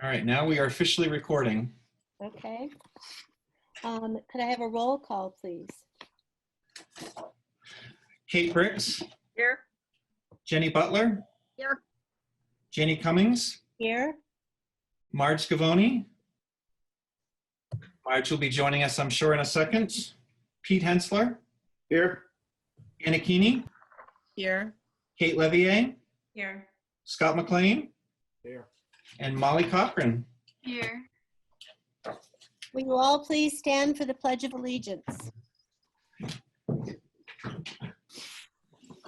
All right, now we are officially recording. Okay. Could I have a roll call, please? Kate Bricks, Here. Jenny Butler, Here. Janie Cummings, Here. Marge Scavone. Marge will be joining us, I'm sure, in a second. Pete Hensler, Here. Anna Keeney, Here. Kate Levier, Here. Scott McLean, Here. and Molly Cochran. Here. Will you all please stand for the Pledge of Allegiance?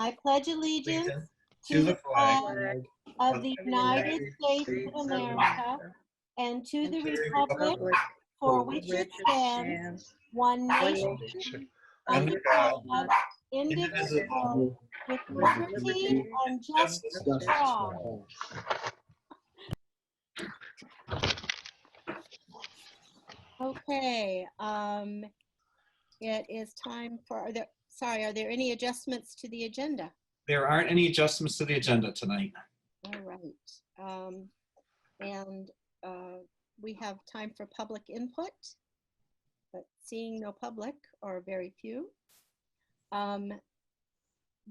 I pledge allegiance to the flag of the United States of America and to the republic for which it stands, one nation, under God, indivisible, with liberty and justice for all. Okay, it is time for, are there any adjustments to the agenda? There aren't any adjustments to the agenda tonight. All right. We have time for public input, but seeing no public or very few,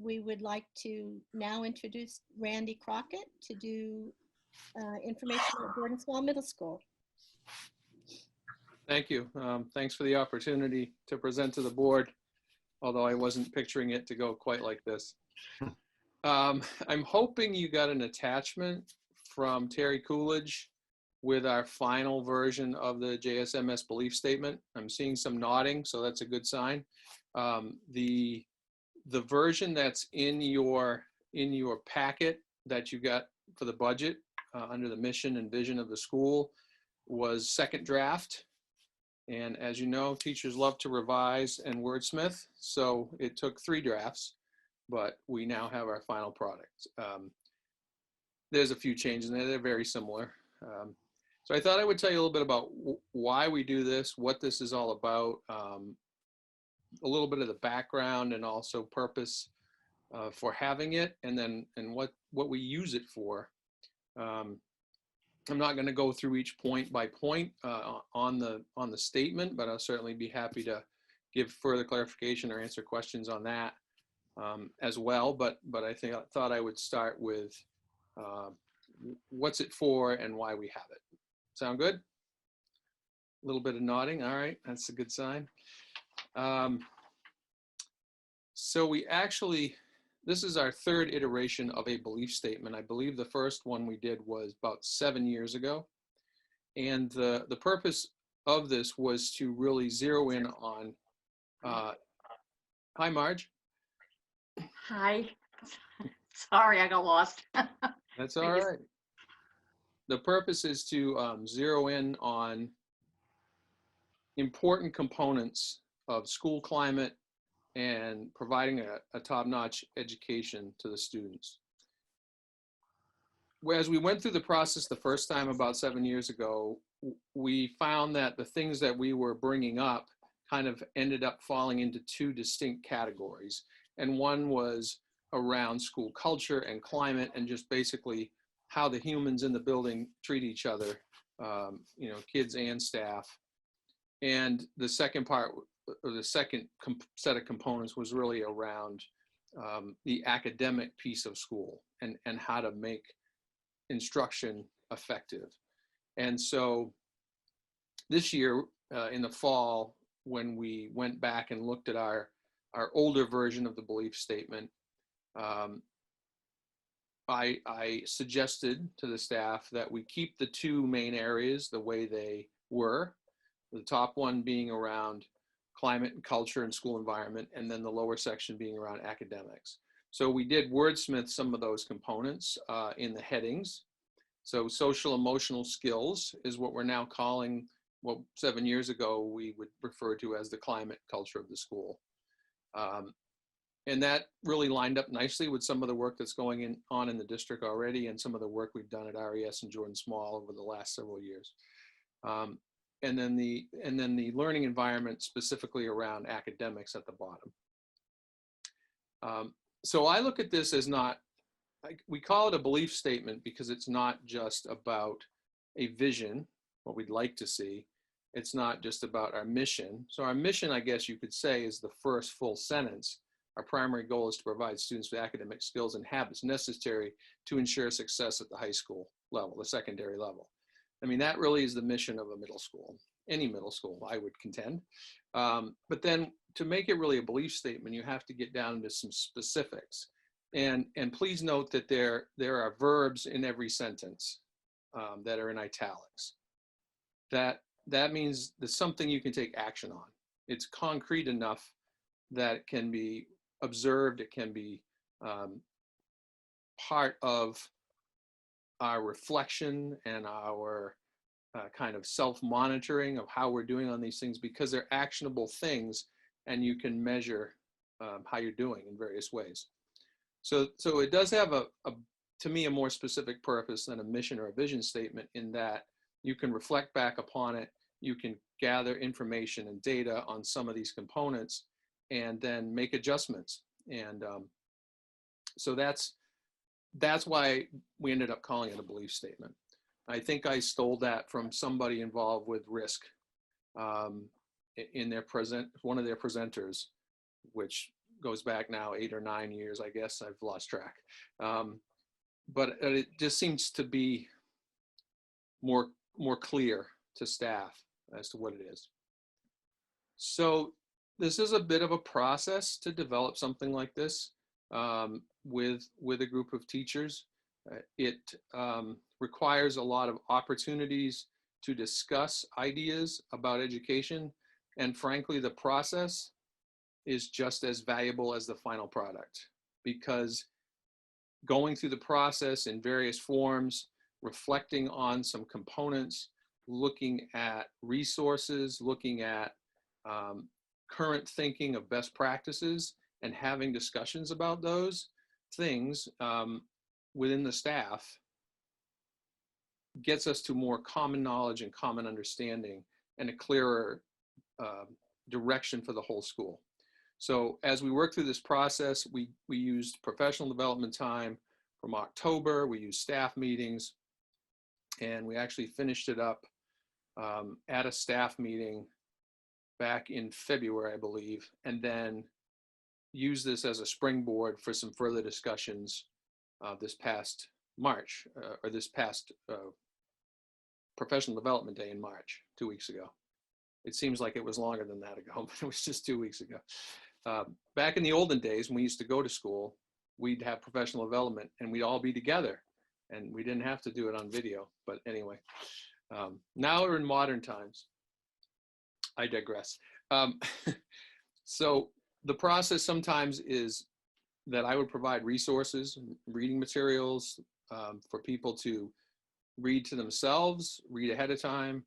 we would like to now introduce Randy Crockett to do information at Gordon Small Middle School. Thank you. Thanks for the opportunity to present to the board, although I wasn't picturing it to go quite like this. I'm hoping you got an attachment from Terry Coolidge with our final version of the JSMS belief statement. I'm seeing some nodding, so that's a good sign. The version that's in your packet that you got for the budget under the mission and vision of the school was second draft. And as you know, teachers love to revise and wordsmith, so it took 3 drafts, but we now have our final product. There's a few changes in there, they're very similar. So I thought I would tell you a little bit about why we do this, what this is all about, a little bit of the background and also purpose for having it, and what we use it for. I'm not going to go through each point by point on the statement, but I'll certainly be happy to give further clarification or answer questions on that as well. But I thought I would start with what's it for and why we have it. Sound good? A little bit of nodding. All right, that's a good sign. So we actually, this is our 3rd iteration of a belief statement. I believe the first one we did was about 7 years ago. And the purpose of this was to really zero in on, hi, Marge. Hi. Sorry, I got lost. That's all right. The purpose is to zero in on important components of school climate and providing a top-notch education to the students. As we went through the process the first time about 7 years ago, we found that the things that we were bringing up kind of ended up falling into 2 distinct categories. And one was around school culture and climate and just basically how the humans in the building treat each other, you know, kids and staff. And the second part, or the second set of components was really around the academic piece of school and how to make instruction effective. And so this year in the fall, when we went back and looked at our older version of the belief statement, I suggested to the staff that we keep the 2 main areas the way they were, the top one being around climate and culture and school environment, and then the lower section being around academics. So we did wordsmith some of those components in the headings. So social emotional skills is what we're now calling what 7 years ago we would refer to as the climate culture of the school. And that really lined up nicely with some of the work that's going on in the district already and some of the work we've done at RES and Jordan Small over the last several years. And then the learning environment specifically around academics at the bottom. So I look at this as not, we call it a belief statement because it's not just about a vision, what we'd like to see. It's not just about our mission. So our mission, I guess you could say, is the first full sentence. Our primary goal is to provide students with academic skills and habits necessary to ensure success at the high school level, the secondary level. I mean, that really is the mission of a middle school, any middle school, I would contend. But then to make it really a belief statement, you have to get down into some specifics. And please note that there are verbs in every sentence that are in italics. That means there's something you can take action on. It's concrete enough that it can be observed, it can be part of our reflection and our kind of self-monitoring of how we're doing on these things, because they're actionable things and you can measure how you're doing in various ways. So it does have to me, a more specific purpose than a mission or a vision statement, in that you can reflect back upon it, you can gather information and data on some of these components, and then make adjustments. And so that's why we ended up calling it a belief statement. I think I stole that from somebody involved with risk in one of their presenters, which goes back now 8 or 9 years, I guess. I've lost track. But it just seems to be more clear to staff as to what it is. So this is a bit of a process to develop something like this with a group of teachers. It requires a lot of opportunities to discuss ideas about education. And frankly, the process is just as valuable as the final product, because going through the process in various forms, reflecting on some components, looking at resources, looking at current thinking of best practices, and having discussions about those things within the staff gets us to more common knowledge and common understanding and a clearer direction for the whole school. So as we work through this process, we used professional development time from October, we used staff meetings, and we actually finished it up at a staff meeting back in February, I believe, and then use this as a springboard for some further discussions this past March, or this past professional development day in March, 2 weeks ago. It seems like it was longer than that ago, but it was just 2 weeks ago. Back in the olden days, when we used to go to school, we'd have professional development and we'd all be together, and we didn't have to do it on video. But anyway, now we're in modern times. I digress. So the process sometimes is that I would provide resources, reading materials for people to read to themselves, read ahead of time,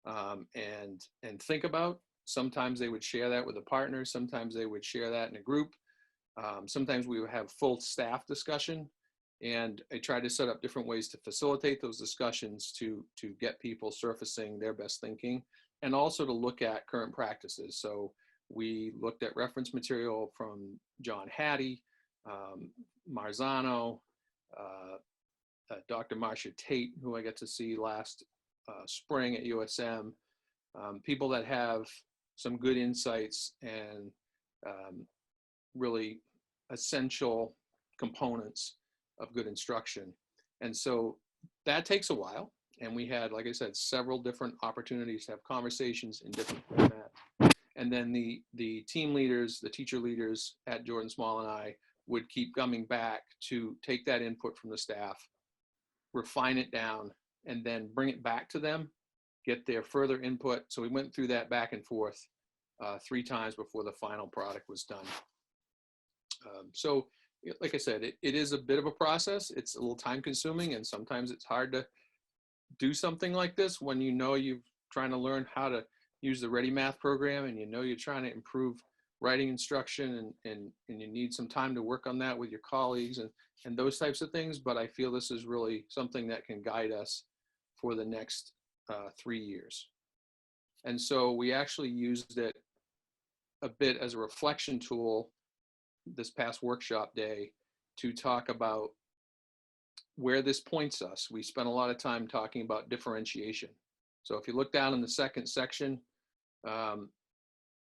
and think about. Sometimes they would share that with a partner. Sometimes they would share that in a group. Sometimes we would have full staff discussion, and I tried to set up different ways to facilitate those discussions to get people surfacing their best thinking, and also to look at current practices. So we looked at reference material from John Hattie, Marzano, Dr. Marcia Tate, who I got to see last spring at USM, people that have some good insights and really essential components of good instruction. And so that takes a while. And we had, like I said, several different opportunities to have conversations in different formats. And then the team leaders, the teacher leaders at Jordan Small and I would keep coming back to take that input from the staff, refine it down, and then bring it back to them, get their further input. So we went through that back and forth 3 times before the final product was done. So like I said, it is a bit of a process. It's a little time consuming, and sometimes it's hard to do something like this when you know you're trying to learn how to use the Ready Math program, and you know you're trying to improve writing instruction, and you need some time to work on that with your colleagues and those types of things. But I feel this is really something that can guide us for the next 3 years. And so we actually used it a bit as a reflection tool this past workshop day to talk about where this points us. We spent a lot of time talking about differentiation. So if you look down in the second section,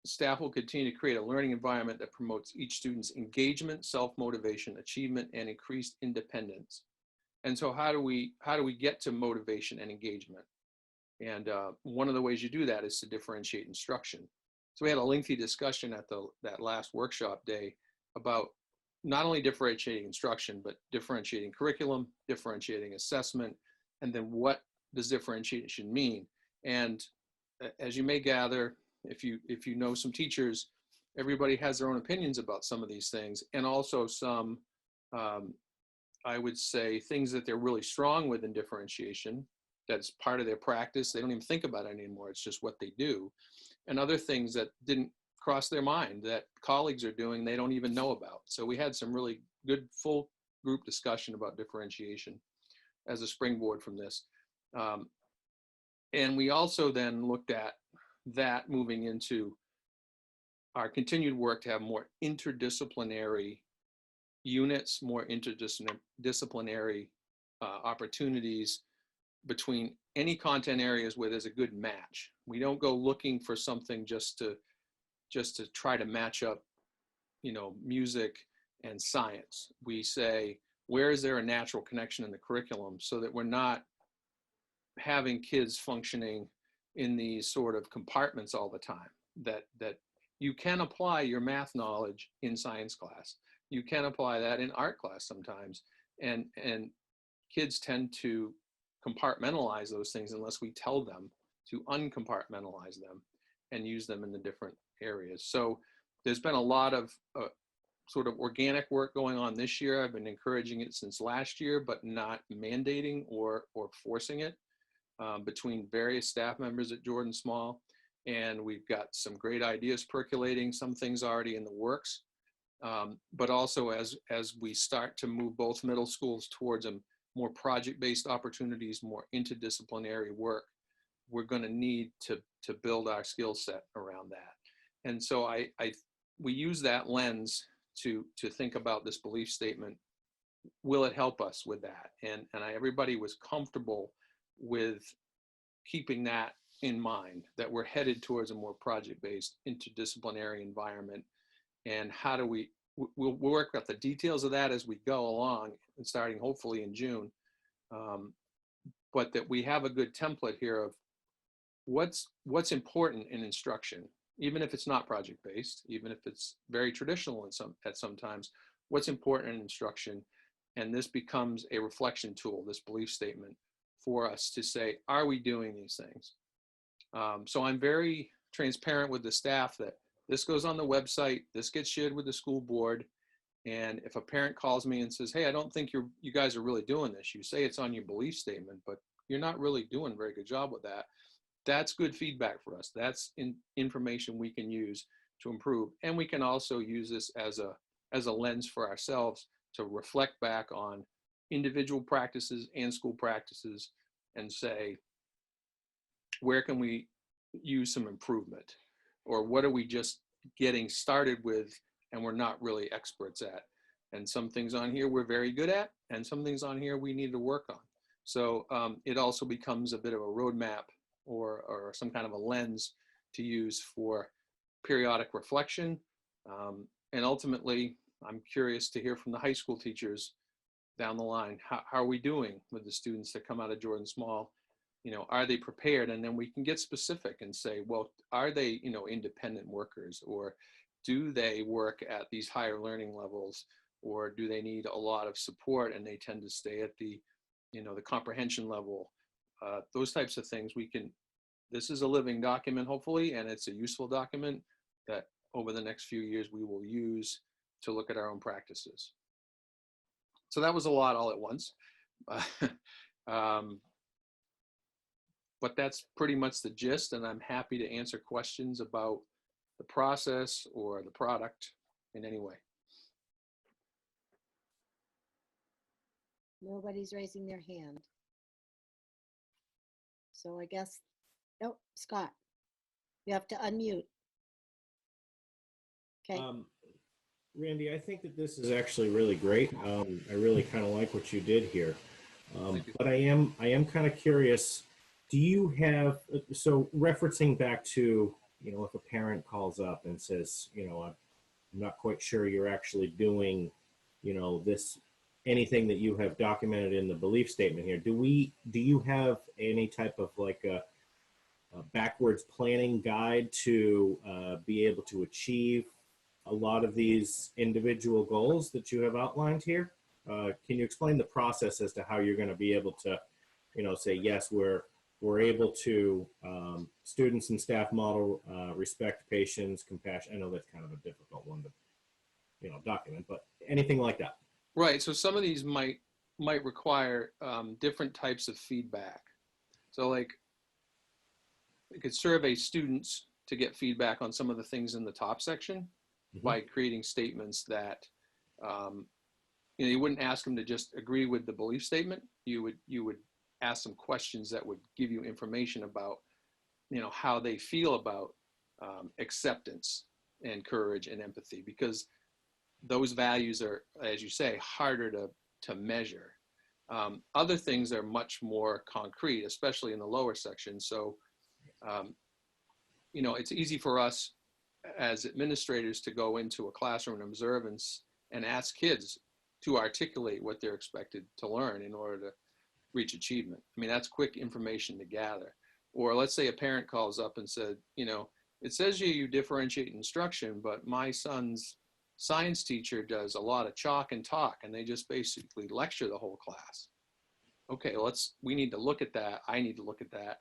staff will continue to create a learning environment that promotes each student's engagement, self-motivation, achievement, and increased independence. And so how do we get to motivation and engagement? And one of the ways you do that is to differentiate instruction. So we had a lengthy discussion at that last workshop day about not only differentiating instruction, but differentiating curriculum, differentiating assessment, and then what does differentiation mean? And as you may gather, if you know some teachers, everybody has their own opinions about some of these things, and also some, I would say, things that they're really strong with in differentiation. That's part of their practice. They don't even think about it anymore. It's just what they do. And other things that didn't cross their mind that colleagues are doing they don't even know about. So we had some really good full group discussion about differentiation as a springboard from this. And we also then looked at that moving into our continued work to have more interdisciplinary units, more interdisciplinary opportunities between any content areas where there's a good match. We don't go looking for something just to try to match up, music and science. We say, where is there a natural connection in the curriculum so that we're not having kids functioning in these sort of compartments all the time, that you can apply your math knowledge in science class. You can apply that in art class sometimes. And kids tend to compartmentalize those things unless we tell them to uncompartmentalize them and use them in the different areas. So there's been a lot of sort of organic work going on this year. I've been encouraging it since last year, but not mandating or forcing it between various staff members at Jordan Small. And we've got some great ideas percolating, some things already in the works. But also as we start to move both middle schools towards a more project-based opportunities, more interdisciplinary work, we're going to need to build our skill set around that. And so we use that lens to think about this belief statement. Will it help us with that? And everybody was comfortable with keeping that in mind, that we're headed towards a more project-based interdisciplinary environment. And how do we'll work out the details of that as we go along, and starting hopefully in June. But that we have a good template here of what's important in instruction, even if it's not project-based, even if it's very traditional at some times, what's important in instruction. And this becomes a reflection tool, this belief statement, for us to say, are we doing these things? So I'm very transparent with the staff that this goes on the website, this gets shared with the school board. And if a parent calls me and says, hey, I don't think you guys are really doing this, you say it's on your belief statement, but you're not really doing a very good job with that. That's good feedback for us. That's information we can use to improve. And we can also use this as a lens for ourselves to reflect back on individual practices and school practices and say, where can we use some improvement? Or what are we just getting started with and we're not really experts at? And some things on here we're very good at, and some things on here we need to work on. So it also becomes a bit of a roadmap or some kind of a lens to use for periodic reflection. And ultimately, I'm curious to hear from the high school teachers down the line. How are we doing with the students that come out of Jordan Small? Are they prepared? And then we can get specific and say, well, are they, independent workers, or do they work at these higher learning levels, or do they need a lot of support and they tend to stay at the, the comprehension level? Those types of things this is a living document, hopefully, and it's a useful document that over the next few years we will use to look at our own practices. So that was a lot all at once. But that's pretty much the gist, and I'm happy to answer questions about the process or the product in any way. Nobody's raising their hand. So I guess, nope, Scott, you have to unmute. Okay. Randy, I think that this is actually really great. I really kind of like what you did here. Thank you. But I am kind of curious. Do you have, so referencing back to, if a parent calls up and says, I'm not quite sure you're actually doing, this, anything that you have documented in the belief statement here. Do you have any type of like a backwards planning guide to be able to achieve a lot of these individual goals that you have outlined here? Can you explain the process as to how you're going to be able to, say, yes, we're able to, students and staff model respect, patience, compassion. I know that's kind of a difficult one to, document, but anything like that. Right. So some of these might require different types of feedback. So like, we could survey students to get feedback on some of the things in the top section by creating statements that, you wouldn't ask them to just agree with the belief statement. You would ask them questions that would give you information about, how they feel about acceptance and courage and empathy, because those values are, as you say, harder to measure. Other things are much more concrete, especially in the lower section. So, it's easy for us as administrators to go into a classroom and observe and ask kids to articulate what they're expected to learn in order to reach achievement. I mean, that's quick information to gather. Or let's say a parent calls up and said, it says you differentiate instruction, but my son's science teacher does a lot of chalk and talk, and they just basically lecture the whole class. Okay, we need to look at that. I need to look at that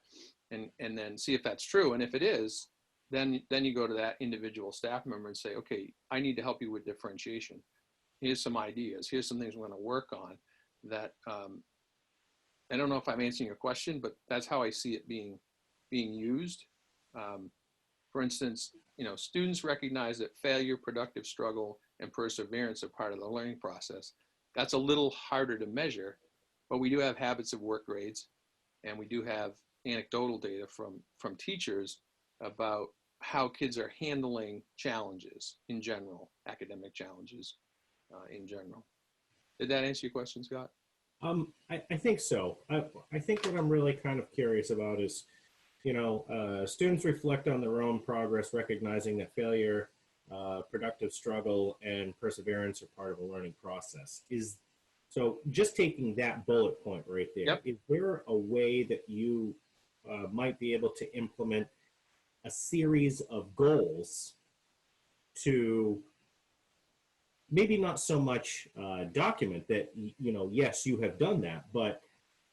and then see if that's true. And if it is, then you go to that individual staff member and say, okay, I need to help you with differentiation. Here's some ideas. Here's some things we're going to work on that, I don't know if I'm answering your question, but that's how I see it being used. For instance, students recognize that failure, productive struggle, and perseverance are part of the learning process. That's a little harder to measure, but we do have habits of work grades, and we do have anecdotal data from teachers about how kids are handling challenges in general, academic challenges in general. Did that answer your question, Scott? I think so. I think what I'm really kind of curious about is, students reflect on their own progress, recognizing that failure, productive struggle, and perseverance are part of a learning process. So just taking that bullet point right there, Yep. Is there a way that you might be able to implement a series of goals to maybe not so much document that, yes, you have done that, but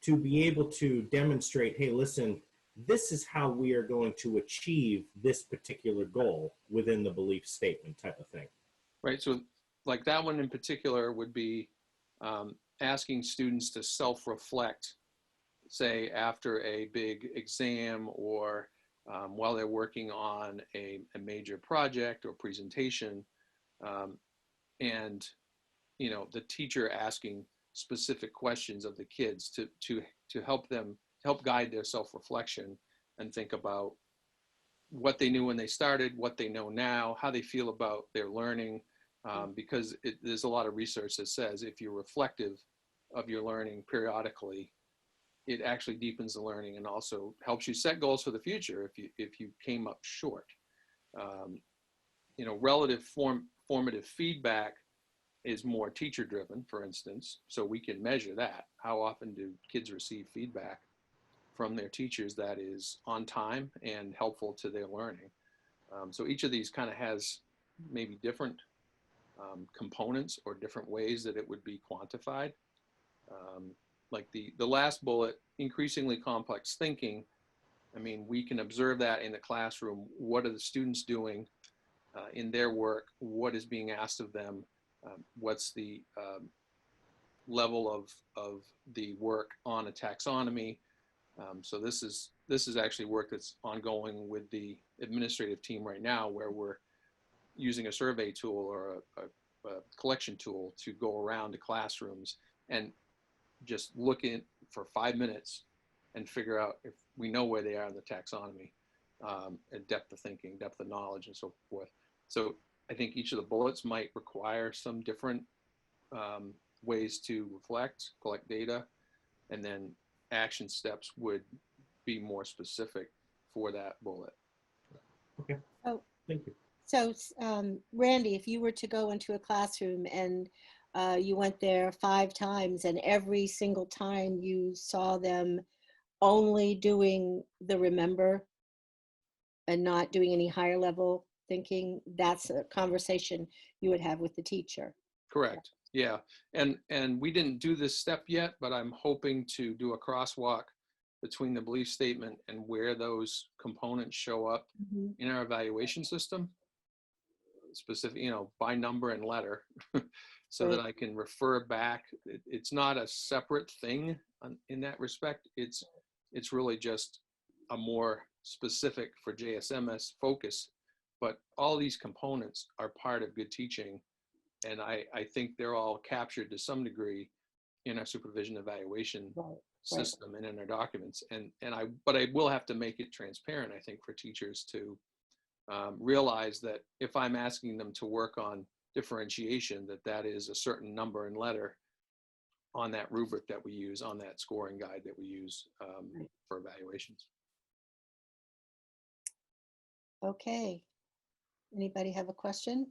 to be able to demonstrate, hey, listen, this is how we are going to achieve this particular goal within the belief statement type of thing. Right. So like that one in particular would be asking students to self-reflect, say after a big exam or while they're working on a major project or presentation, and the teacher asking specific questions of the kids to help guide their self-reflection and think about what they knew when they started, what they know now, how they feel about their learning, because there's a lot of research that says if you're reflective of your learning periodically, it actually deepens the learning and also helps you set goals for the future if you came up short. Relative formative feedback is more teacher driven, for instance, so we can measure that. How often do kids receive feedback from their teachers that is on time and helpful to their learning? So each of these kind of has maybe different components or different ways that it would be quantified. Like the last bullet, increasingly complex thinking, I mean, we can observe that in the classroom. What are the students doing in their work? What is being asked of them? What's the level of the work on a taxonomy? So this is actually work that's ongoing with the administrative team right now, where we're using a survey tool or a collection tool to go around to classrooms and just look in for 5 minutes and figure out if we know where they are in the taxonomy, and depth of thinking, depth of knowledge, and so forth. So I think each of the bullets might require some different ways to collect data, and then action steps would be more specific for that bullet. Okay. Oh. Thank you. So, Randy, if you were to go into a classroom and you went there 5 times and every single time you saw them only doing the remember and not doing any higher level thinking, that's a conversation you would have with the teacher. Correct. Yeah. And we didn't do this step yet, but I'm hoping to do a crosswalk between the belief statement and where those components show up in our evaluation system, specific, by number and letter, so that I can refer back. It's not a separate thing in that respect. It's really just a more specific for JSMS focus, but all these components are part of good teaching. And I think they're all captured to some degree in our supervision evaluation system and in our documents. But I will have to make it transparent, I think, for teachers to realize that if I'm asking them to work on differentiation, that is a certain number and letter on that rubric that we use, on that scoring guide that we use for evaluations. Okay. Anybody have a question?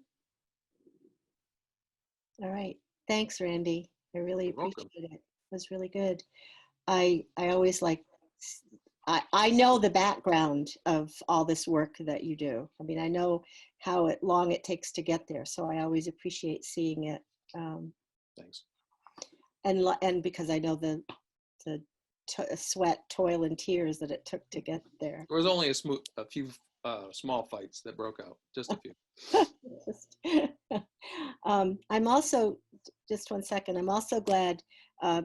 All right. Thanks, Randy. I really appreciate it. It was really good. I always like, I know the background of all this work that you do. I mean, I know how long it takes to get there. So I always appreciate seeing it. Thanks. And because I know the sweat, toil, and tears that it took to get there. There was only a few small fights that broke out, just a few. I'm also, just one second, I'm also glad,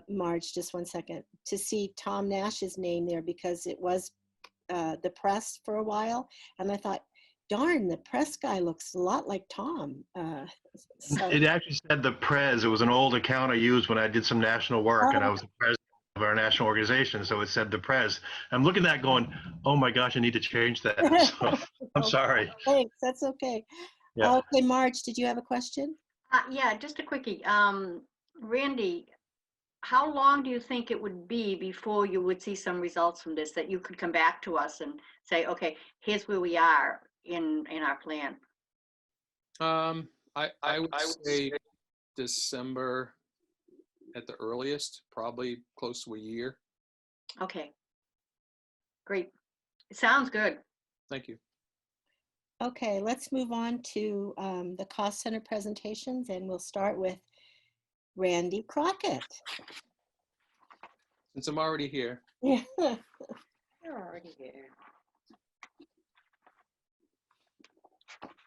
Marge, just one second, to see Tom Nash's name there, because it was the press for a while. And I thought, darn, the press guy looks a lot like Tom. It actually said the Prez. It was an old account I used when I did some national work, and I was the president of our national organization, so it said the Prez. I'm looking at that going, oh my gosh, I need to change that. So, I'm sorry. Thanks, that's okay. Yeah. Okay, Marge, did you have a question? Yeah, just a quickie. Randy, how long do you think it would be before you would see some results from this, that you could come back to us and say, okay, here's where we are in our plan? I would say December at the earliest, probably close to a year. Okay, great. It sounds good. Thank you. Okay, let's move on to the cost center presentations, and we'll start with Randy Crockett. Since I'm already here, Yeah. You're already here.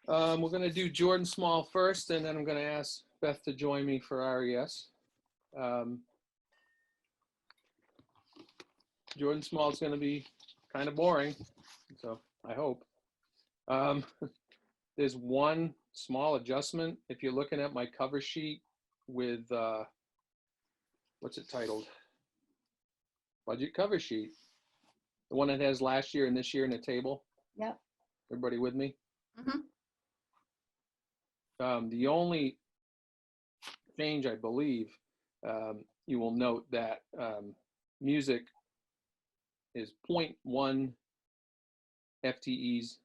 we're going to do Jordan Small first, and then I'm going to ask Beth to join me for RES. Jordan Small is going to be kind of boring, so I hope. There's one small adjustment. If you're looking at my cover sheet with, what's it titled? Budget cover sheet. The one that has last year and this year in the table. Yep. Everybody with me? Mm-hmm. The only change, I believe, you will note that music is 0.1 FTEs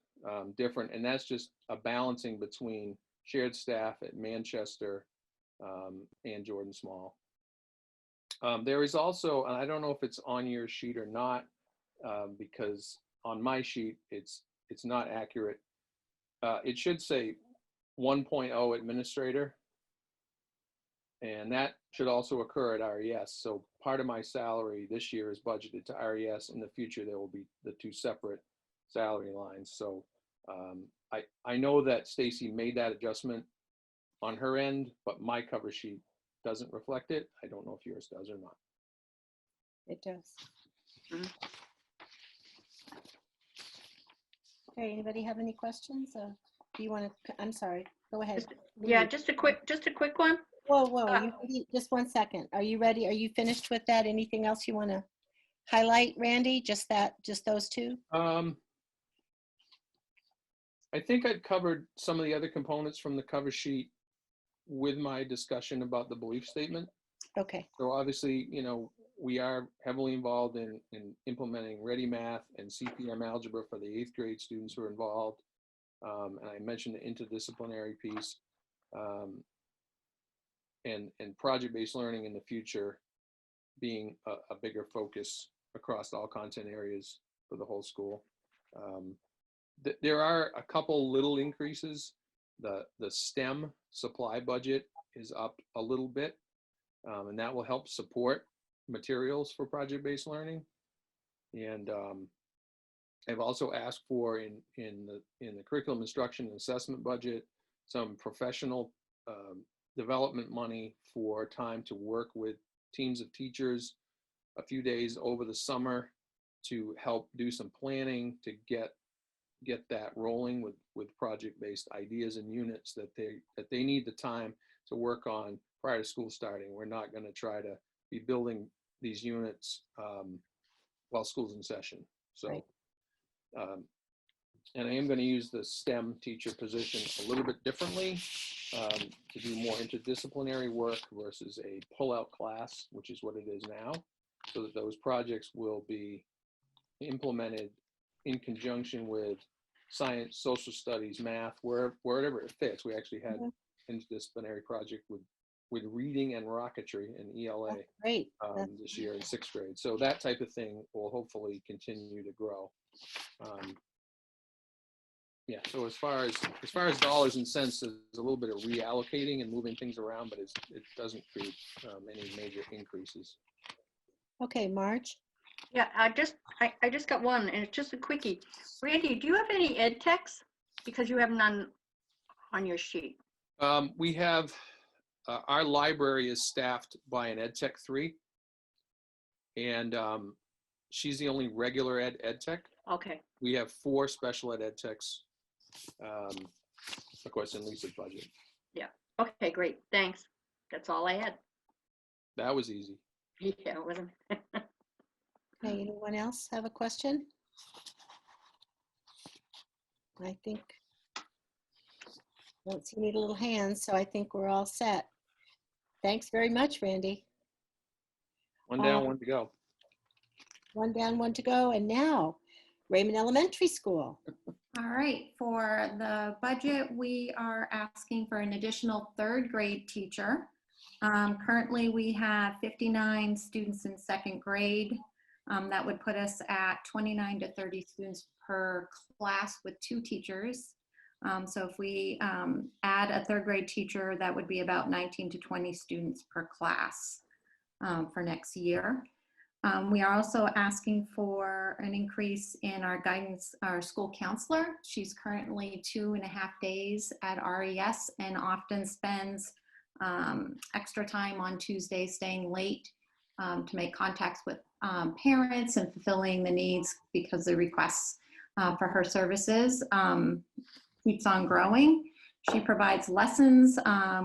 different, and that's just a balancing between shared staff at Manchester and Jordan Small. There is also, and I don't know if it's on your sheet or not, because on my sheet it's not accurate. It should say 1.0 administrator, and that should also occur at RES. So part of my salary this year is budgeted to RES. In the future, there will be the two separate salary lines. So I know that Stacy made that adjustment on her end, but my cover sheet doesn't reflect it. I don't know if yours does or not. It does. Mhm. Okay, anybody have any questions? Do you want to, I'm sorry, go ahead. Yeah, just a quick one. Whoa, you ready? Just one second. Are you ready? Are you finished with that? Anything else you want to highlight, Randy? Just those two? I I think I'd covered some of the other components from the cover sheet with my discussion about the belief statement. Okay, So obviously, we are heavily involved in implementing Ready Math and CPM algebra for the 8th grade students who are involved. And I mentioned the interdisciplinary piece, and project-based learning in the future being a bigger focus across all content areas for the whole school. There are a couple little increases. The STEM supply budget is up a little bit, and that will help support materials for project-based learning. And I've also asked for in the curriculum instruction and assessment budget some professional development money for time to work with teams of teachers a few days over the summer to help do some planning to get that rolling with project-based ideas and units that they need the time to work on prior to school starting. We're not going to try to be building these units while school's in session. So, right. And I am going to use the STEM teacher position a little bit differently to do more interdisciplinary work versus a pull-out class, which is what it is now, so that those projects will be implemented in conjunction with science, social studies, math, wherever it fits. We actually had an interdisciplinary project with reading and rocketry in ELA Great. this year in 6th grade. So that type of thing will hopefully continue to grow. Yeah, so as far as dollars and cents, there's a little bit of reallocating and moving things around, but it doesn't create any major increases. Okay, Marge? Yeah, I just got one, and it's just a quickie. Randy, do you have any ed techs? Because you have none on your sheet. We have, our library is staffed by an ed tech 3, and she's the only regular ed tech. Okay. We have 4 special ed techs, of course, in Lisa's budget. Yeah. Okay, great. Thanks. That's all I had. That was easy. Yeah, it wasn't. Okay, anyone else have a question? I think, don't see any little hands, so I think we're all set. Thanks very much, Randy. One down, one to go. One down, one to go, and now Raymond Elementary School. All right, for the budget, we are asking for an additional 3rd grade teacher. Currently, we have 59 students in 2nd grade. That would put us at 29 to 30 students per class with 2 teachers. So if we add a 3rd grade teacher, that would be about 19 to 20 students per class for next year. We are also asking for an increase in our guidance, our school counselor. She's currently 2.5 days at RES and often spends extra time on Tuesdays staying late to make contacts with parents and fulfilling the needs because the requests for her services keeps on growing. She provides lessons,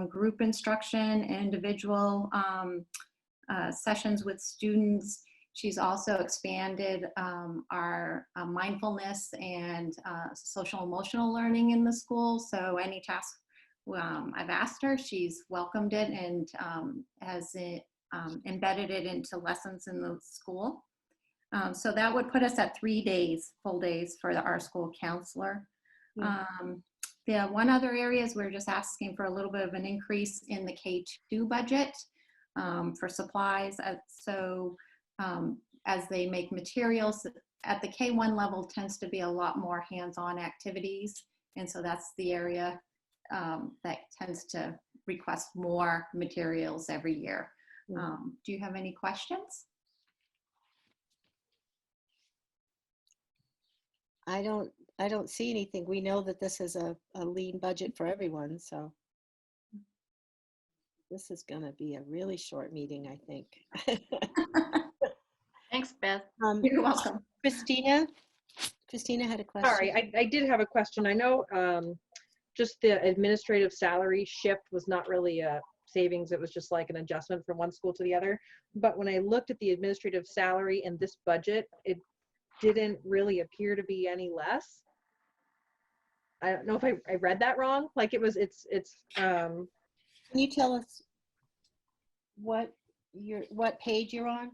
group instruction, individual sessions with students. She's also expanded our mindfulness and social emotional learning in the school. So any task I've asked her, she's welcomed it and has embedded it into lessons in the school. So that would put us at 3 days, full days for our school counselor. The one other area is we're just asking for a little bit of an increase in the K2 budget for supplies. As they make materials at the K1 level tends to be a lot more hands-on activities. And so that's the area that tends to request more materials every year. Do you have any questions? I don't see anything. We know that this is a lean budget for everyone, so this is going to be a really short meeting, I think. Thanks, Beth. You're welcome. Christina had a question. Sorry, I did have a question. I know just the administrative salary shift was not really a savings. It was just like an adjustment from one school to the other. But when I looked at the administrative salary in this budget, it didn't really appear to be any less. I don't know if I read that wrong. Like it's Can you tell us what page you're on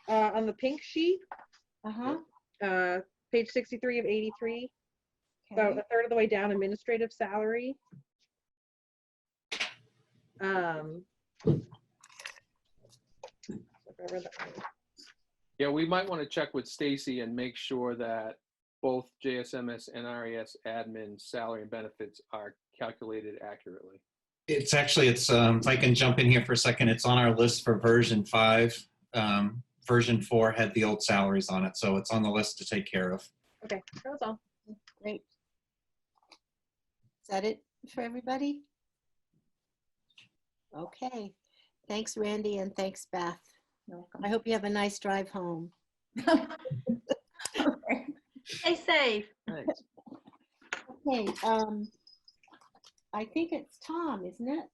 the pink sheet, on? page 63 of 83, about Okay. a third of the way down, administrative salary. If I read that right. Yeah, we might want to check with Stacy and make sure that both JSMS and RES admin salary and benefits are calculated accurately. It's actually, if I can jump in here for a second, it's on our list for version 5. Version 4 had the old salaries on it, so it's on the list to take care of. Okay, that was all. Great. Is that it for everybody? Okay. Thanks, Randy, and thanks, Beth. I hope you have a nice drive home. Okay. Stay safe. Thanks. Okay, I think it's Tom, isn't it?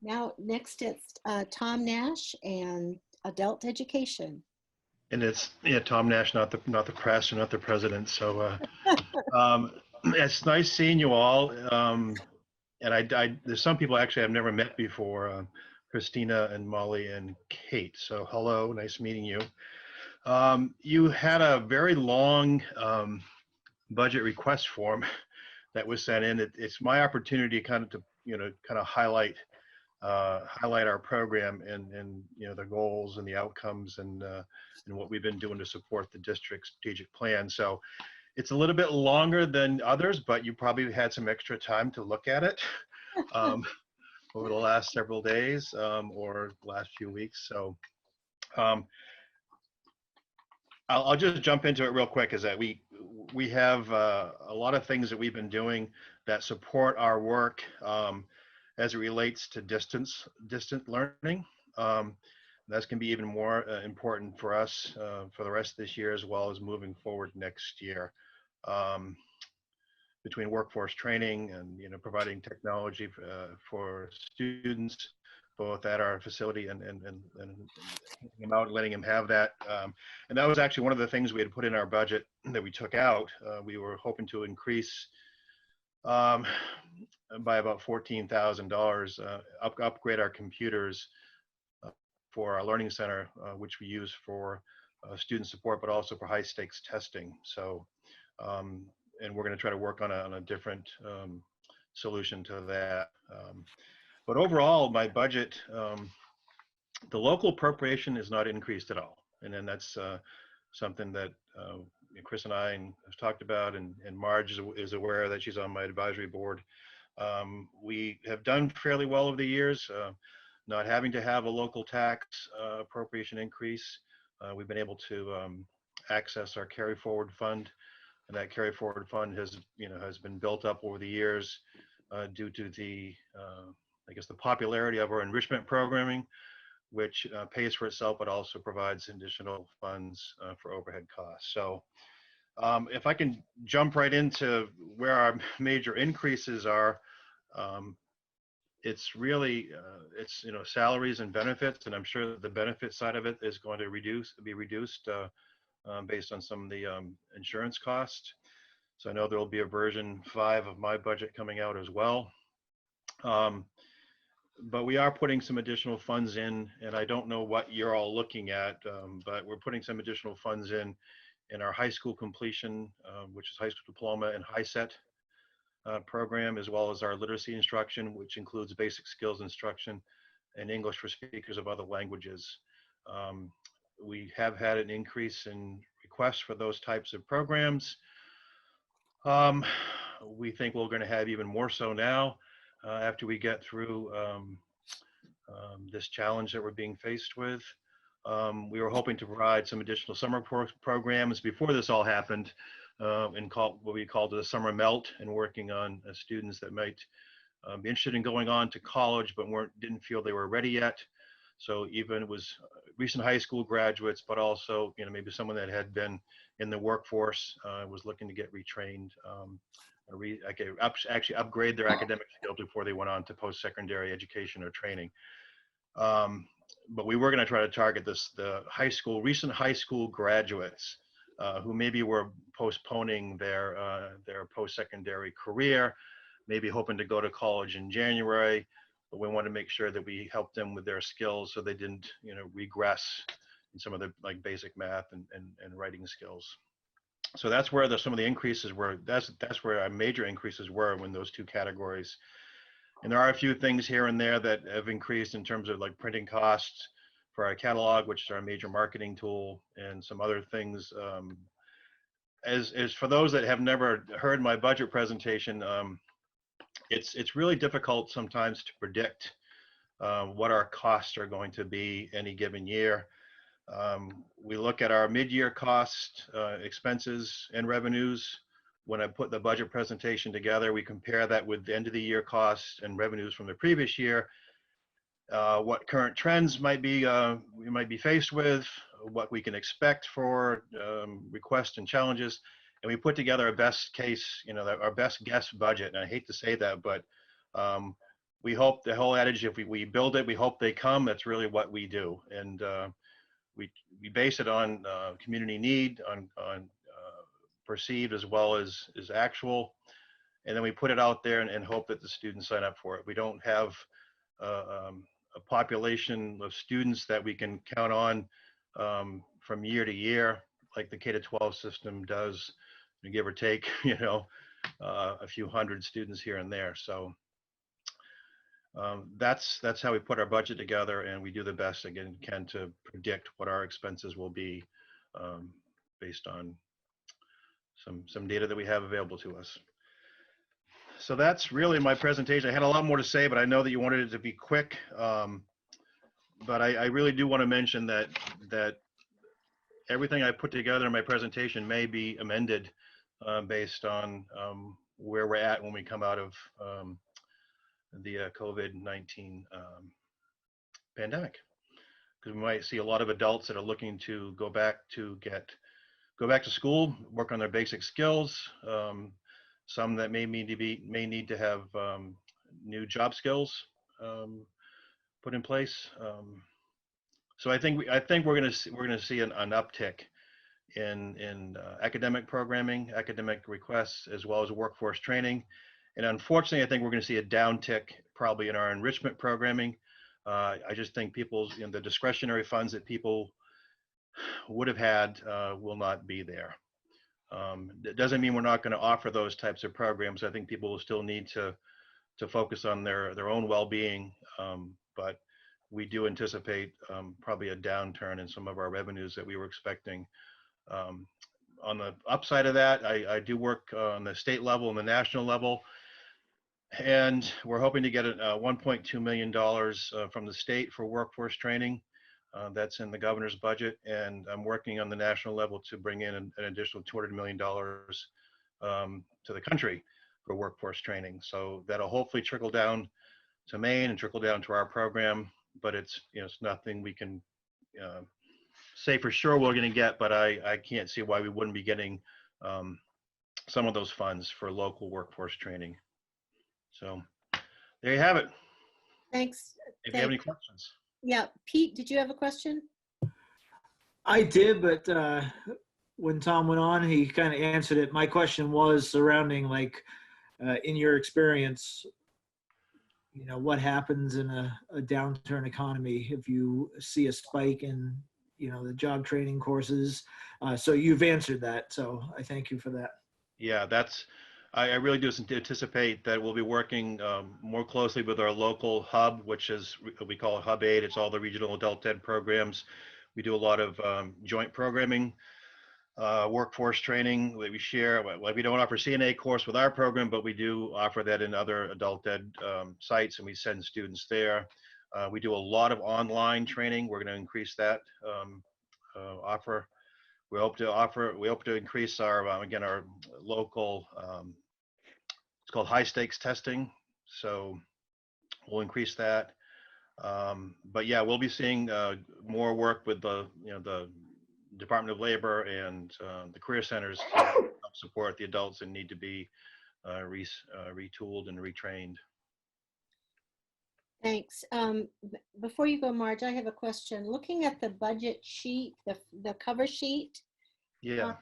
Now, next it's Tom Nash and adult education. And it's, yeah, Tom Nash, not the press or not the president. So it's nice seeing you all. And there's some people actually I've never met before, Christina and Molly and Kate. So hello, nice meeting you. You had a very long budget request form that was sent in. It's my opportunity kind of highlight our program and the goals and the outcomes and what we've been doing to support the district's strategic plan. So it's a little bit longer than others, but you probably had some extra time to look at it over the last several days or last few weeks. So I'll just jump into it real quick. Is that we have a lot of things that we've been doing that support our work as it relates to distant learning. That's going to be even more important for us for the rest of this year, as well as moving forward next year. Between workforce training and providing technology for students, both at our facility and letting them have that. And that was actually one of the things we had put in our budget that we took out. We were hoping to increase by about $14,000, upgrade our computers for our learning center, which we use for student support, but also for high stakes testing. So, and we're going to try to work on a different solution to that. But overall, my budget, the local appropriation is not increased at all. And then that's something that Chris and I have talked about, and Marge is aware that she's on my advisory board. We have done fairly well over the years, not having to have a local tax appropriation increase. We've been able to access our carry forward fund, and that carry forward fund has been built up over the years due to the the popularity of our enrichment programming, which pays for itself, but also provides additional funds for overhead costs. So if I can jump right into where our major increases are, it's really, salaries and benefits, and I'm sure that the benefit side of it is going to be reduced based on some of the insurance costs. So I know there will be a version 5 of my budget coming out as well. But we are putting some additional funds in, and I don't know what you're all looking at, but we're putting some additional funds in our high school completion, which is high school diploma and HiSET program, as well as our literacy instruction, which includes basic skills instruction and English for speakers of other languages. We have had an increase in requests for those types of programs. We think we're going to have even more so now after we get through this challenge that we're being faced with. We were hoping to provide some additional summer programs before this all happened, and what we called the summer melt, and working on students that might be interested in going on to college but didn't feel they were ready yet. So even it was recent high school graduates, but also maybe someone that had been in the workforce, was looking to get retrained, actually upgrade their academic skills before they went on to post-secondary education or training. But we were going to try to target the recent high school graduates who maybe were postponing their post-secondary career, maybe hoping to go to college in January. But we want to make sure that we help them with their skills so they didn't, regress in some of the like basic math and writing skills. So that's where some of the increases were. That's where our major increases were in those two categories. And there are a few things here and there that have increased in terms of like printing costs for our catalog, which is our major marketing tool, and some other things. As for those that have never heard my budget presentation, it's really difficult sometimes to predict what our costs are going to be any given year. We look at our mid-year cost, expenses and revenues. When I put the budget presentation together, we compare that with the end of the year costs and revenues from the previous year, what current trends might be we might be faced with, what we can expect for requests and challenges, and we put together a best case, our best guess budget. And I hate to say that, but we hope, the whole adage, if we build it, we hope they come. That's really what we do. And we base it on community need, on perceived as well as actual, and then we put it out there and hope that the students sign up for it. We don't have a population of students that we can count on from year to year like the K-12 system does, give or take, a few hundred students here and there. So that's how we put our budget together, and we do the best again can to predict what our expenses will be based on some data that we have available to us. So that's really my presentation. I had a lot more to say, but I know that you wanted it to be quick. But I really do want to mention that everything I put together in my presentation may be amended based on where we're at when we come out of the COVID-19 pandemic. Because we might see a lot of adults that are looking to go back to school, work on their basic skills. Some that may need to have new job skills put in place. So I think we're going to see an uptick in academic programming, academic requests, as well as workforce training. And unfortunately, I think we're going to see a downtick probably in our enrichment programming. I just think the discretionary funds that people would have had will not be there. It doesn't mean we're not going to offer those types of programs. I think people will still need to focus on their own well-being, but we do anticipate probably a downturn in some of our revenues that we were expecting. On the upside of that, I do work on the state level and the national level, and we're hoping to get $1.2 million from the state for workforce training. That's in the governor's budget, and I'm working on the national level to bring in an additional $200 million to the country for workforce training. So that'll hopefully trickle down to Maine and trickle down to our program, but it's nothing we can say for sure we're going to get, but I can't see why we wouldn't be getting some of those funds for local workforce training. So there you have it. Thanks. If you have any questions. Yeah, Pete, did you have a question? I did, but when Tom went on, he kind of answered it. My question was surrounding, like, in your experience, what happens in a downturn economy if you see a spike in, the job training courses. So you've answered that. So I thank you for that. Yeah, I really do anticipate that we'll be working more closely with our local hub, which is, we call it Hub 8. It's all the regional adult ed programs. We do a lot of joint programming, workforce training that we share. We don't offer CNA course with our program, but we do offer that in other adult ed sites, and we send students there. We do a lot of online training. We're going to increase that offer. We hope to increase our, again, our local, it's called high stakes testing. So we'll increase that. But yeah, we'll be seeing more work with the Department of Labor and the career centers to help support the adults that need to be retooled and retrained. Thanks. Before you go, Marge, I have a question. Looking at the budget sheet, the cover sheet. Yeah.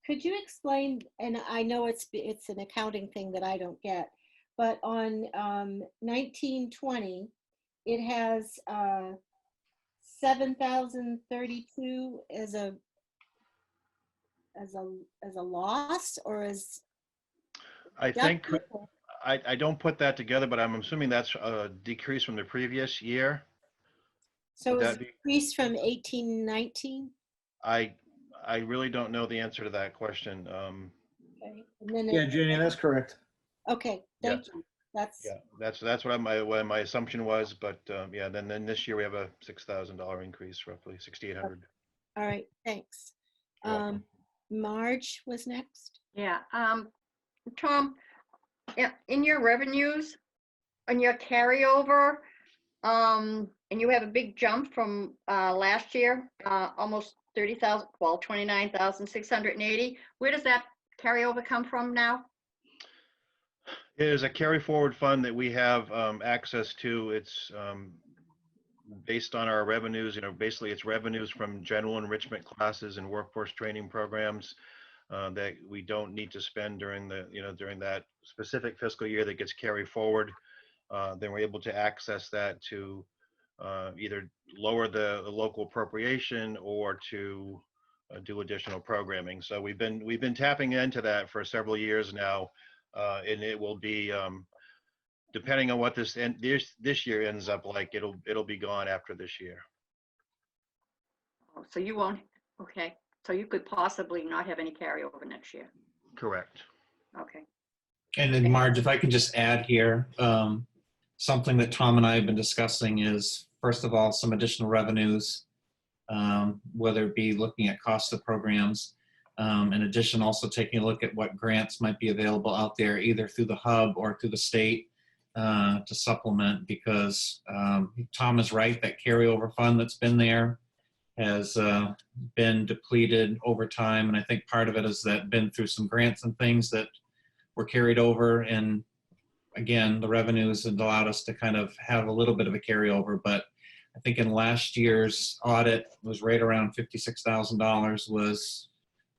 Could you explain, and I know it's an accounting thing that I don't get, but on 1920, it has 7,032 as a loss, or as I think, I don't put that together, but I'm assuming that's a decrease from the previous year. So Would it's that be- increased from 1819? I really don't know the answer to that question. Okay. And then Yeah, Jenny, that's correct. okay, thank you. That's Yeah, that's what my assumption was, but yeah, then this year we have a $6,000 increase, roughly 6,800. all right, thanks. You're welcome. Marge was next. Yeah, Tom, in your revenues, on your carryover, and you have a big jump from last year, almost 30,000, well, 29,680. Where does that carryover come from now? It is a carry forward fund that we have access to. It's based on our revenues. Basically it's revenues from general enrichment classes and workforce training programs that we don't need to spend during that specific fiscal year that gets carried forward. Then we're able to access that to either lower the local appropriation or to do additional programming. So we've been tapping into that for several years now, and it will be depending on what this year ends up like. It'll be gone after this year. Oh, so you won't. Okay, so you could possibly not have any carryover next year. Correct. Okay. And then Marge, if I can just add here, something that Tom and I have been discussing is, first of all, some additional revenues, whether it be looking at cost of programs. In addition, also taking a look at what grants might be available out there, either through the hub or through the state to supplement, because Tom is right, that carryover fund that's been there has been depleted over time. And I think part of it is that been through some grants and things that were carried over. And again, the revenues had allowed us to kind of have a little bit of a carryover. But I think in last year's audit was right around $56,000 was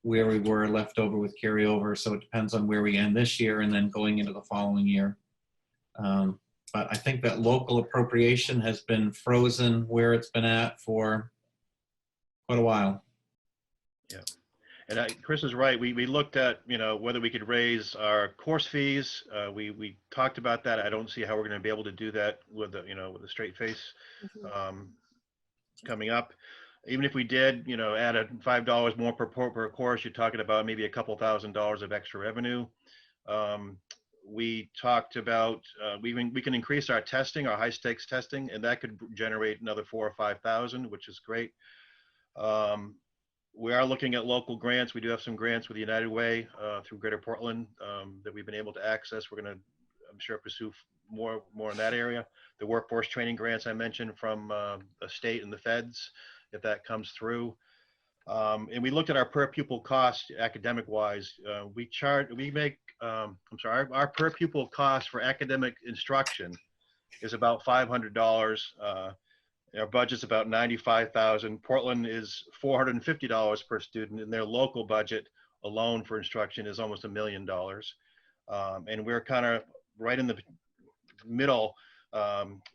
where we were left over with carryover. So it depends on where we end this year and then going into the following year. But I think that local appropriation has been frozen where it's been at for quite a while. Yeah. And Chris is right. We looked at, whether we could raise our course fees. We talked about that. I don't see how we're going to be able to do that with a straight face coming up. Even if we did, add a $5 more per course, you're talking about maybe a couple $1,000s of extra revenue. We talked about we can increase our testing, our high stakes testing, and that could generate another 4,000 or 5,000, which is great. We are looking at local grants. We do have some grants with United Way through Greater Portland that we've been able to access. We're going to, I'm sure, pursue more in that area. The workforce training grants I mentioned from the state and the feds, if that comes through. And we looked at our per pupil cost academic wise. Our per pupil cost for academic instruction is about $500. Our budget's about $95,000. Portland is $450 per student, and their local budget alone for instruction is almost $1 million. And we're kind of right in the middle.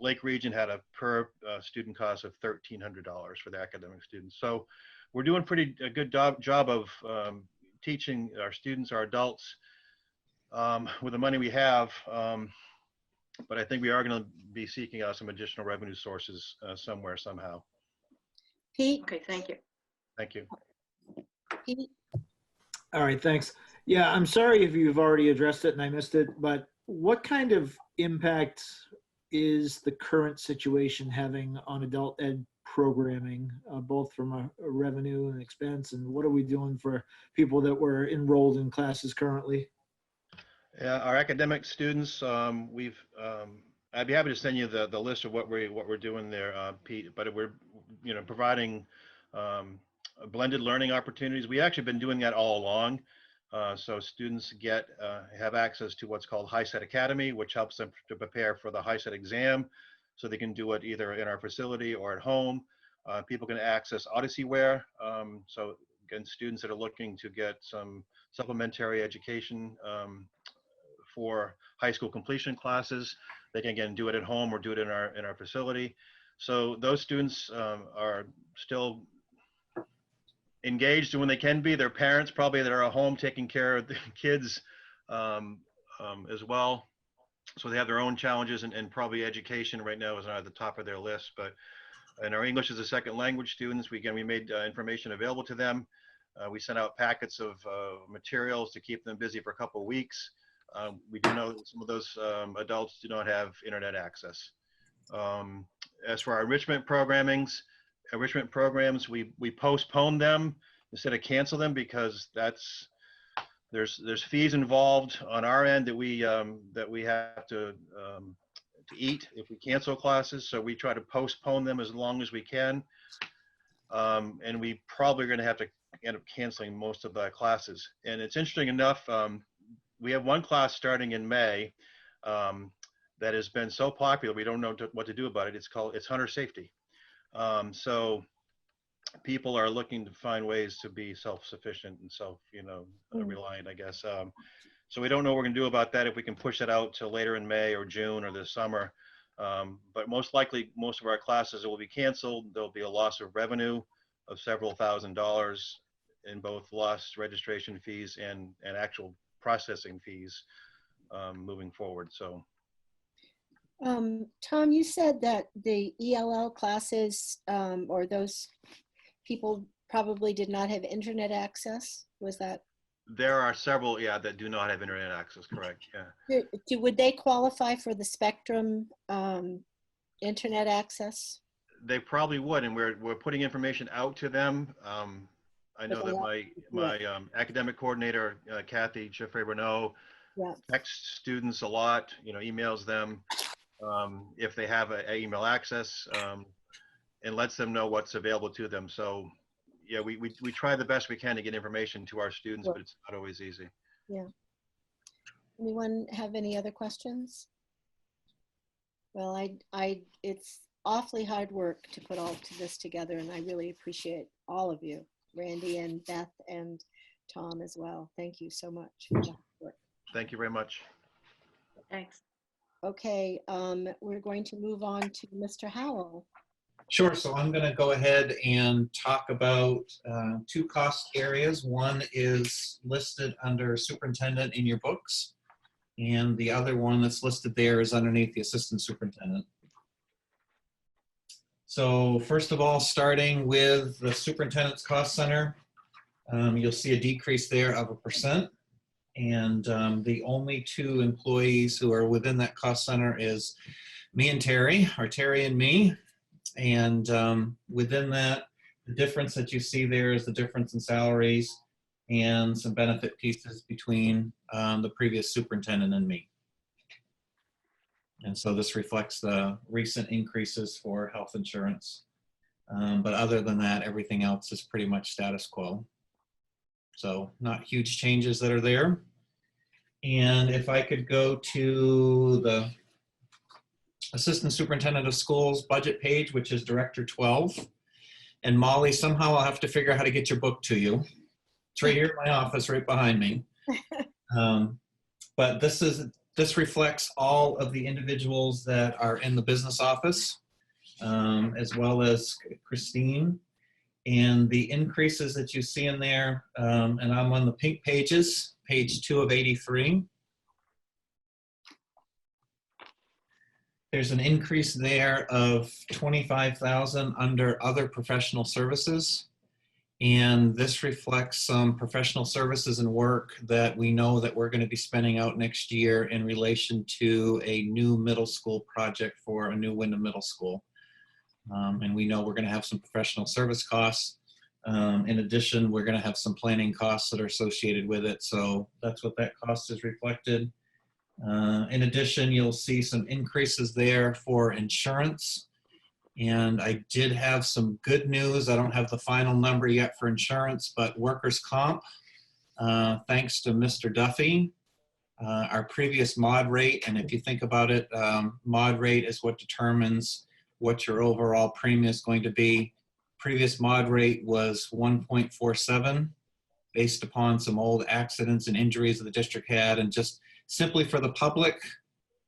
Lake Region had a per student cost of $1,300 for the academic students. So we're doing a good job of teaching our students, our adults, with the money we have. But I think we are going to be seeking out some additional revenue sources somewhere, somehow. Pete? Okay, thank you. Thank you. Pete? All right, thanks. Yeah, I'm sorry if you've already addressed it and I missed it, but what kind of impact is the current situation having on adult ed programming, both from a revenue and expense, and what are we doing for people that were enrolled in classes currently? Yeah, our academic students, I'd be happy to send you the list of what we're doing there, Pete. But we're providing blended learning opportunities. We actually been doing that all along. So students have access to what's called HiSET Academy, which helps them to prepare for the HiSET exam, so they can do it either in our facility or at home. People can access Odysseyware, so again, students that are looking to get some supplementary education for high school completion classes. They can again do it at home or do it in our facility. So those students are still engaged when they can be. Their parents probably that are at home taking care of the kids as well. So they have their own challenges, and probably education right now is not at the top of their list. But in our English as a second language students, we made information available to them. We sent out packets of materials to keep them busy for a couple of weeks. We do know that some of those adults do not have internet access. As for our enrichment programs, we postpone them instead of cancel them, because there's fees involved on our end that we have to eat if we cancel classes. So we try to postpone them as long as we can. And we probably are going to have to end up canceling most of the classes. And it's interesting enough, we have one class starting in May that has been so popular, we don't know what to do about it. It's hunter safety. So people are looking to find ways to be self-sufficient and reliant, I guess. So we don't know what we're going to do about that, if we can push it out to later in May or June or this summer. But most likely, most of our classes will be canceled. There'll be a loss of revenue of several $1,000s in both lost registration fees and actual processing fees moving forward. So. Tom, you said that the ELL classes or those people probably did not have internet access. Was that? There are several, yeah, that do not have internet access, correct, yeah. Would they qualify for the Spectrum internet access? They probably would, and we're putting information out to them. I know that my academic coordinator, Kathy Jeffrey-Renaud, texts students a lot, emails them if they have an email access, and lets them know what's available to them. So yeah, we try the best we can to get information to our students, but it's not always easy. Yeah. Anyone have any other questions? Well, it's awfully hard work to put all of this together, and I really appreciate all of you, Randy and Beth and Tom as well. Thank you so much for that work. Thank you very much. Thanks. Okay, we're going to move on to Mr. Howell. Sure. So I'm going to go ahead and talk about two cost areas. One is listed under superintendent in your books, and the other one that's listed there is underneath the assistant superintendent. So first of all, starting with the superintendent's cost center, you'll see a decrease there of 1%. And the only two employees who are within that cost center is me and Terry, or Terry and me. And within that, the difference that you see there is the difference in salaries and some benefit pieces between the previous superintendent and me. And so this reflects the recent increases for health insurance. But other than that, everything else is pretty much status quo. So not huge changes that are there. And if I could go to the Assistant Superintendent of Schools budget page, which is Director 12. And Molly, somehow I'll have to figure out how to get your book to you. It's right here in my office, right behind me. But this reflects all of the individuals that are in the business office, as well as Christine. And the increases that you see in there, and I'm on the pink pages, page 2 of 83. There's an increase there of $25,000 under other professional services. And this reflects some professional services and work that we know that we're going to be spending out next year in relation to a new middle school project for a new Wyndham Middle School. And we know we're going to have some professional service costs. In addition, we're going to have some planning costs that are associated with it. So that's what that cost is reflected. In addition, you'll see some increases there for insurance. And I did have some good news. I don't have the final number yet for insurance, but workers' comp, thanks to Mr. Duffy, our previous mod rate, and if you think about it, mod rate is what determines what your overall premium is going to be. previous mod rate was 1.47 based upon some old accidents and injuries that the district had. And just simply for the public,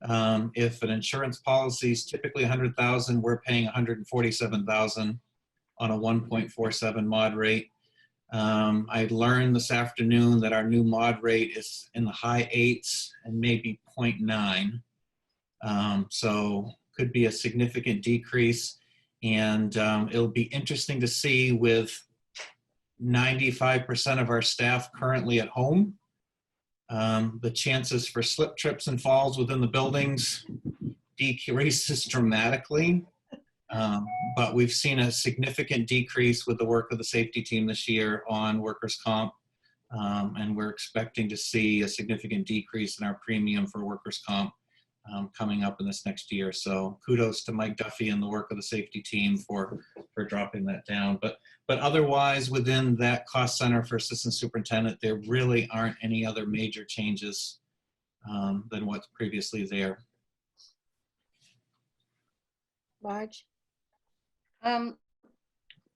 if an insurance policy is typically 100,000, we're paying 147,000 on a 1.47 mod rate. I learned this afternoon that our new mod rate is in the high 8s and maybe 0.9. So could be a significant decrease. And it'll be interesting to see with 95% of our staff currently at home, the chances for slip, trips, and falls within the buildings decreases dramatically. But we've seen a significant decrease with the work of the safety team this year on workers' comp. And we're expecting to see a significant decrease in our premium for workers' comp coming up in this next year. So kudos to Mike Duffy and the work of the safety team for dropping that down. But otherwise, within that cost center for assistant superintendent, there really aren't any other major changes than what's previously there. Marge?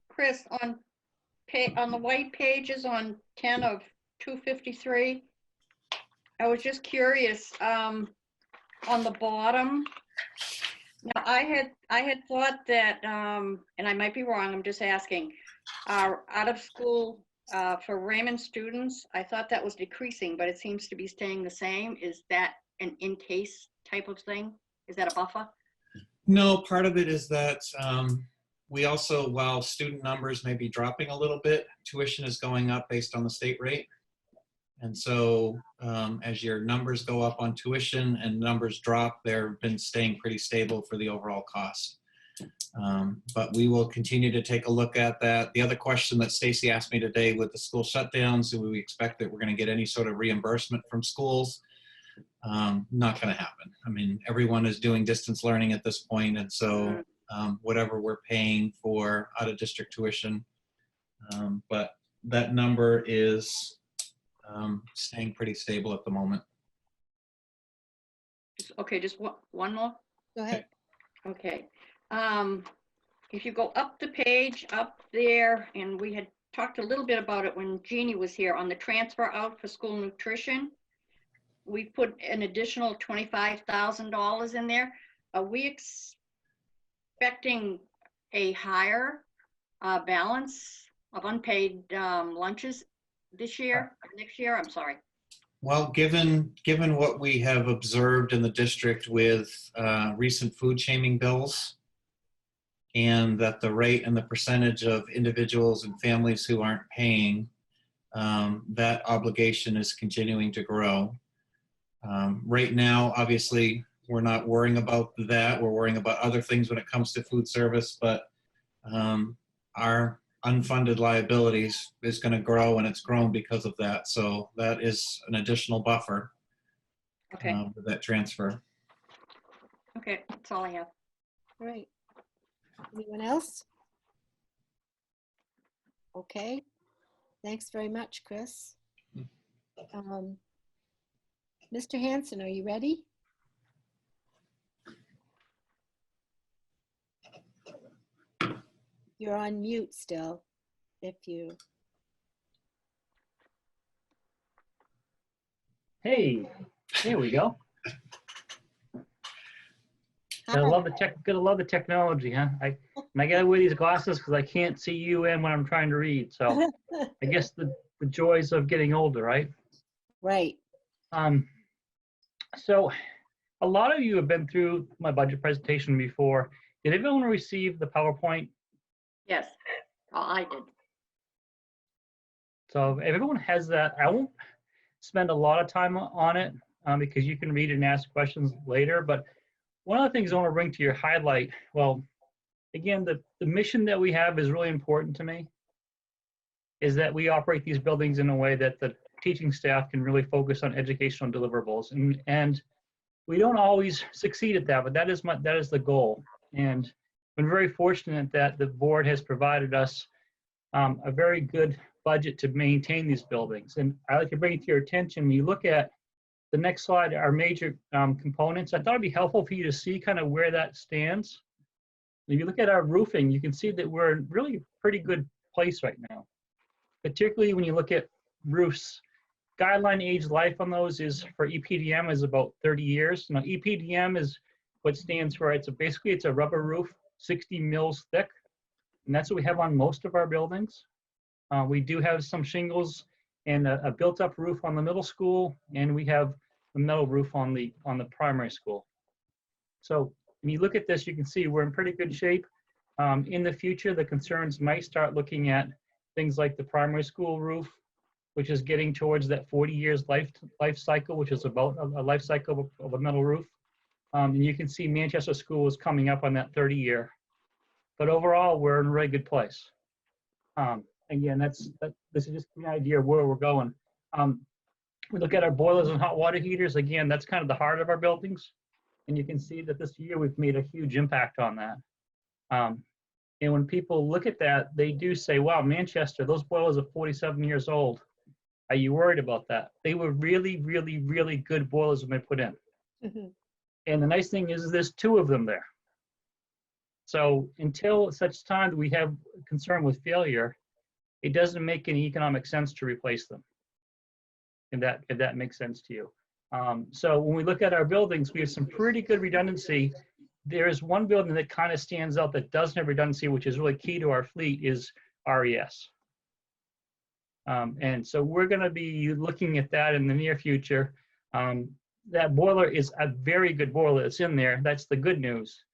Chris, on the white pages on 10 of 253, I was just curious, on the bottom. Now, I had thought that, and I might be wrong, I'm just asking, out of school for Raymond students, I thought that was decreasing, but it seems to be staying the same. Is that an in case type of thing? Is that a buffer? No, part of it is that we also, while student numbers may be dropping a little bit, tuition is going up based on the state rate. And so as your numbers go up on tuition and numbers drop, they've been staying pretty stable for the overall cost. But we will continue to take a look at that. The other question that Stacy asked me today with the school shutdowns, do we expect that we're going to get any sort of reimbursement from schools? Not going to happen. I mean, everyone is doing distance learning at this point, and so whatever we're paying for out-of-district tuition, but that number is staying pretty stable at the moment. Okay, just one more. Go ahead. Okay. If you go up the page, up there, and we had talked a little bit about it when Jeannie was here on the transfer out for school nutrition, we put an additional $25,000 in there. Are we expecting a higher balance of unpaid lunches this year, next year? I'm sorry. Well, given what we have observed in the district with recent food shaming bills, and that the rate and the percentage of individuals and families who aren't paying, that obligation is continuing to grow. Right now, obviously, we're not worrying about that. We're worrying about other things when it comes to food service, but our unfunded liabilities is going to grow, and it's grown because of that. So that is an additional buffer. Okay. With that transfer. Okay, that's all I have. All right. Anyone else? Okay. Thanks very much, Chris. Mr. Hanson, are you ready? You're on mute still, if you. Hey, there we go. Gotta love the technology, huh? I gotta wear these glasses because I can't see you in when I'm trying to read. So I guess the joys of getting older, right? Right. So a lot of you have been through my budget presentation before. Did everyone receive the PowerPoint? Yes, I did. So if everyone has that, I won't spend a lot of time on it because you can read it and ask questions later. But one of the things I want to bring to your highlight, well, again, the mission that we have is really important to me, is that we operate these buildings in a way that the teaching staff can really focus on educational deliverables. And we don't always succeed at that, but that is the goal. And I'm very fortunate that the board has provided us a very good budget to maintain these buildings. And I'd like to bring it to your attention, when you look at the next slide, our major components, I thought it'd be helpful for you to see kind of where that stands. If you look at our roofing, you can see that we're in really pretty good place right now, particularly when you look at roofs. Guideline age life on those is for EPDM is about 30 years. Now EPDM is what stands for, basically it's a rubber roof, 60 mils thick, and that's what we have on most of our buildings. We do have some shingles and a built-up roof on the middle school, and we have a metal roof on the primary school. So when you look at this, you can see we're in pretty good shape. In the future, the concerns might start looking at things like the primary school roof, which is getting towards that 40 years life cycle, which is about a life cycle of a metal roof. And you can see Manchester School is coming up on that 30-year. But overall, we're in a really good place. Again, this is just an idea of where we're going. We look at our boilers and hot water heaters. Again, that's kind of the heart of our buildings. And you can see that this year we've made a huge impact on that. And when people look at that, they do say, wow, Manchester, those boilers are 47 years old. Are you worried about that? They were really, really, really good boilers when they put in. Mhm. And the nice thing is there's 2 of them there. So until such time that we have concern with failure, it doesn't make any economic sense to replace them. If that makes sense to you. So when we look at our buildings, we have some pretty good redundancy. There is one building that kind of stands out that doesn't have redundancy, which is really key to our fleet, is RES. And so we're going to be looking at that in the near future. That boiler is a very good boiler that's in there. That's the good news.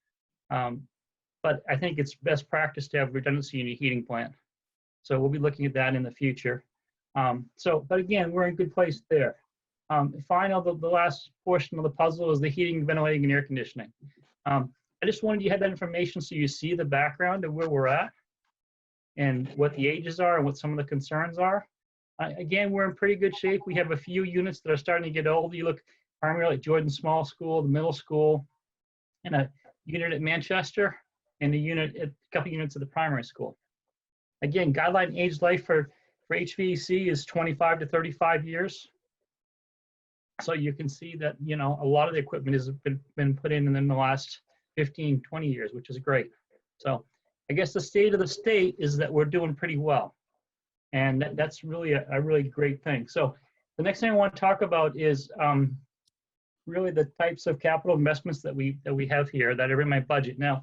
But I think it's best practice to have redundancy in your heating plant. So we'll be looking at that in the future. But again, we're in a good place there. Final, the last portion of the puzzle is the heating, ventilating, and air conditioning. I just wanted you to have that information so you see the background of where we're at and what the ages are and what some of the concerns are. Again, we're in pretty good shape. We have a few units that are starting to get old. You look primarily at Jordan Small School, the middle school, and a unit at Manchester, and a couple units at the primary school. Again, guideline age life for HVAC is 25 to 35 years. So you can see that, you know, a lot of the equipment has been put in the last 15, 20 years, which is great. So I guess the state of the state is that we're doing pretty well. And that's really a really great thing. So the next thing I want to talk about is really the types of capital investments that we have here that are in my budget. Now,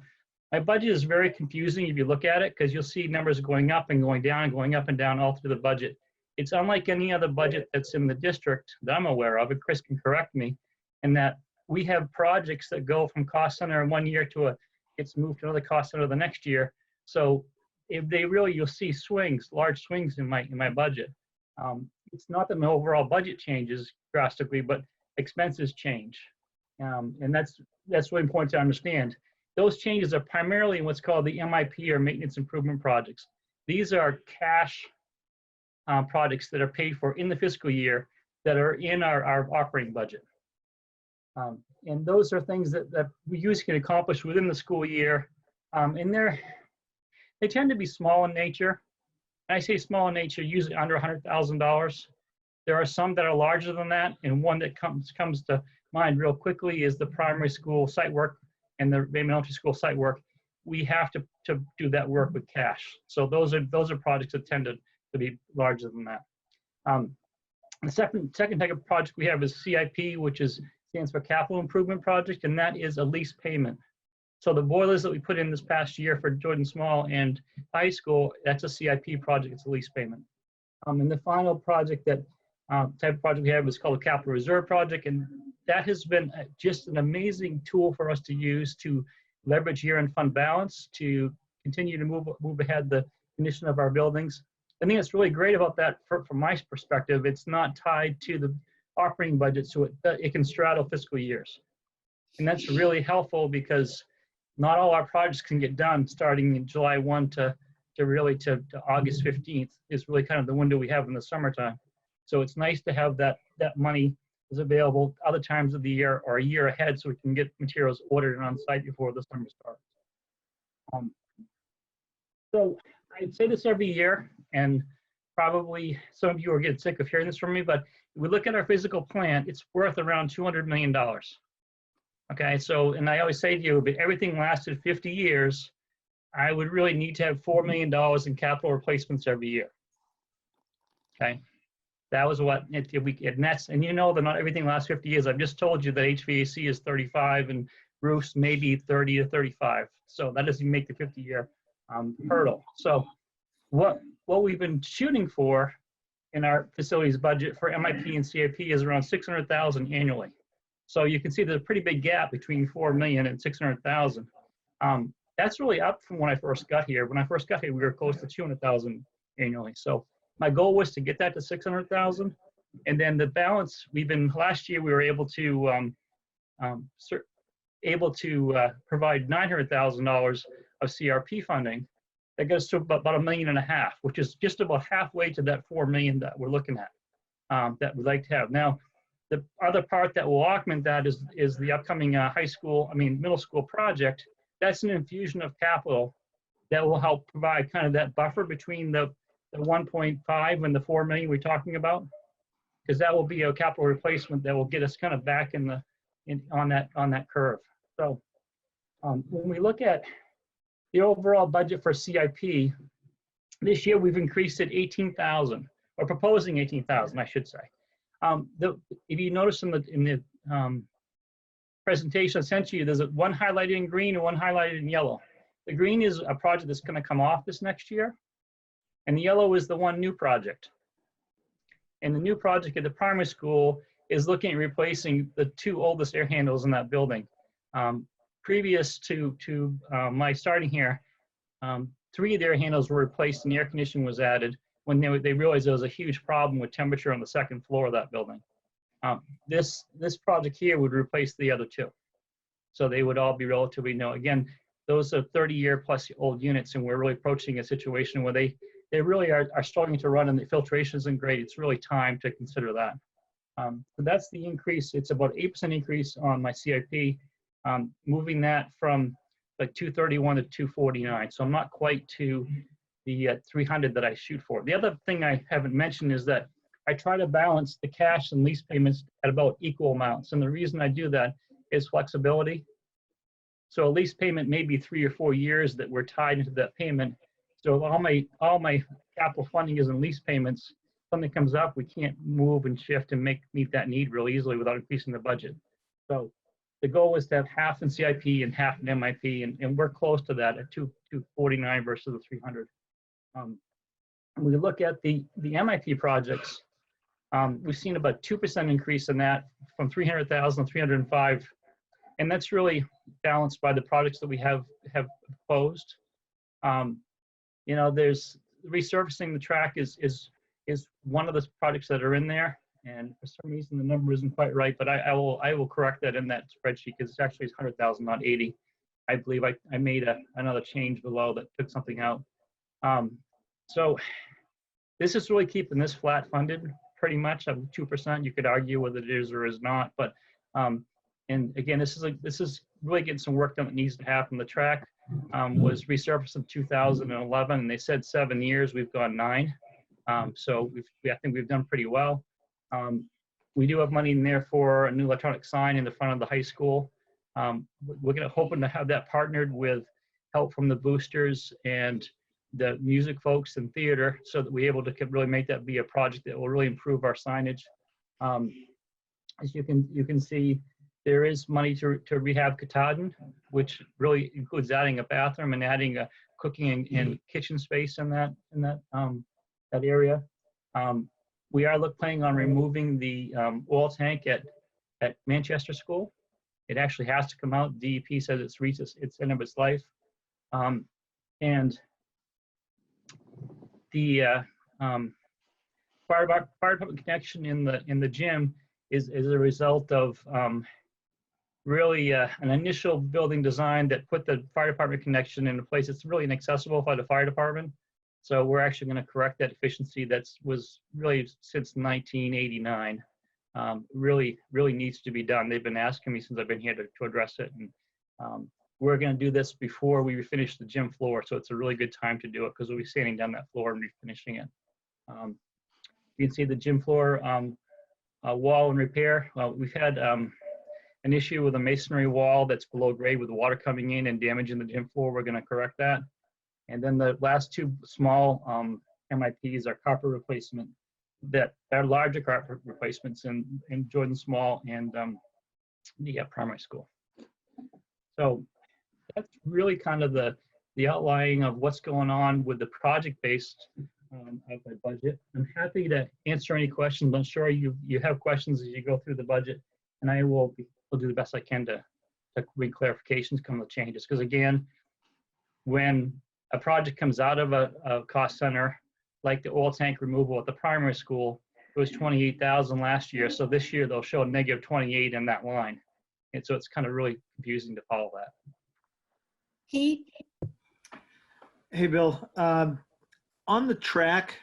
my budget is very confusing if you look at it, because you'll see numbers going up and going down and going up and down all through the budget. It's unlike any other budget that's in the district that I'm aware of, and Chris can correct me, in that we have projects that go from cost center in 1 year to gets moved to another cost center the next year. So if you'll see swings, large swings in my budget. It's not that my overall budget changes drastically, but expenses change. And that's really important to understand. Those changes are primarily in what's called the MIP, or maintenance improvement projects. These are cash projects that are paid for in the fiscal year that are in our operating budget. And those are things that we usually can accomplish within the school year. And they tend to be small in nature. And I say small in nature, usually under $100,000. There are some that are larger than that, and one that comes to mind real quickly is the primary school site work and the Raymond Elementary School site work. We have to do that work with cash. So those are projects that tend to be larger than that. The second type of project we have is CIP, which stands for Capital Improvement Project, and that is a lease payment. So the boilers that we put in this past year for Jordan Small and high school, that's a CIP project, it's a lease payment. And the final project type of project we have is called a Capital Reserve Project, and that has been just an amazing tool for us to use to leverage year-end fund balance to continue to move ahead the condition of our buildings. I think that's really great about that from my perspective. It's not tied to the operating budget, so it can straddle fiscal years. And that's really helpful because not all our projects can get done starting in July 1 to August 15th is really kind of the window we have in the summertime. So it's nice to have that money is available other times of the year or a year ahead so we can get materials ordered and on site before the summer starts. So I'd say this every year, and probably some of you are getting sick of hearing this from me, but if we look at our physical plant, it's worth around $200 million. Okay, so, and I always say to you, but everything lasted 50 years, I would really need to have $4 million in capital replacements every year. Okay, that was what and you know that not everything lasts 50 years. I've just told you that HVAC is 35 and roofs maybe 30 to 35. So that doesn't make the 50-year hurdle. So what we've been shooting for in our facilities budget for MIP and CIP is around $600,000 annually. So you can see there's a pretty big gap between 4 million and 600,000. That's really up from when I first got here. When I first got here, we were close to 200,000 annually. So my goal was to get that to 600,000, and then the balance. Last year we were able to provide $900,000 of CRP funding. That goes to about $1.5 million, which is just about halfway to that 4 million that we're looking at, that we'd like to have. Now, the other part that will augment that is the upcoming middle school project. That's an infusion of capital that will help provide kind of that buffer between the 1.5 and the 4 million we're talking about, because that will be a capital replacement that will get us kind of back on that curve. So when we look at the overall budget for CIP, this year we've increased it 18,000, or proposing 18,000, I should say. If you notice in the presentation I sent you, there's one highlighted in green and one highlighted in yellow. The green is a project that's going to come off this next year, and the yellow is the one new project. And the new project at the primary school is looking at replacing the 2 oldest air handles in that building. Previous to my starting here, 3 of the air handles were replaced and the air conditioning was added when they realized there was a huge problem with temperature on the 2nd floor of that building. This project here would replace the other 2. So they would all be relatively new. Again, those are 30-year plus old units, and we're really approaching a situation where they really are struggling to run and the filtration isn't great. It's really time to consider that. So that's the increase. It's about 8% increase on my CIP, moving that from like 231 to 249. So I'm not quite to the 300 that I shoot for. The other thing I haven't mentioned is that I try to balance the cash and lease payments at about equal amounts. And the reason I do that is flexibility. So a lease payment may be 3 or 4 years that we're tied into that payment. So all my capital funding is in lease payments. Something comes up, we can't move and shift and meet that need really easily without increasing the budget. So the goal is to have half in CIP and half in MIP, and we're close to that at 249 versus the 300. When we look at the MIP projects, we've seen about 2% increase in that from 300,000 to 305, and that's really balanced by the projects that we have proposed. There's resurfacing the track is one of the projects that are in there, and for some reason the number isn't quite right, but I will correct that in that spreadsheet because it's actually 100,000, not 80. I believe I made another change below that took something out. So this is really keeping this flat funded pretty much at 2%. You could argue whether it is or is not, but and again, this is really getting some work done that needs to happen. The track was resurfaced in 2011, and they said 7 years. We've gone 9. So I think we've done pretty well. We do have money in there for a new electronic sign in the front of the high school. We're hoping to have that partnered with help from the boosters and the music folks and theater, so that we're able to really make that be a project that will really improve our signage. As you can see, there is money to rehab Katahdin, which really includes adding a bathroom and adding a cooking and kitchen space in that area. We are planning on removing the oil tank at Manchester School. It actually has to come out. DEP says it's reached its end of its life, and the fire department connection in the gym is a result of really an initial building design that put the fire department connection in a place that's really inaccessible by the fire department. So we're actually going to correct that efficiency that was really since 1989. Really needs to be done. They've been asking me since I've been here to address it, and we're going to do this before we finish the gym floor. So it's a really good time to do it because we'll be sanding down that floor and refinishing it. You can see the gym floor wall and repair. We've had an issue with a masonry wall that's below grade with water coming in and damaging the gym floor. We're going to correct that. And then the last two small MIPs are carpet replacement that are larger carpet replacements in Jordan Small and the primary school. So that's really kind of the outlining of what's going on with the project-based of the budget. I'm happy to answer any questions. I'm sure you have questions as you go through the budget, and I will do the best I can to bring clarifications, come with changes. Because again, when a project comes out of a cost center, like the oil tank removal at the primary school, it was 28,000 last year. So this year they'll show a negative 28 in that line. And so it's kind of really confusing to follow that. Pete? Hey, Bill. On the track,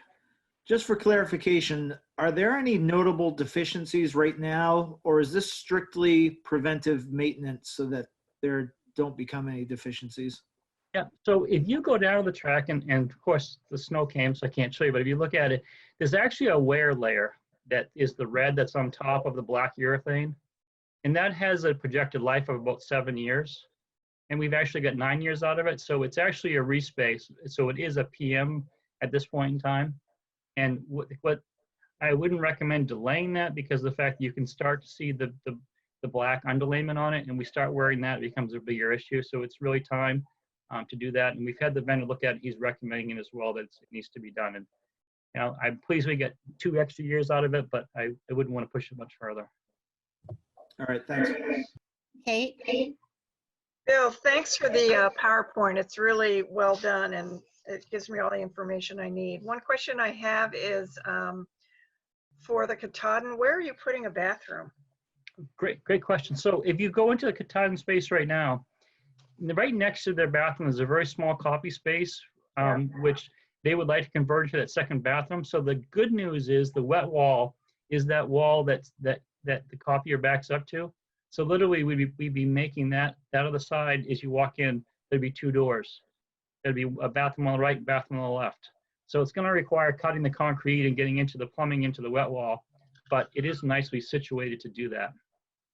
just for clarification, are there any notable deficiencies right now, or is this strictly preventive maintenance so that there don't become any deficiencies? Yeah, so if you go down the track, and of course the snow came, so I can't show you, but if you look at it, there's actually a wear layer that is the red that's on top of the black urethane. And that has a projected life of about 7 years. And we've actually got 9 years out of it. So it's actually a respace. So it is a PM at this point in time. And what I wouldn't recommend delaying that, because the fact that you can start to see the black underlayment on it, and we start wearing that, it becomes a bigger issue. So it's really time to do that. And we've had the vendor look at it. He's recommending it as well, that it needs to be done. And you know, I'm pleased we get 2 extra years out of it, but I wouldn't want to push it much further. All right, thanks. Kate? Bill, thanks for the PowerPoint. It's really well done and it gives me all the information I need. One question I have is for the Katahdin, where are you putting a bathroom? Great question. So if you go into the Katahdin space right now, right next to their bathroom is a very small copy space, which they would like to convert to that second bathroom. So the good news is the wet wall is that wall that the copier backs up to. So literally we'd be making that other side, as you walk in, there'd be 2 doors. There'd be a bathroom on the right, bathroom on the left. So it's going to require cutting the concrete and getting into the plumbing into the wet wall, but it is nicely situated to do that.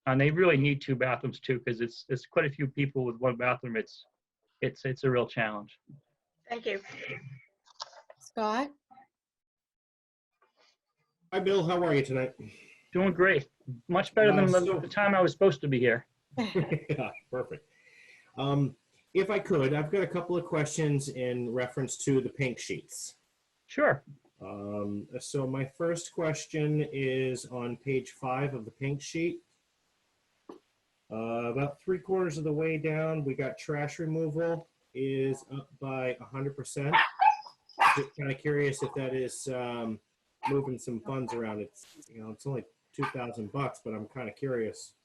And they really need 2 bathrooms too, because it's quite a few people with 1 bathroom. It's a real challenge. Thank you. Scott? Hi, Bill. How are you tonight? Doing great. Much better than the time I was supposed to be here. Yeah, perfect. If I could, I've got a couple of questions in reference to the pink sheets. Sure. So my first question is on page 5 of the pink sheet. About 3/4 of the way down, we got trash removal is up by 100%. Just kind of curious if that is moving some funds around. It's it's only $2,000, but I'm kind of curious.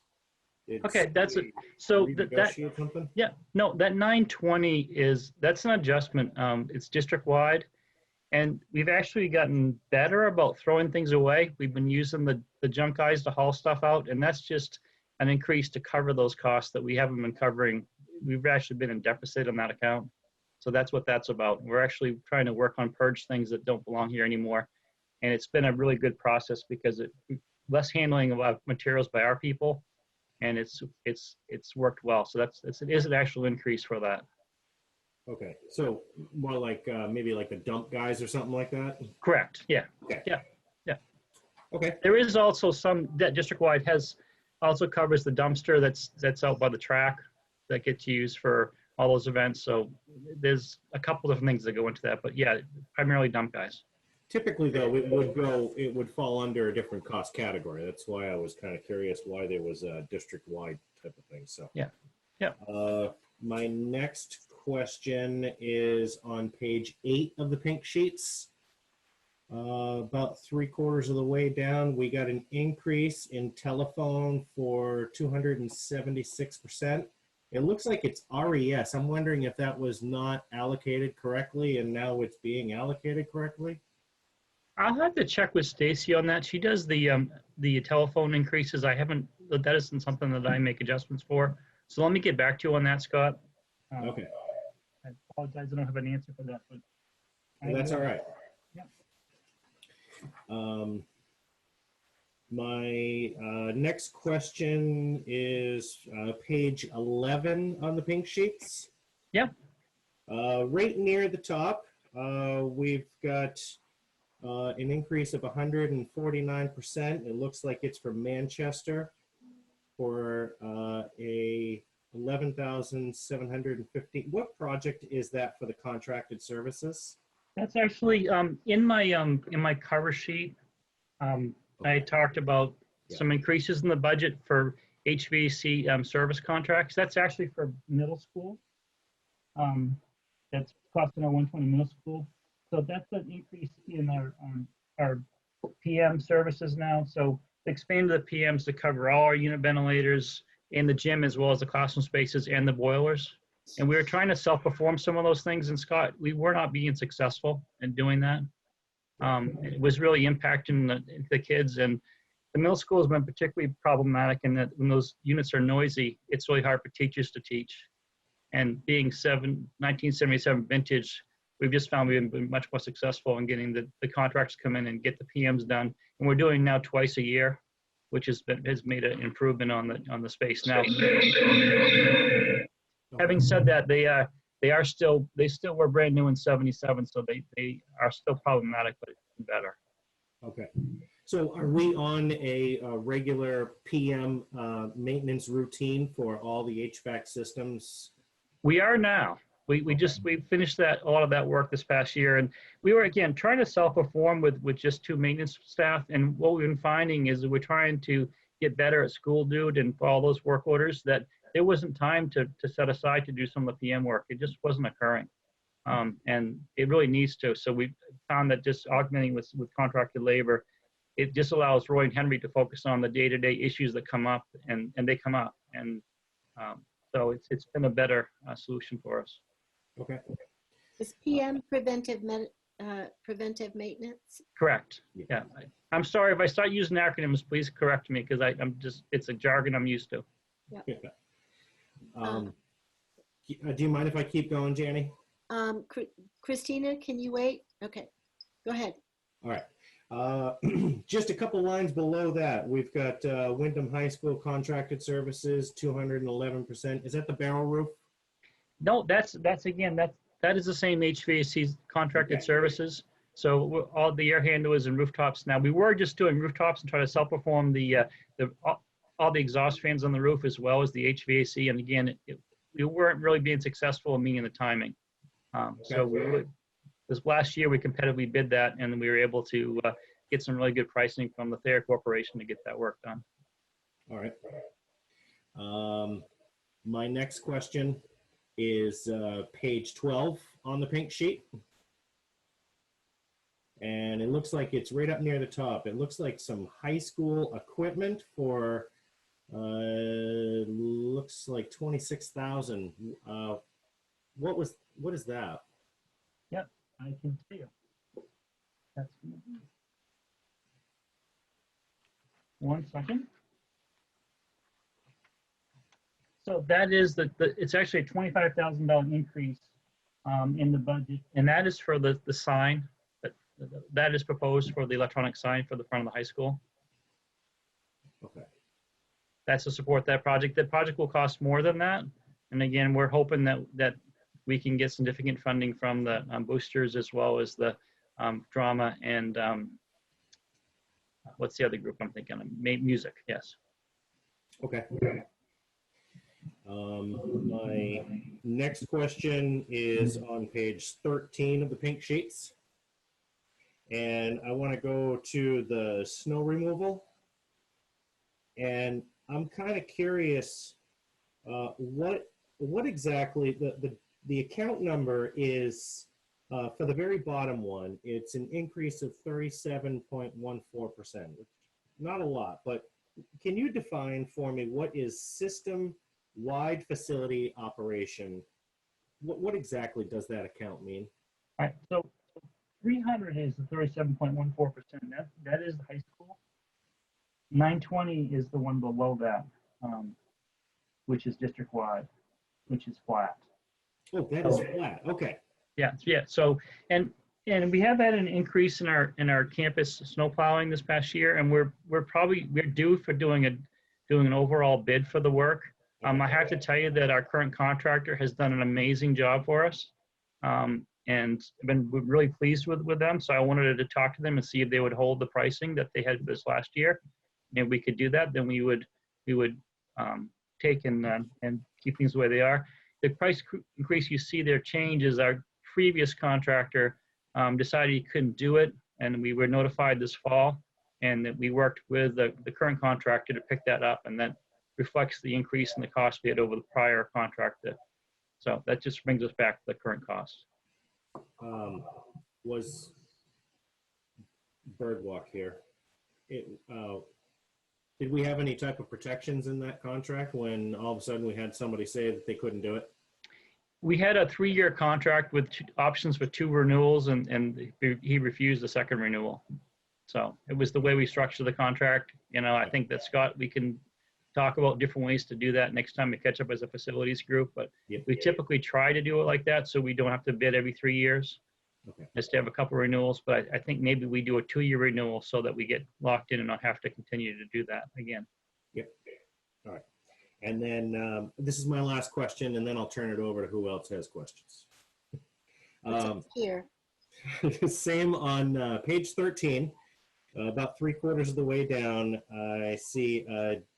Okay, that's it. So that something? Yeah, no, that 920 that's an adjustment. It's district wide, and we've actually gotten better about throwing things away. We've been using the junk guys to haul stuff out, and that's just an increase to cover those costs that we haven't been covering. We've actually been in deficit on that account. So that's what that's about. We're actually trying to work on purge things that don't belong here anymore. And it's been a really good process because less handling of materials by our people, and it's worked well. So it is an actual increase for that. Okay, so more like maybe like the dump guys or something like that? Correct, yeah. Okay. Yeah. Okay. There is also some that district-wide also covers the dumpster that's out by the track that gets used for all those events. So there's a couple different things that go into that, but yeah, primarily dump guys. Typically, though, it would fall under a different cost category. That's why I was kind of curious why there was a district-wide type of thing. So yeah. My next question is on page 8 of the pink sheets. About 3/4 of the way down, we got an increase in telephone for 276%. It looks like it's RES. I'm wondering if that was not allocated correctly and now it's being allocated correctly. I'll have to check with Stacy on that. She does the telephone increases. That isn't something that I make adjustments for. So let me get back to you on that, Scott. Okay. I apologize, I don't have an answer for that, but That's all right. Yeah. My next question is page 11 on the pink sheets. Yeah. Right near the top, we've got an increase of 149%. It looks like it's from Manchester for a 11,750. What project is that for the contracted services? That's actually in my cover sheet. I talked about some increases in the budget for HVAC service contracts. That's actually for middle school. That's costing our 120 middle school. So that's an increase in our PM services now. So expanded the PMs to cover all our unit ventilators in the gym, as well as the classroom spaces and the boilers. And we were trying to self-perform some of those things. And Scott, we were not being successful in doing that. It was really impacting the kids. And the middle school has been particularly problematic in that when those units are noisy, it's really hard for teachers to teach. And being 1977 vintage, we've just found we've been much more successful in getting the contracts come in and get the PMs done. And we're doing now twice a year, which has made an improvement on the space now. Having said that, they still were brand new in 77, so they are still problematic, but it's better. Okay. So are we on a regular PM maintenance routine for all the HVAC systems? We are now. We finished a lot of that work this past year, and we were again trying to self-perform with just 2 maintenance staff. And what we've been finding is that we're trying to get better at school dude and for all those work orders that there wasn't time to set aside to do some of the PM work. It just wasn't occurring, and it really needs to. So we found that just augmenting with contracted labor, it just allows Roy and Henry to focus on the day-to-day issues that come up, and they come up, and so it's been a better solution for us. Okay. Is PM preventive maintenance? Correct. Yeah. I'm sorry if I start using acronyms. Please correct me because it's a jargon I'm used to. Yeah. Do you mind if I keep going, Janny? Christina, can you wait? Okay, go ahead. All right. Just a couple lines below that, we've got Wyndham High School contracted services, 211%. Is that the barrel roof? No, that is the same HVAC contracted services. So all the air handlers and rooftops now. We were just doing rooftops and try to self-perform all the exhaust fans on the roof as well as the HVAC. And again, we weren't really being successful in meeting the timing. So this last year we competitively bid that, and we were able to get some really good pricing from the Thayer Corporation to get that work done. All right. My next question is page 12 on the pink sheet. And it looks like it's right up near the top. It looks like some high school equipment for, looks like 26,000. What is that? Yep, I can see you. That's 1 second. So that is it's actually a $25,000 increase in the budget, and that is for the sign that is proposed for the electronic sign for the front of the high school. Okay. That's to support that project. That project will cost more than that, and again, we're hoping that we can get significant funding from the boosters as well as the drama and what's the other group I'm thinking of? Music, yes. Okay. My next question is on page 13 of the pink sheets. And I want to go to the snow removal. And I'm kind of curious what exactly the account number is for the very bottom one. It's an increase of 37.14%. Not a lot, but can you define for me what is system-wide facility operation? What exactly does that account mean? All right, so 300 is the 37.14%. That is the high school. 920 is the one below that, which is district-wide, which is flat. Oh, that is flat. Okay. Yeah. So and we have had an increase in our campus snow plowing this past year, and we're due for doing an overall bid for the work. I have to tell you that our current contractor has done an amazing job for us. and been really pleased with them. So I wanted to talk to them and see if they would hold the pricing that they had this last year. And if we could do that, then we would take and keep things the way they are. The price increase you see there change is our previous contractor decided he couldn't do it, and we were notified this fall, and that we worked with the current contractor to pick that up, and that reflects the increase in the cost we had over the prior contractor. So that just brings us back to the current cost. Was Birdwalk here? Did we have any type of protections in that contract when all of a sudden we had somebody say that they couldn't do it? We had a 3-year contract with options for 2 renewals, and he refused the second renewal. So it was the way we structured the contract. You know, I think that, Scott, we can talk about different ways to do that next time we catch up as a facilities group, but we typically try to do it like that so we don't have to bid every 3 years. Okay. Just to have a couple renewals, but I think maybe we do a 2-year renewal so that we get locked in and not have to continue to do that again. Yep. All right. And then this is my last question, and then I'll turn it over to who else has questions. Here. Same on page 13, about 3/4 of the way down, I see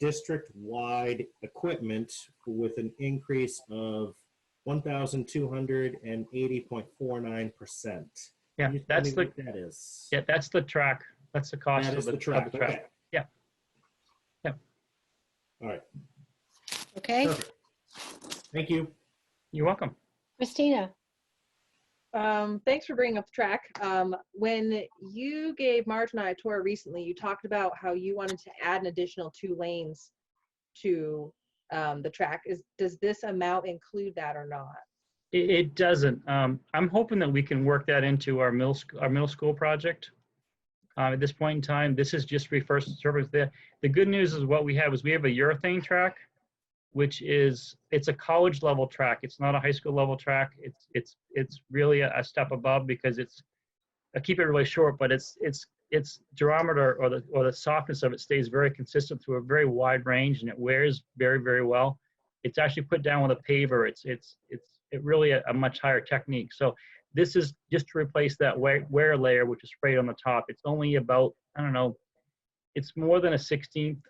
district-wide equipment with an increase of 1,280.49%. Yeah, that's the, that is. yeah, that's the track. That's the cost That of is the track. track. Okay. Yeah. Yeah. All right. Okay, Perfect. Thank you. You're welcome. Christina. Thanks for bringing up the track. When you gave Marge and I a tour recently, you talked about how you wanted to add an additional 2 lanes to the track. Does this amount include that or not? It doesn't. I'm hoping that we can work that into our middle school project. At this point in time, this is just first service there. The good news is what we have is we have a urethane track, which is, it's a college level track. It's not a high school level track. It's really a step above because it's, I keep it really short, but its diameter or the softness of it stays very consistent through a very wide range, and it wears very, very well. It's actually put down with a paver. It's really a much higher technique. So this is just to replace that wear layer, which is sprayed on the top. It's only about, I don't know, it's more than a 1/16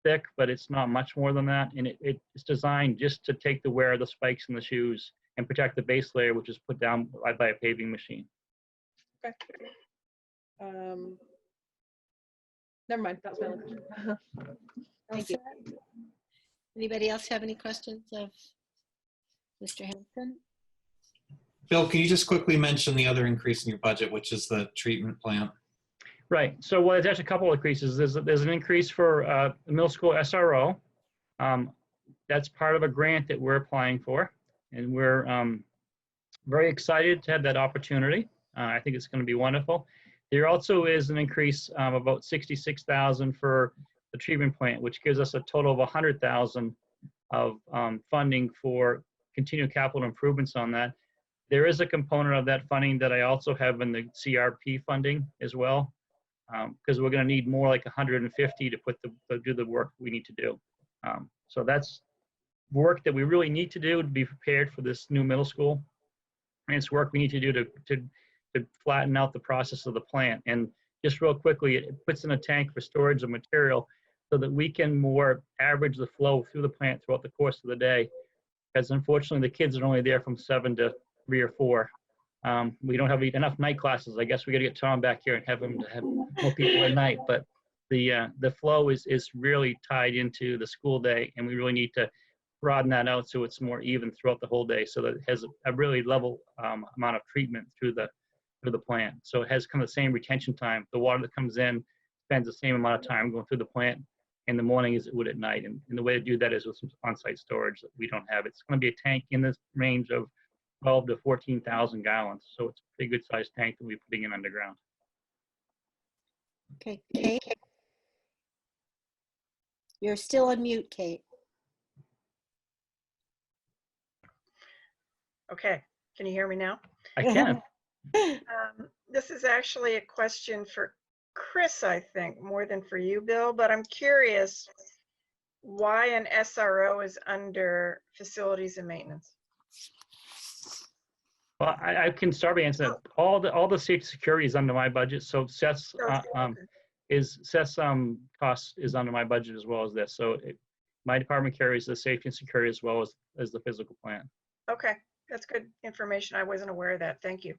thick, but it's not much more than that. And it's designed just to take the wear of the spikes in the shoes and protect the base layer, which is put down by a paving machine. Okay. Never mind. That was my only question. Thank you. Anybody else have any questions of Mr. Hanson? Bill, can you just quickly mention the other increase in your budget, which is the treatment plant? Right. So well, there's actually a couple of increases. There's an increase for the middle school SRO. That's part of a grant that we're applying for, and we're very excited to have that opportunity. I think it's going to be wonderful. There also is an increase of about $66,000 for the treatment plant, which gives us a total of $100,000 of funding for continued capital improvements on that. There is a component of that funding that I also have in the CRP funding as well, because we're going to need more like 150 to do the work we need to do. So that's work that we really need to do to be prepared for this new middle school. And it's work we need to do to flatten out the process of the plant. And just real quickly, it puts in a tank for storage of material so that we can more average the flow through the plant throughout the course of the day. Because unfortunately, the kids are only there from 7 to 3 or 4. We don't have enough night classes. I guess we got to get Tom back here and have him to have more people at night. But the flow is really tied into the school day, and we really need to broaden that out so it's more even throughout the whole day, so that it has a really level amount of treatment through the plant. So it has kind of the same retention time. The water that comes in spends the same amount of time going through the plant in the morning as it would at night. And the way to do that is with some on-site storage that we don't have. It's going to be a tank in this range of 12 to 14,000 gallons. So it's a pretty good sized tank that we're putting in underground. Okay, Kate. You're still on mute, Kate. Okay, can you hear me now? I can. This is actually a question for Chris, I think, more than for you, Bill, but I'm curious why an SRO is under facilities and maintenance. Well, I can start by answering that. All the safety security is under my budget. So Seth's cost is under my budget as well as this. So my department carries the safety and security as well as the physical plan. Okay, that's good information. I wasn't aware of that. Thank you.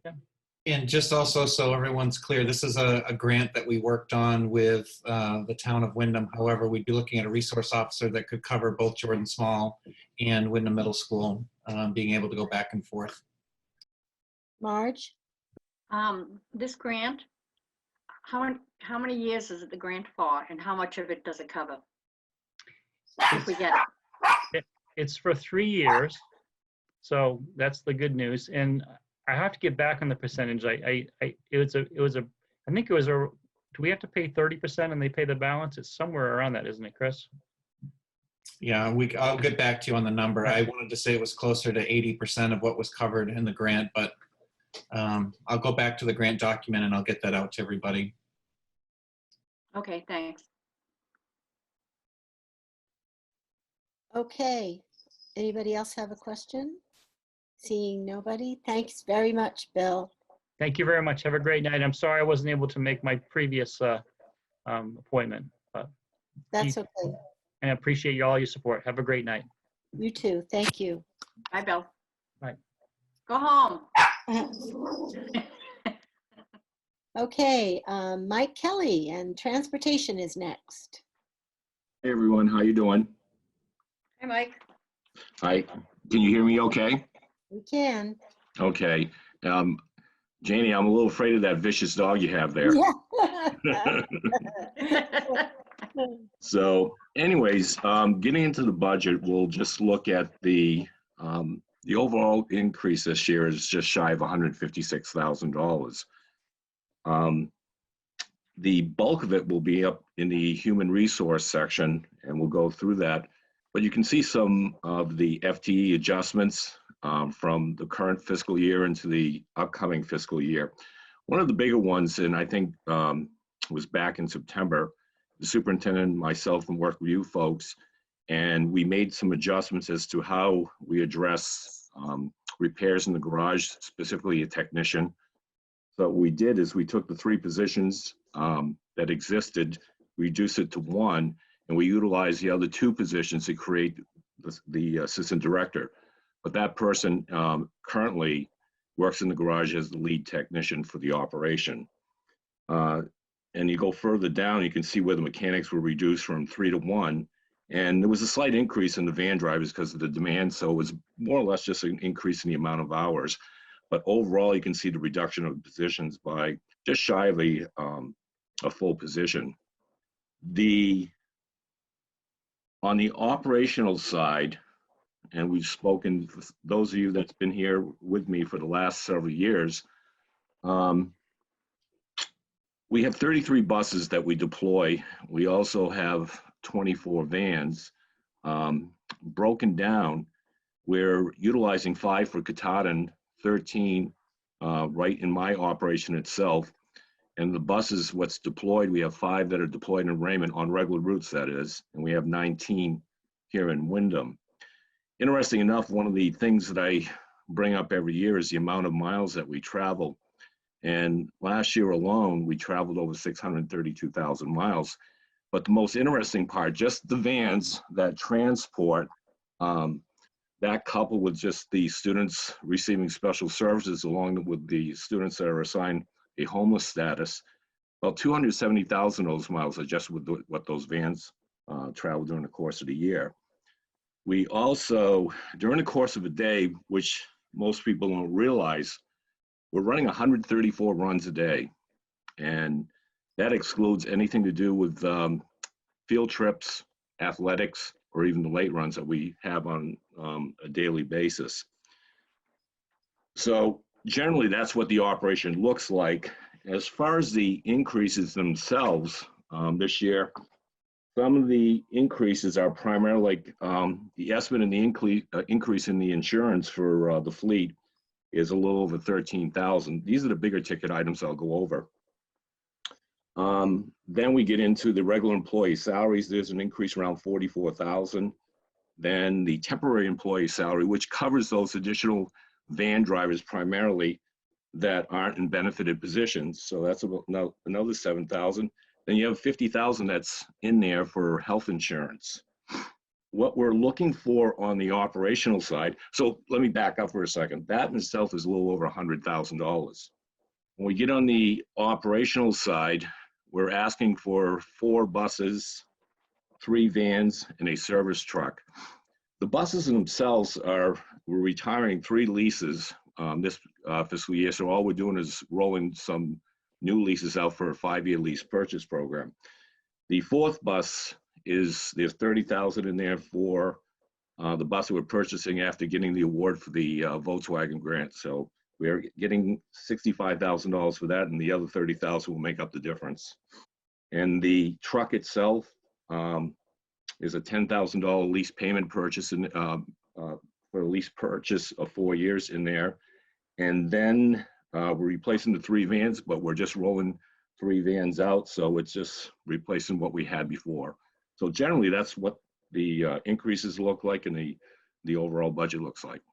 And just also so everyone's clear, this is a grant that we worked on with the town of Wyndham. However, we'd be looking at a resource officer that could cover both Jordan Small and Wyndham Middle School, being able to go back and forth. Marge? This grant, how many years is it the grant for, and how much of it does it cover? If we get it. It's for 3 years. So that's the good news. And I have to get back on the percentage. I think it was do we have to pay 30% and they pay the balance? It's somewhere around that, isn't it, Chris? Yeah, I'll get back to you on the number. I wanted to say it was closer to 80% of what was covered in the grant, but I'll go back to the grant document and I'll get that out to everybody. Okay, thanks. Okay. Anybody else have a question? Seeing nobody. Thanks very much, Bill. Thank you very much. Have a great night. I'm sorry I wasn't able to make my previous appointment, but That's okay. I appreciate all your support. Have a great night. You too. Thank you. Bye, Bill. Bye. Go home. Okay, Mike Kelly, and transportation is next. Hey everyone, how you doing? Hi, Mike. Hi, can you hear me okay? We can. Okay. Janie, I'm a little afraid of that vicious dog you have there. Yeah. So anyways, getting into the budget, we'll just look at the overall increase this year is just shy of $156,000. The bulk of it will be up in the human resource section, and we'll go through that. But you can see some of the FTE adjustments from the current fiscal year into the upcoming fiscal year. One of the bigger ones, and I think was back in September, the superintendent, myself, and worked with you folks, and we made some adjustments as to how we address repairs in the garage, specifically a technician. So what we did is we took the 3 positions that existed, reduced it to 1, and we utilized the other 2 positions to create the assistant director. But that person currently works in the garage as the lead technician for the operation. And you go further down, you can see where the mechanics were reduced from 3 to 1. And there was a slight increase in the van drivers because of the demand. So it was more or less just an increase in the amount of hours. But overall, you can see the reduction of positions by just shy of a full position. On the operational side, and we've spoken, for those of you that's been here with me for the last several years, we have 33 buses that we deploy. We also have 24 vans broken down. We're utilizing 5 for Katahdin, 13 right in my operation itself. And the buses, what's deployed, we have 5 that are deployed in Raymond on regular routes, that is, and we have 19 here in Wyndham. Interesting enough, one of the things that I bring up every year is the amount of miles that we travel. And last year alone, we traveled over 632,000 miles. But the most interesting part, just the vans that transport, that coupled with just the students receiving special services along with the students that are assigned a homeless status, about 270,000 of those miles are just with what those vans travel during the course of the year. We also, during the course of a day, which most people don't realize, we're running 134 runs a day. And that excludes anything to do with field trips, athletics, or even the late runs that we have on a daily basis. So generally, that's what the operation looks like. As far as the increases themselves this year, some of the increases are primarily the estimate in the increase in the insurance for the fleet is a little over 13,000. These are the bigger ticket items I'll go over. Then we get into the regular employee salaries. There's an increase around 44,000. Then the temporary employee salary, which covers those additional van drivers primarily that aren't in benefited positions. So that's about another 7,000. Then you have 50,000 that's in there for health insurance. What we're looking for on the operational side, so let me back up for a second. That in itself is a little over $100,000. When we get on the operational side, we're asking for 4 buses, 3 vans, and a service truck. The buses themselves we're retiring 3 leases this fiscal year, so all we're doing is rolling some new leases out for a 5-year lease purchase program. The 4th bus there's 30,000 in there for the bus that we're purchasing after getting the award for the Volkswagen grant. So we're getting $65,000 for that, and the other 30,000 will make up the difference. And the truck itself is a $10,000 lease payment purchase for a lease purchase of 4 years in there. And then we're replacing the 3 vans, but we're just rolling 3 vans out. So it's just replacing what we had before. So generally that's what the increases look like and the overall budget looks like.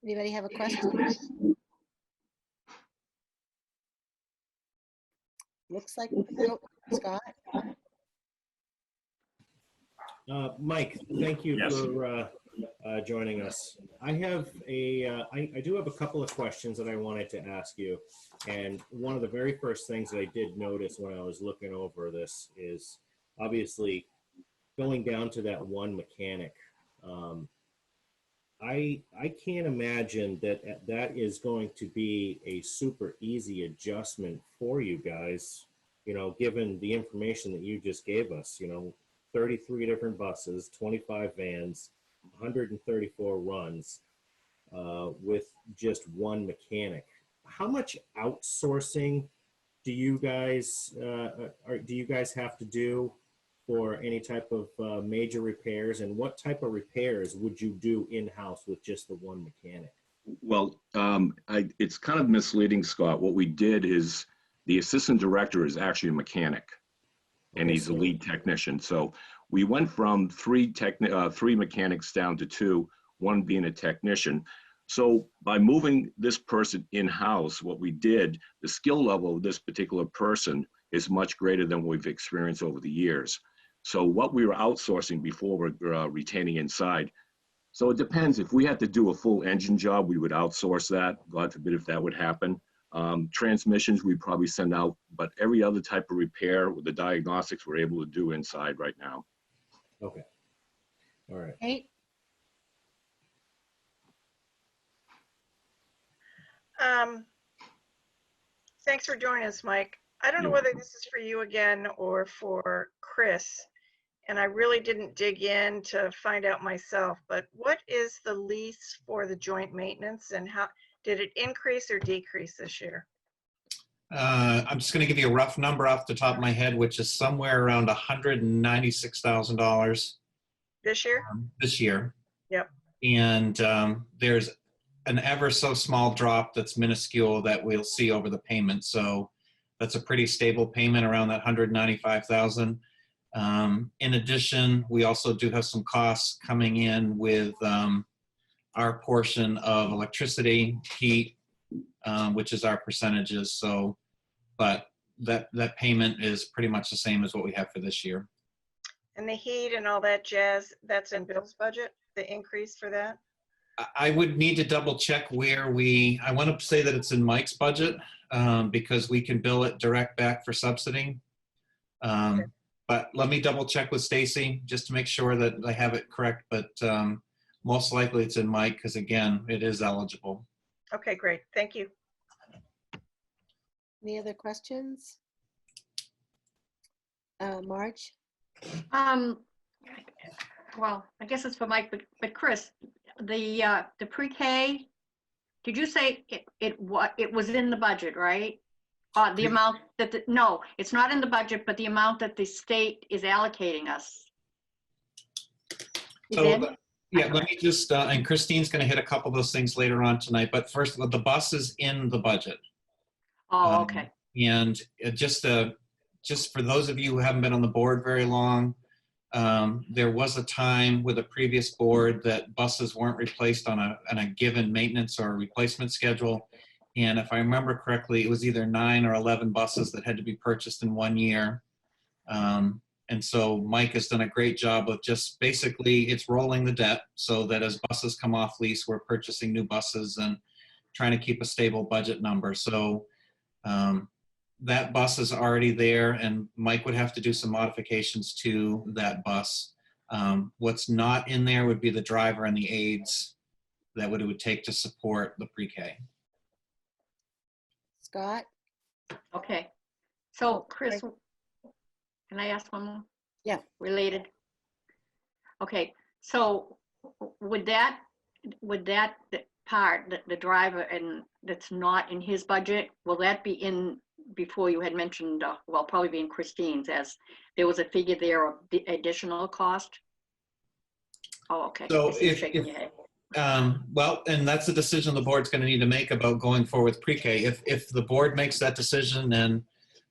Anybody have a question? Looks like, no, Scott? Mike, thank you Yes. for joining us. I have I do have a couple of questions that I wanted to ask you. And one of the very first things that I did notice when I was looking over this is obviously going down to that one mechanic. I can't imagine that that is going to be a super easy adjustment for you guys, given the information that you just gave us, 33 different buses, 25 vans, 134 runs with just one mechanic. How much outsourcing do you guys have to do for any type of major repairs, and what type of repairs would you do in-house with just the one mechanic? Well, it's kind of misleading, Scott. What we did is the assistant director is actually a mechanic, and he's the lead technician. So we went from 3 mechanics down to 2, one being a technician. So by moving this person in-house, what we did, the skill level of this particular person is much greater than we've experienced over the years. So what we were outsourcing before, we're retaining inside. So it depends. If we had to do a full engine job, we would outsource that. God forbid if that would happen. Transmissions, we'd probably send out, but every other type of repair with the diagnostics we're able to do inside right now. Okay. All right. Hey, Thanks for joining us, Mike. I don't know whether this is for you again or for Chris, and I really didn't dig in to find out myself, but what is the lease for the joint maintenance, and how did it increase or decrease this year? I'm just going to give you a rough number off the top of my head, which is somewhere around $196,000 This year? this year. Yep. And there's an ever so small drop that's minuscule that we'll see over the payment. So that's a pretty stable payment around that $195,000. In addition, we also do have some costs coming in with our portion of electricity, heat, which is our percentages. So, but that payment is pretty much the same as what we have for this year. And the heat and all that jazz, that's in Bill's budget, the increase for that? I would need to double check where I want to say that it's in Mike's budget because we can bill it direct back for subsidy. But let me double check with Stacy just to make sure that I have it correct. But most likely it's in Mike because again, it is eligible. Okay, great. Thank you. any other questions? Marge? Well, I guess it's for Mike, but Chris, the pre-K, did you say it was in the budget, right? The amount that, no, it's not in the budget, but the amount that the state is allocating us. Is in? Yeah, let me just, and Christine's going to hit a couple of those things later on tonight, but first, the bus is in the budget. Oh, okay. And just for those of you who haven't been on the board very long, There was a time with a previous board that buses weren't replaced on a given maintenance or replacement schedule. And if I remember correctly, it was either 9 or 11 buses that had to be purchased in 1 year. And so Mike has done a great job of just basically it's rolling the debt so that as buses come off lease, we're purchasing new buses and trying to keep a stable budget number. So that bus is already there, and Mike would have to do some modifications to that bus. What's not in there would be the driver and the aides that it would take to support the pre-K. Scott? Okay. So Chris, can I ask one more? Yeah. Related? Okay, so would that part, the driver, and that's not in his budget, will that be in, before you had mentioned, well, probably be in Christine's, as there was a figure there of the additional cost? Oh, okay. So I see you if shaking your head. well, and that's a decision the board's going to need to make about going forward with pre-K. If the board makes that decision, then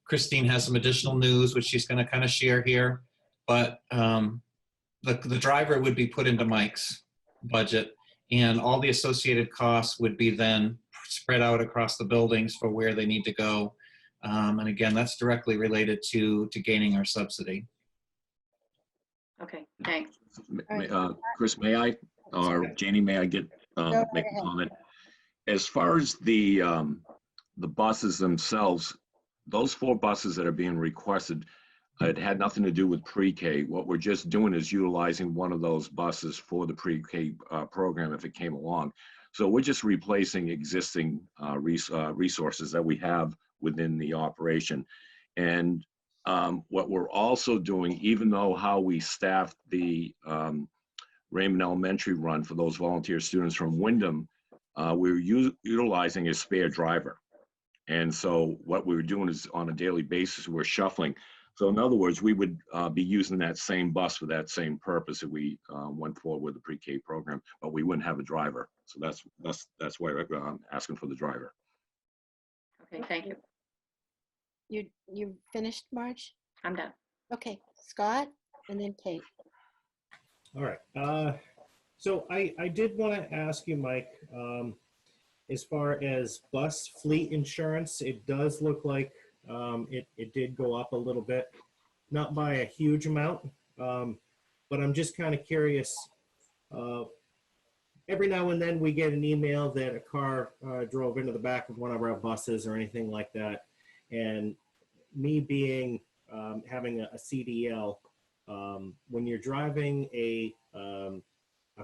Christine has some additional news, which she's going to kind of share here. But the driver would be put into Mike's budget, and all the associated costs would be then spread out across the buildings for where they need to go. And again, that's directly related to gaining our subsidy. Okay, thanks. Chris, may I, or Janie, may I get make a comment? As far as the buses themselves, those 4 buses that are being requested, it had nothing to do with pre-K. What we're just doing is utilizing one of those buses for the pre-K program if it came along. So we're just replacing existing resources that we have within the operation. And what we're also doing, even though how we staffed the Raymond Elementary run for those volunteer students from Wyndham, we're utilizing a spare driver. And so what we were doing is on a daily basis, we're shuffling. So in other words, we would be using that same bus for that same purpose if we went forward with the pre-K program, but we wouldn't have a driver. So that's why I'm asking for the driver. Okay, thank you. You finished, Marge? I'm done. Okay, Scott, and then Kate. All right. So I did want to ask you, Mike, as far as bus fleet insurance, it does look like it did go up a little bit, not by a huge amount, but I'm just kind of curious. Every now and then we get an email that a car drove into the back of one of our buses or anything like that. And me being, having a CDL, when you're driving a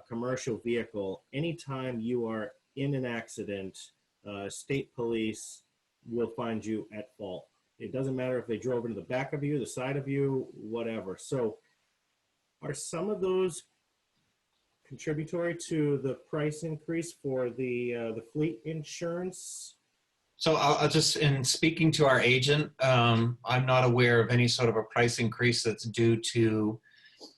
commercial vehicle, anytime you are in an accident, state police will find you at fault. It doesn't matter if they drove into the back of you, the side of you, whatever. So are some of those contributory to the price increase for the fleet insurance? So I'll just, in speaking to our agent, I'm not aware of any sort of a price increase that's due to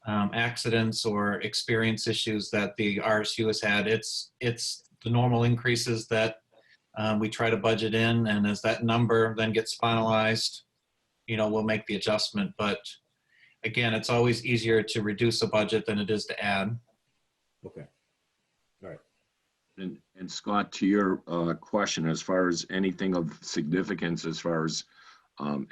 accidents or experience issues that the RSU has had. It's the normal increases that we try to budget in, and as that number then gets finalized, we'll make the adjustment. But again, it's always easier to reduce a budget than it is to add. Okay. All right. And Scott, to your question, as far as anything of significance, as far as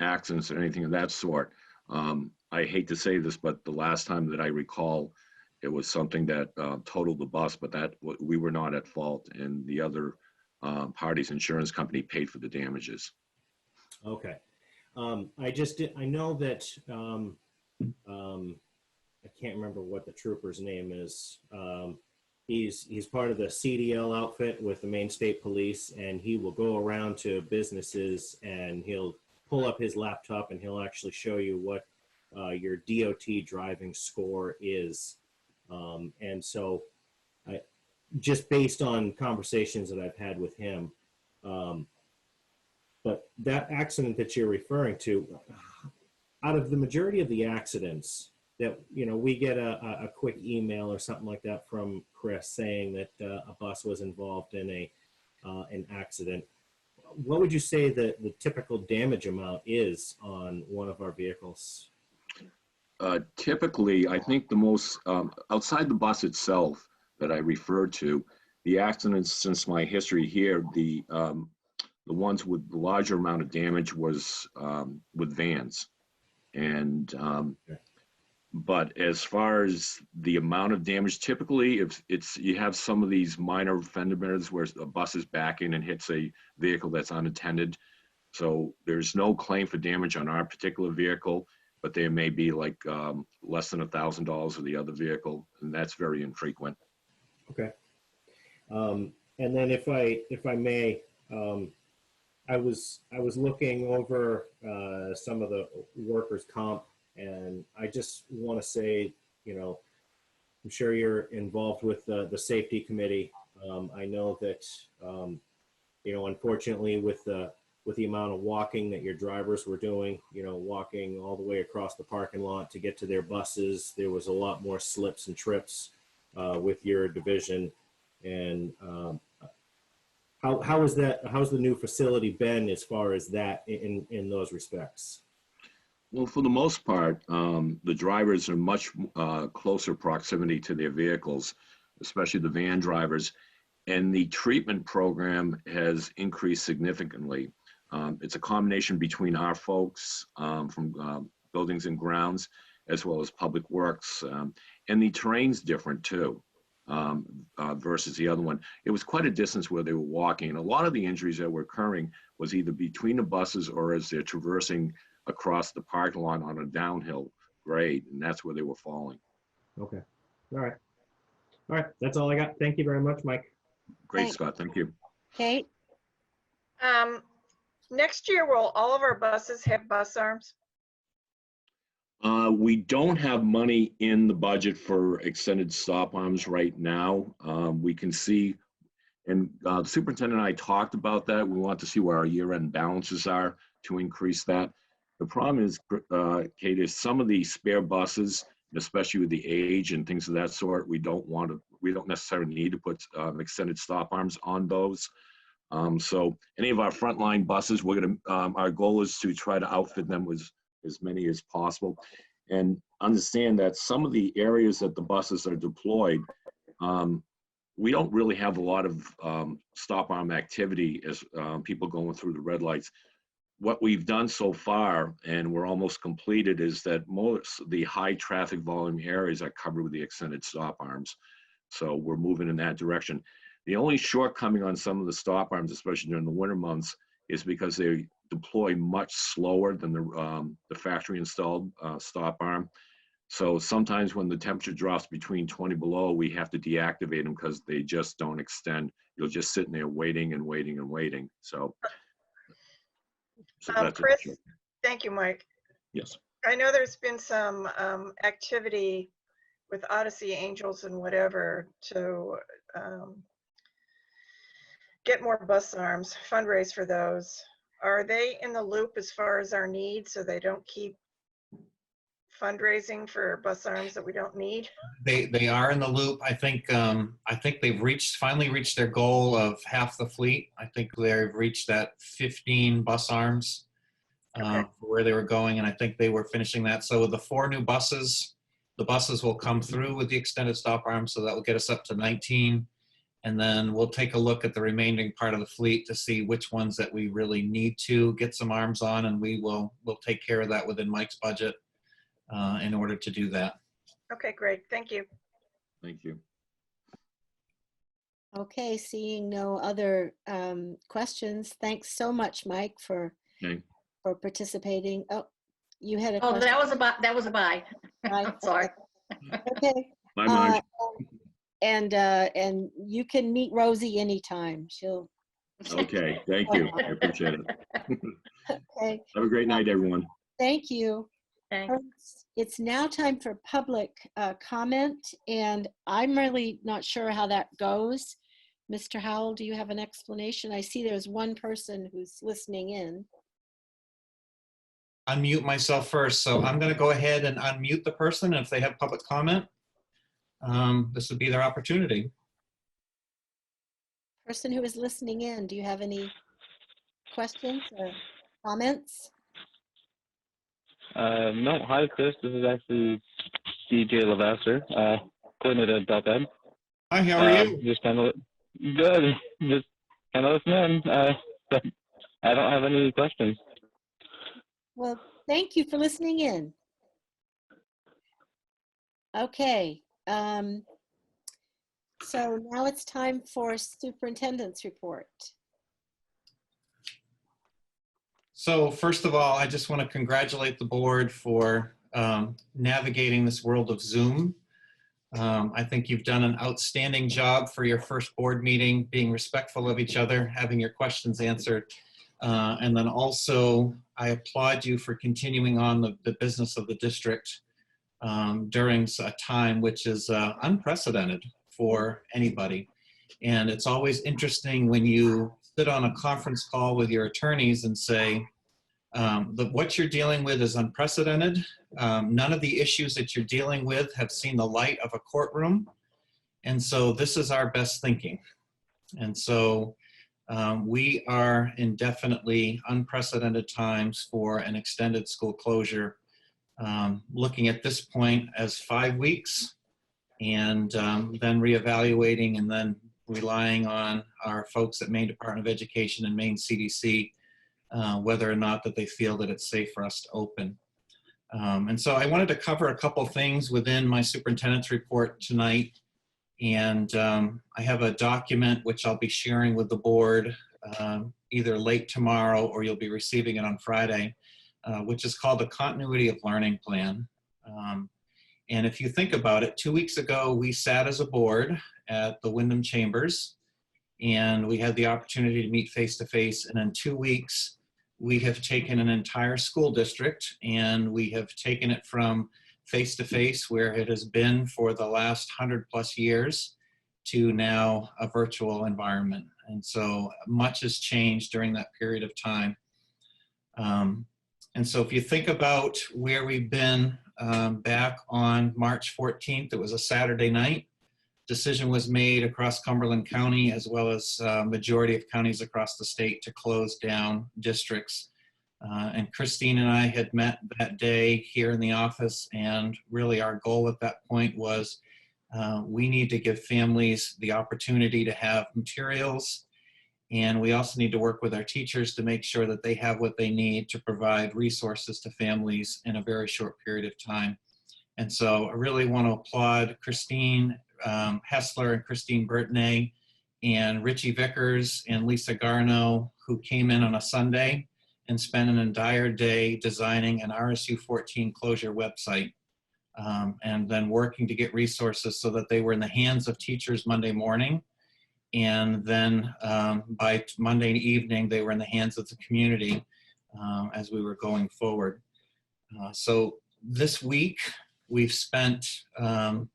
accidents or anything of that sort, I hate to say this, but the last time that I recall, it was something that totaled the bus, but that we were not at fault, and the other party's insurance company paid for the damages. Okay. I know that I can't remember what the trooper's name is. He's part of the CDL outfit with the Maine State Police, and he will go around to businesses and he'll pull up his laptop and he'll actually show you what your DOT driving score is. And so just based on conversations that I've had with him, but that accident that you're referring to, out of the majority of the accidents that, we get a quick email or something like that from Chris saying that a bus was involved in an accident. What would you say that the typical damage amount is on one of our vehicles? Typically, I think the most, outside the bus itself that I referred to, the accidents since my history here, the ones with the larger amount of damage was with vans. And, but as far as the amount of damage, typically if you have some of these minor fender benders where a bus is backing and hits a vehicle that's unattended. So there's no claim for damage on our particular vehicle, but there may be like less than $1,000 of the other vehicle, and that's very infrequent. Okay. And then if I may, I was looking over some of the workers' comp, and I just want to say, you know, I'm sure you're involved with the safety committee. I know that, you know, unfortunately with the amount of walking that your drivers were doing, you know, walking all the way across the parking lot to get to their buses, there was a lot more slips and trips with your division. And how's the new facility been as far as that in those respects? Well, for the most part, the drivers are much closer proximity to their vehicles, especially the van drivers, and the treatment program has increased significantly. It's a combination between our folks from buildings and grounds, as well as public works, and the terrain's different too. Versus the other one. It was quite a distance where they were walking, and a lot of the injuries that were occurring was either between the buses or as they're traversing across the parking lot on a downhill grade, and that's where they were falling. Okay. All right. That's all I got. Thank you very much, Mike. Great, Thanks. Scott. Thank you. Kate? Next year, will all of our buses have bus arms? We don't have money in the budget for extended stop arms right now. We can see, and the superintendent and I talked about that. We want to see where our year-end balances are to increase that. The problem is, Kate, is some of the spare buses, especially with the age and things of that sort, we don't necessarily need to put extended stop arms on those. So any of our frontline buses, our goal is to try to outfit them with as many as possible, and understand that some of the areas that the buses are deployed, we don't really have a lot of stop arm activity as people going through the red lights. What we've done so far, and we're almost completed, is that most of the high traffic volume areas are covered with the extended stop arms. So we're moving in that direction. The only shortcoming on some of the stop arms, especially during the winter months, is because they deploy much slower than the factory installed stop arm. So sometimes when the temperature drops between 20 below, we have to deactivate them because they just don't extend. You're just sitting there waiting and waiting and waiting. So that's Chris, thank you, Mike. Yes. I know there's been some activity with Odyssey Angels and whatever to get more bus arms, fundraise for those. Are they in the loop as far as our needs so they don't keep fundraising for bus arms that we don't need? They are in the loop. I think they've finally reached their goal of half the fleet. I think they've reached that 15 bus arms for where they were going, and I think they were finishing that. So with the 4 new buses, the buses will come through with the extended stop arms, so that will get us up to 19. And then we'll take a look at the remaining part of the fleet to see which ones that we really need to get some arms on, and we'll take care of that within Mike's budget in order to do that. Okay, great. Thank you. Thank you. Okay, seeing no other questions. Thanks so much, Mike, for participating. Oh, you had a question. That was a bye. Right. Sorry. Okay. Bye, Marge. And you can meet Rosie anytime. She'll. Okay, thank you. I appreciate it. Okay. Have a great night, everyone. Thank you. Thanks. It's now time for public comment, and I'm really not sure how that goes. Mr. Howell, do you have an explanation? I see there's one person who's listening in. Unmute myself first. So I'm going to go ahead and unmute the person. If they have public comment, this would be their opportunity. Person who is listening in, do you have any questions or comments? No, hi Chris. This is actually DJ Lavasser, coordinator at Delta. Hi, how are you? Just kind of good. Just kind of listening. But I don't have any questions. Well, thank you for listening in. Okay. So now it's time for superintendent's report. So first of all, I just want to congratulate the board for navigating this world of Zoom. I think you've done an outstanding job for your first board meeting, being respectful of each other, having your questions answered. And then also, I applaud you for continuing on the business of the district during a time which is unprecedented for anybody. And it's always interesting when you sit on a conference call with your attorneys and say, what you're dealing with is unprecedented. None of the issues that you're dealing with have seen the light of a courtroom. And so this is our best thinking. And so we are in definitely unprecedented times for an extended school closure, looking at this point as 5 weeks, and then reevaluating and then relying on our folks at Maine Department of Education and Maine CDC, whether or not that they feel that it's safe for us to open. And so I wanted to cover a couple things within my superintendent's report tonight. And I have a document which I'll be sharing with the board either late tomorrow or you'll be receiving it on Friday, which is called the Continuity of Learning Plan. And if you think about it, 2 weeks ago, we sat as a board at the Wyndham Chambers, and we had the opportunity to meet face-to-face. And in 2 weeks, we have taken an entire school district, and we have taken it from face-to-face, where it has been for the last 100+ years, to now a virtual environment. And so much has changed during that period of time. And so if you think about where we've been, back on March 14th, it was a Saturday night. Decision was made across Cumberland County, as well as majority of counties across the state, to close down districts. And Christine and I had met that day here in the office, and really our goal at that point was we need to give families the opportunity to have materials, and we also need to work with our teachers to make sure that they have what they need to provide resources to families in a very short period of time. And so I really want to applaud Christine Hessler and Christine Burtonay and Richie Vickers and Lisa Garno, who came in on a Sunday and spent an entire day designing an RSU 14 closure website, and then working to get resources so that they were in the hands of teachers Monday morning. And then by Monday evening, they were in the hands of the community as we were going forward. So this week, we've spent, or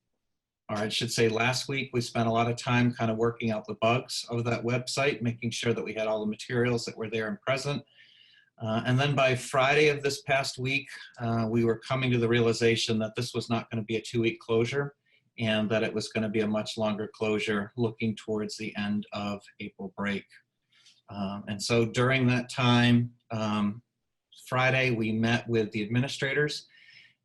I should say last week, we spent a lot of time kind of working out the bugs of that website, making sure that we had all the materials that were there and present. And then by Friday of this past week, we were coming to the realization that this was not going to be a 2-week closure, and that it was going to be a much longer closure looking towards the end of April break. And so during that time, Friday, we met with the administrators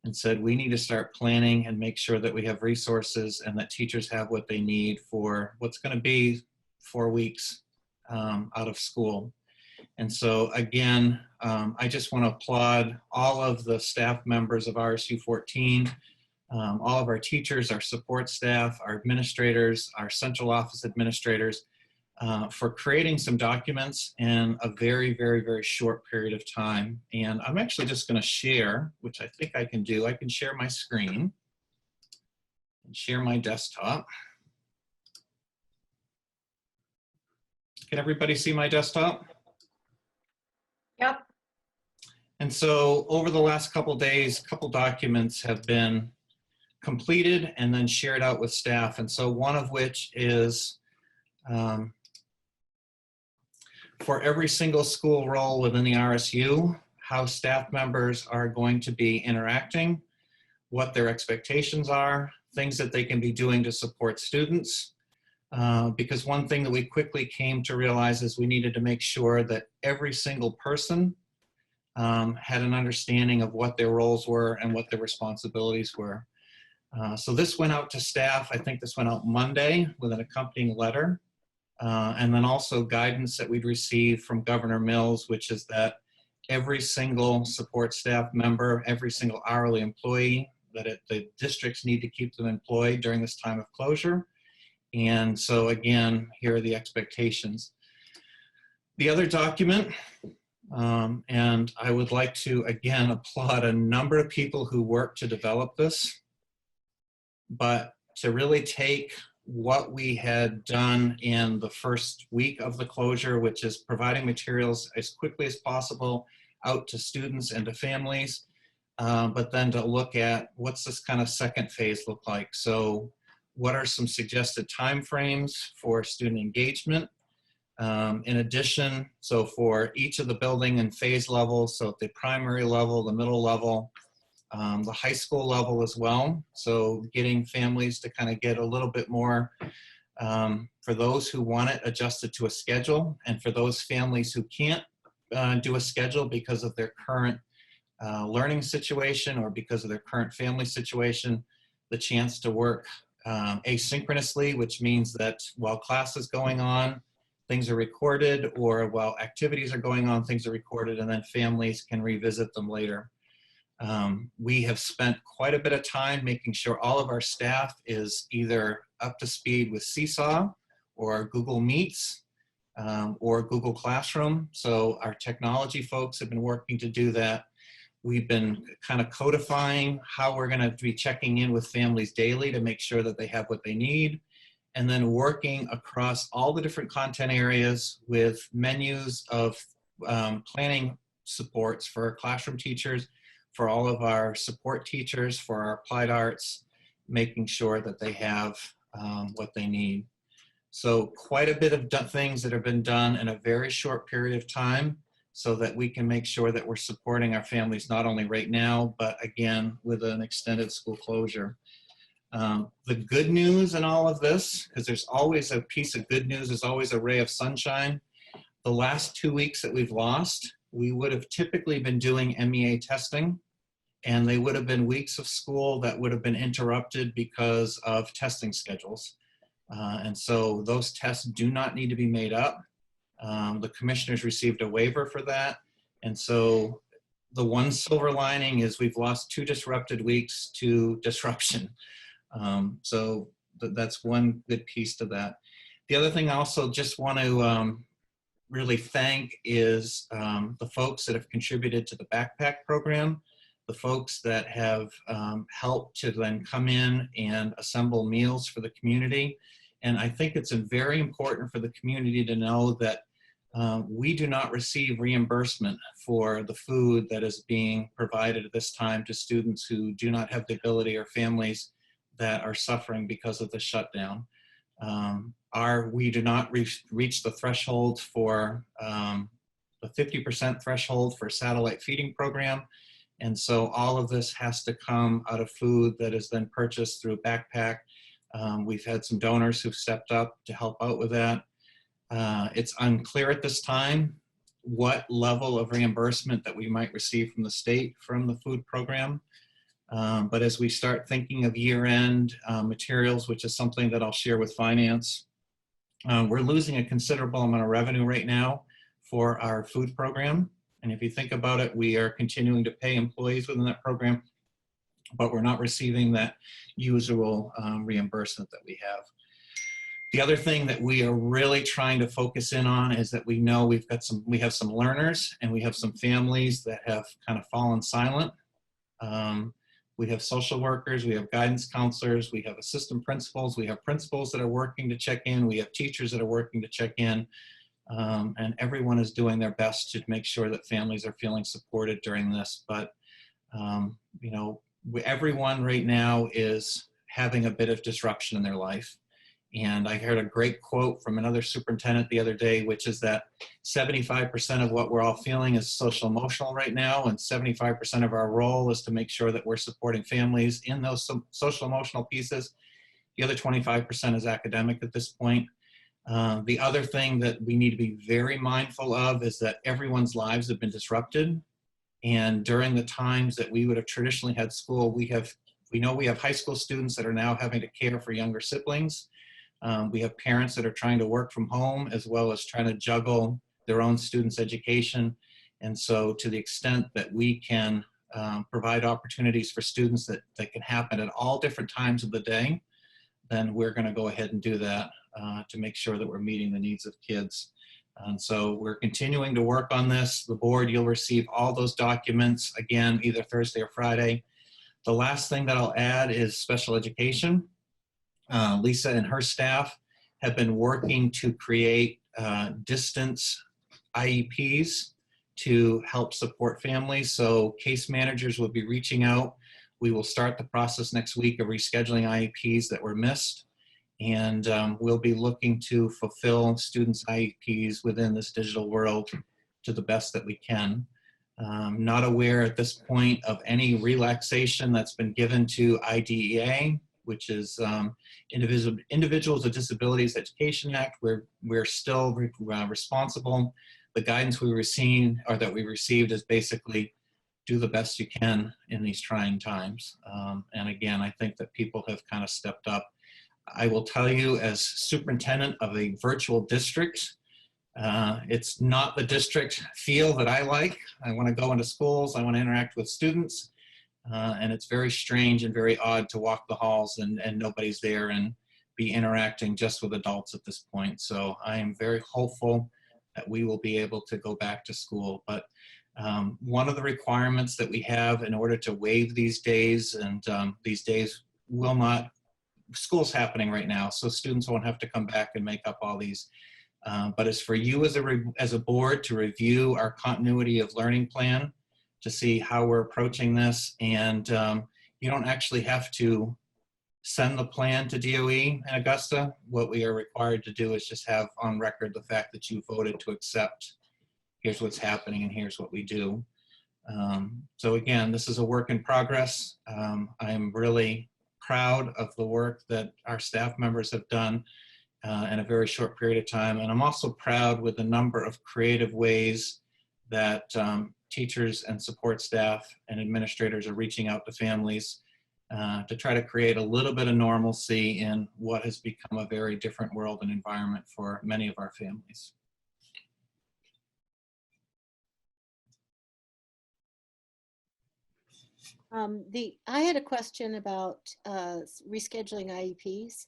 and said, we need to start planning and make sure that we have resources and that teachers have what they need for what's going to be 4 weeks out of school. And so again, I just want to applaud all of the staff members of RSU 14, all of our teachers, our support staff, our administrators, our central office administrators, for creating some documents in a very, very, very short period of time. And I'm actually just going to share, which I think I can do. I can share my screen and share my desktop. Can everybody see my desktop? Yep. And so over the last couple days, a couple documents have been completed and then shared out with staff. And so one of which is for every single school role within the RSU, how staff members are going to be interacting, what their expectations are, things that they can be doing to support students. Because one thing that we quickly came to realize is we needed to make sure that every single person had an understanding of what their roles were and what their responsibilities were. So this went out to staff. I think this went out Monday with an accompanying letter. And then also guidance that we'd received from Governor Mills, which is that every single support staff member, every single hourly employee, the districts need to keep them employed during this time of closure. And so again, here are the expectations. The other document, and I would like to again applaud a number of people who worked to develop this, but to really take what we had done in the first week of the closure, which is providing materials as quickly as possible out to students and to families, but then to look at what's this kind of second phase look like. So what are some suggested timeframes for student engagement? In addition, so for each of the building and phase levels, so at the primary level, the middle level, the high school level as well. So getting families to kind of get a little bit more, for those who want it adjusted to a schedule, and for those families who can't do a schedule because of their current learning situation or because of their current family situation, the chance to work asynchronously, which means that while class is going on, things are recorded, or while activities are going on, things are recorded, and then families can revisit them later. We have spent quite a bit of time making sure all of our staff is either up to speed with Seesaw or Google Meets or Google Classroom. So our technology folks have been working to do that. We've been kind of codifying how we're going to be checking in with families daily to make sure that they have what they need, and then working across all the different content areas with menus of planning supports for classroom teachers, for all of our support teachers, for our applied arts, making sure that they have what they need. So quite a bit of things that have been done in a very short period of time, so that we can make sure that we're supporting our families not only right now, but again, with an extended school closure. The good news in all of this, because there's always a piece of good news, there's always a ray of sunshine. The last 2 weeks that we've lost, we would have typically been doing MEA testing, and they would have been weeks of school that would have been interrupted because of testing schedules. And so those tests do not need to be made up. The commissioners received a waiver for that. And so the one silver lining is we've lost 2 disrupted weeks to disruption. So that's one good piece to that. The other thing I also just want to really thank is the folks that have contributed to the backpack program, the folks that have helped to then come in and assemble meals for the community. And I think it's very important for the community to know that we do not receive reimbursement for the food that is being provided at this time to students who do not have the ability, or families that are suffering because of the shutdown. We do not reach the threshold for the 50% threshold for satellite feeding program. And so all of this has to come out of food that is then purchased through Backpack. We've had some donors who've stepped up to help out with that. It's unclear at this time what level of reimbursement that we might receive from the state from the food program. But as we start thinking of year-end materials, which is something that I'll share with finance, we're losing a considerable amount of revenue right now for our food program. And if you think about it, we are continuing to pay employees within that program, but we're not receiving that usual reimbursement that we have. The other thing that we are really trying to focus in on is that we know we have some learners and we have some families that have kind of fallen silent. We have social workers, we have guidance counselors, we have assistant principals, we have principals that are working to check in, we have teachers that are working to check in, and everyone is doing their best to make sure that families are feeling supported during this. But you know, everyone right now is having a bit of disruption in their life. And I heard a great quote from another superintendent the other day, which is that 75% of what we're all feeling is social emotional right now, and 75% of our role is to make sure that we're supporting families in those social emotional pieces. The other 25% is academic at this point. The other thing that we need to be very mindful of is that everyone's lives have been disrupted. And during the times that we would have traditionally had school, we know we have high school students that are now having to care for younger siblings. We have parents that are trying to work from home as well as trying to juggle their own students' education. And so to the extent that we can provide opportunities for students that can happen at all different times of the day, then we're going to go ahead and do that to make sure that we're meeting the needs of kids. And so we're continuing to work on this. The board, you'll receive all those documents again, either Thursday or Friday. The last thing that I'll add is special education. Lisa and her staff have been working to create distance IEPs to help support families. So case managers will be reaching out. We will start the process next week of rescheduling IEPs that were missed. And we'll be looking to fulfill students' IEPs within this digital world to the best that we can. Not aware at this point of any relaxation that's been given to IDEA, which is Individuals with Disabilities Education Act. We're still responsible. The guidance we received is basically do the best you can in these trying times. And again, I think that people have kind of stepped up. I will tell you, as superintendent of a virtual district, it's not the district feel that I like. I want to go into schools, I want to interact with students, and it's very strange and very odd to walk the halls and nobody's there and be interacting just with adults at this point. So I am very hopeful that we will be able to go back to school. But one of the requirements that we have in order to waive these days, and these days will not, school's happening right now, so students won't have to come back and make up all these. But it's for you as a board to review our continuity of learning plan to see how we're approaching this. And you don't actually have to send the plan to DOE in Augusta. What we are required to do is just have on record the fact that you voted to accept, here's what's happening and here's what we do. So again, this is a work in progress. I'm really proud of the work that our staff members have done in a very short period of time. And I'm also proud with the number of creative ways that teachers and support staff and administrators are reaching out to families to try to create a little bit of normalcy in what has become a very different world and environment for many of our families. I had a question about rescheduling IEPs.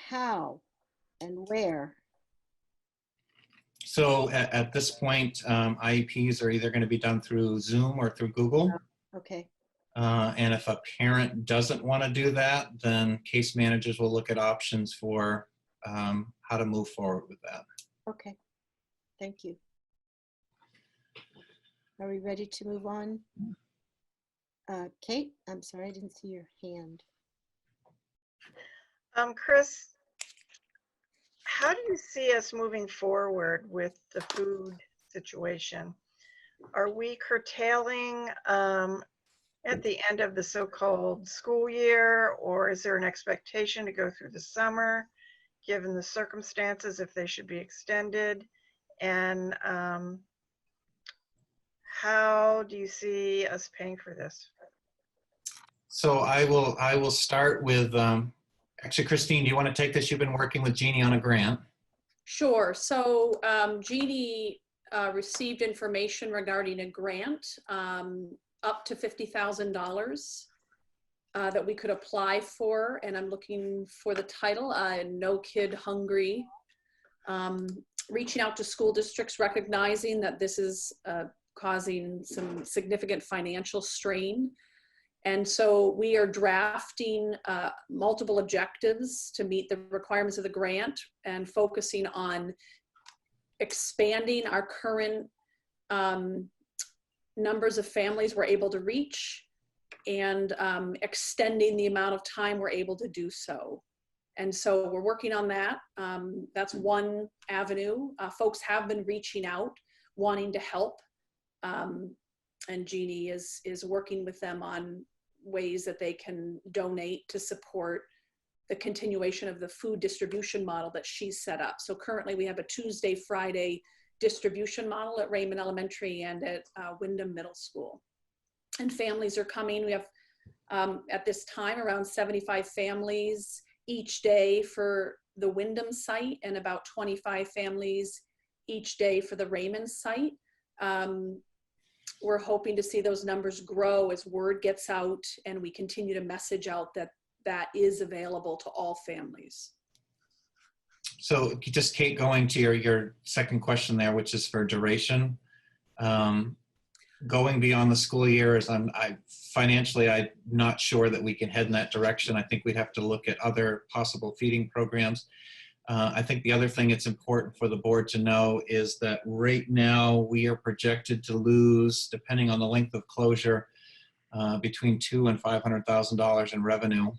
How and where? So at this point, IEPs are either going to be done through Zoom or through Google. Okay. And if a parent doesn't want to do that, then case managers will look at options for how to move forward with that. Okay. Thank you. Are we ready to move on? Kate, I'm sorry, I didn't see your hand. Chris, how do you see us moving forward with the food situation? Are we curtailing at the end of the so-called school year, or is there an expectation to go through the summer, given the circumstances, if they should be extended? And how do you see us paying for this? So I will start with, actually, Christine, do you want to take this? You've been working with Jeannie on a grant. Sure. So Jeannie received information regarding a grant up to $50,000 that we could apply for. And I'm looking for the title, No Kid Hungry. Reaching out to school districts, recognizing that this is causing some significant financial strain. And so we are drafting multiple objectives to meet the requirements of the grant and focusing on expanding our current numbers of families we're able to reach and extending the amount of time we're able to do so. And so we're working on that. That's one avenue. Folks have been reaching out, wanting to help. And Jeannie is working with them on ways that they can donate to support the continuation of the food distribution model that she's set up. So currently we have a Tuesday, Friday distribution model at Raymond Elementary and at Wyndham Middle School. And families are coming. We have at this time around 75 families each day for the Wyndham site and about 25 families each day for the Raymond site. We're hoping to see those numbers grow as word gets out and we continue to message out that that is available to all families. So just Kate, going to your second question there, which is for duration. Going beyond the school year is financially, I'm not sure that we can head in that direction. I think we'd have to look at other possible feeding programs. I think the other thing it's important for the board to know is that right now we are projected to lose, depending on the length of closure, between $200,000 and $500,000 in revenue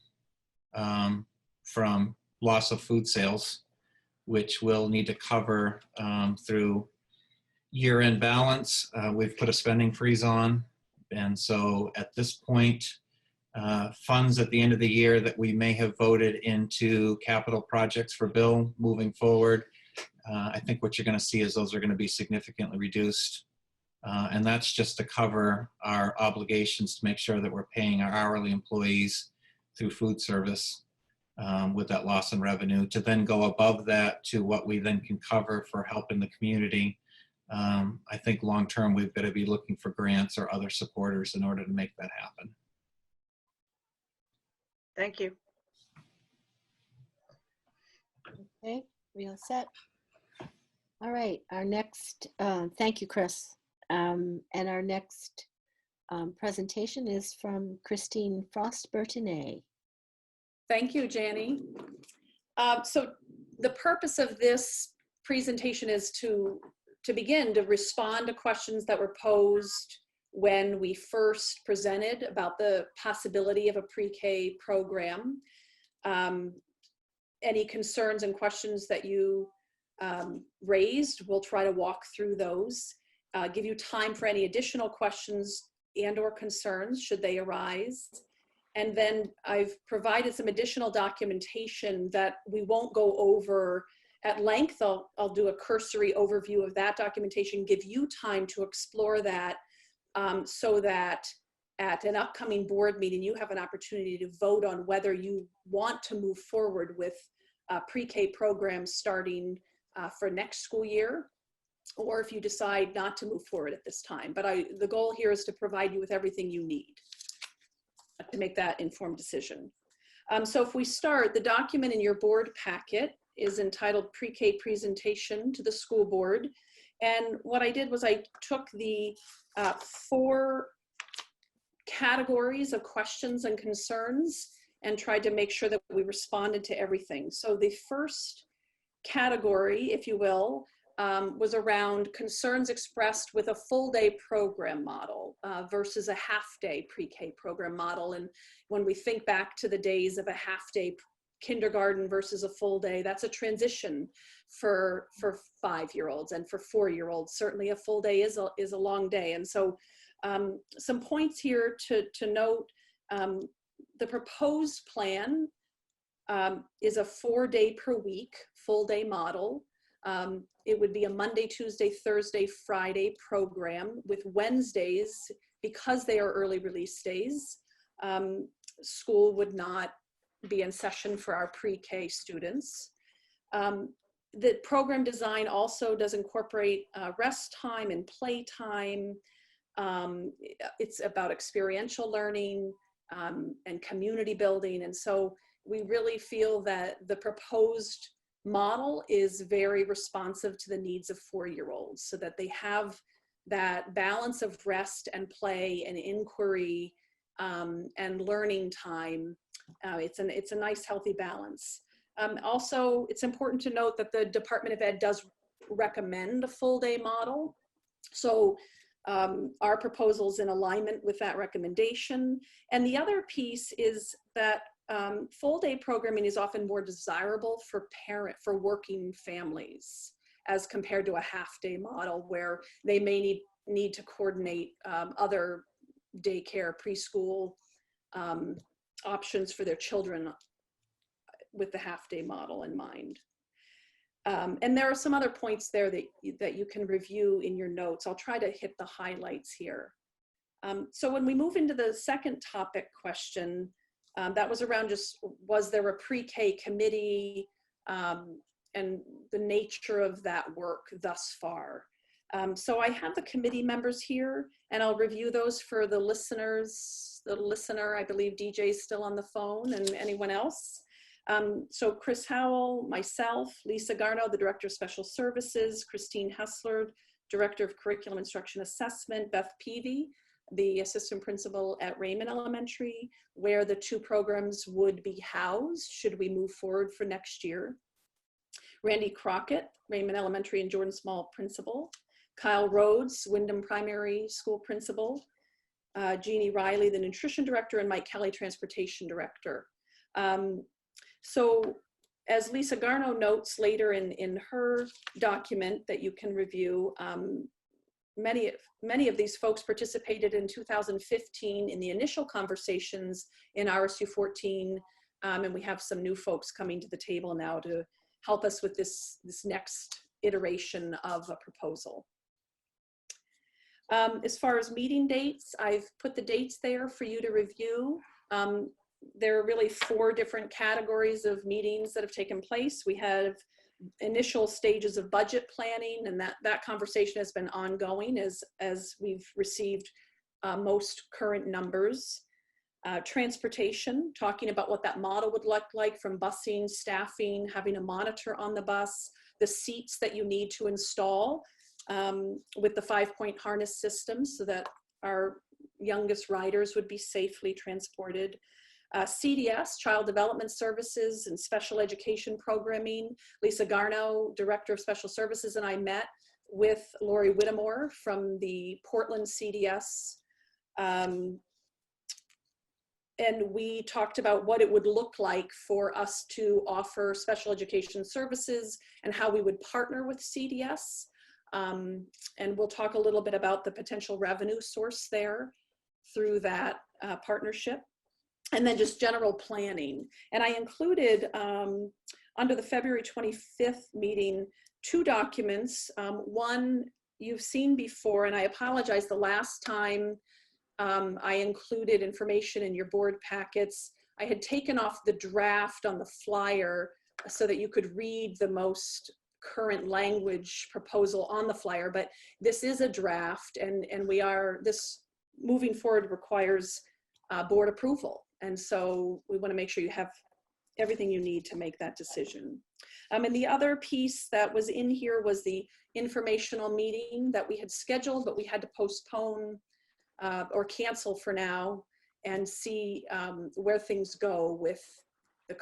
from loss of food sales, which we'll need to cover through year-end balance. We've put a spending freeze on. And so at this point, funds at the end of the year that we may have voted into capital projects for Bill moving forward, I think what you're going to see is those are going to be significantly reduced. And that's just to cover our obligations to make sure that we're paying our hourly employees through food service with that loss in revenue, to then go above that to what we then can cover for helping the community. I think long-term, we've got to be looking for grants or other supporters in order to make that happen. Thank you. Okay, we all set? All right, our next, thank you, Chris. And our next presentation is from Christine Frost-Bertinet. Thank you, Janie. So the purpose of this presentation is to begin to respond to questions that were posed when we first presented about the possibility of a pre-K program. Any concerns and questions that you raised, we'll try to walk through those, give you time for any additional questions and or concerns should they arise. And then I've provided some additional documentation that we won't go over at length. I'll do a cursory overview of that documentation, give you time to explore that so that at an upcoming board meeting, you have an opportunity to vote on whether you want to move forward with pre-K programs starting for next school year, or if you decide not to move forward at this time. But the goal here is to provide you with everything you need to make that informed decision. So if we start, the document in your board packet is entitled Pre-K Presentation to the School Board. And what I did was I took the 4 categories of questions and concerns and tried to make sure that we responded to everything. So the first category, if you will, was around concerns expressed with a full day program model versus a half day pre-K program model. And when we think back to the days of a half day kindergarten versus a full day, that's a transition for 5-year-olds and for 4-year-olds. Certainly a full day is a long day. And so some points here to note, the proposed plan is a 4-day per week full day model. It would be a Monday, Tuesday, Thursday, Friday program with Wednesdays, because they are early release days. School would not be in session for our pre-K students. The program design also does incorporate rest time and play time. It's about experiential learning and community building. And so we really feel that the proposed model is very responsive to the needs of 4-year-olds, so that they have that balance of rest and play and inquiry and learning time. It's a nice, healthy balance. Also, it's important to note that the Department of Ed does recommend a full day model. So our proposal's in alignment with that recommendation. And the other piece is that full day programming is often more desirable for working families as compared to a half day model where they may need to coordinate other daycare, preschool options for their children with the half day model in mind. And there are some other points there that you can review in your notes. I'll try to hit the highlights here. So when we move into the second topic question, that was around just, was there a pre-K committee and the nature of that work thus far? So I have the committee members here, and I'll review those for the listeners. The listener, I believe DJ's still on the phone, and anyone else. So Chris Howell, myself, Lisa Garno, the Director of Special Services, Christine Hessler, Director of Curriculum Instruction Assessment, Beth Peavy, the Assistant Principal at Raymond Elementary, where the two programs would be housed should we move forward for next year. Randy Crockett, Raymond Elementary and Jordan Small Principal. Kyle Rhodes, Wyndham Primary School Principal. Jeannie Riley, the Nutrition Director, and Mike Kelly, Transportation Director. So as Lisa Garno notes later in her document that you can review, many of these folks participated in 2015 in the initial conversations in RSU 14, and we have some new folks coming to the table now to help us with this next iteration of a proposal. As far as meeting dates, I've put the dates there for you to review. There are really 4 different categories of meetings that have taken place. We have initial stages of budget planning, and that conversation has been ongoing as we've received most current numbers. Transportation, talking about what that model would look like from busing, staffing, having a monitor on the bus, the seats that you need to install with the 5-point harness system so that our youngest riders would be safely transported. CDS, Child Development Services and Special Education Programming. Lisa Garno, Director of Special Services, and I met with Lori Whittemore from the Portland CDS. And we talked about what it would look like for us to offer special education services and how we would partner with CDS. And we'll talk a little bit about the potential revenue source there through that partnership. And then just general planning. And I included under the February 25th meeting, 2 documents. One you've seen before, and I apologize, the last time I included information in your board packets, I had taken off the draft on the flyer so that you could read the most current language proposal on the flyer, but this is a draft, and this moving forward requires board approval. And so we want to make sure you have everything you need to make that decision. And the other piece that was in here was the informational meeting that we had scheduled, but we had to postpone or cancel for now and see where things go with the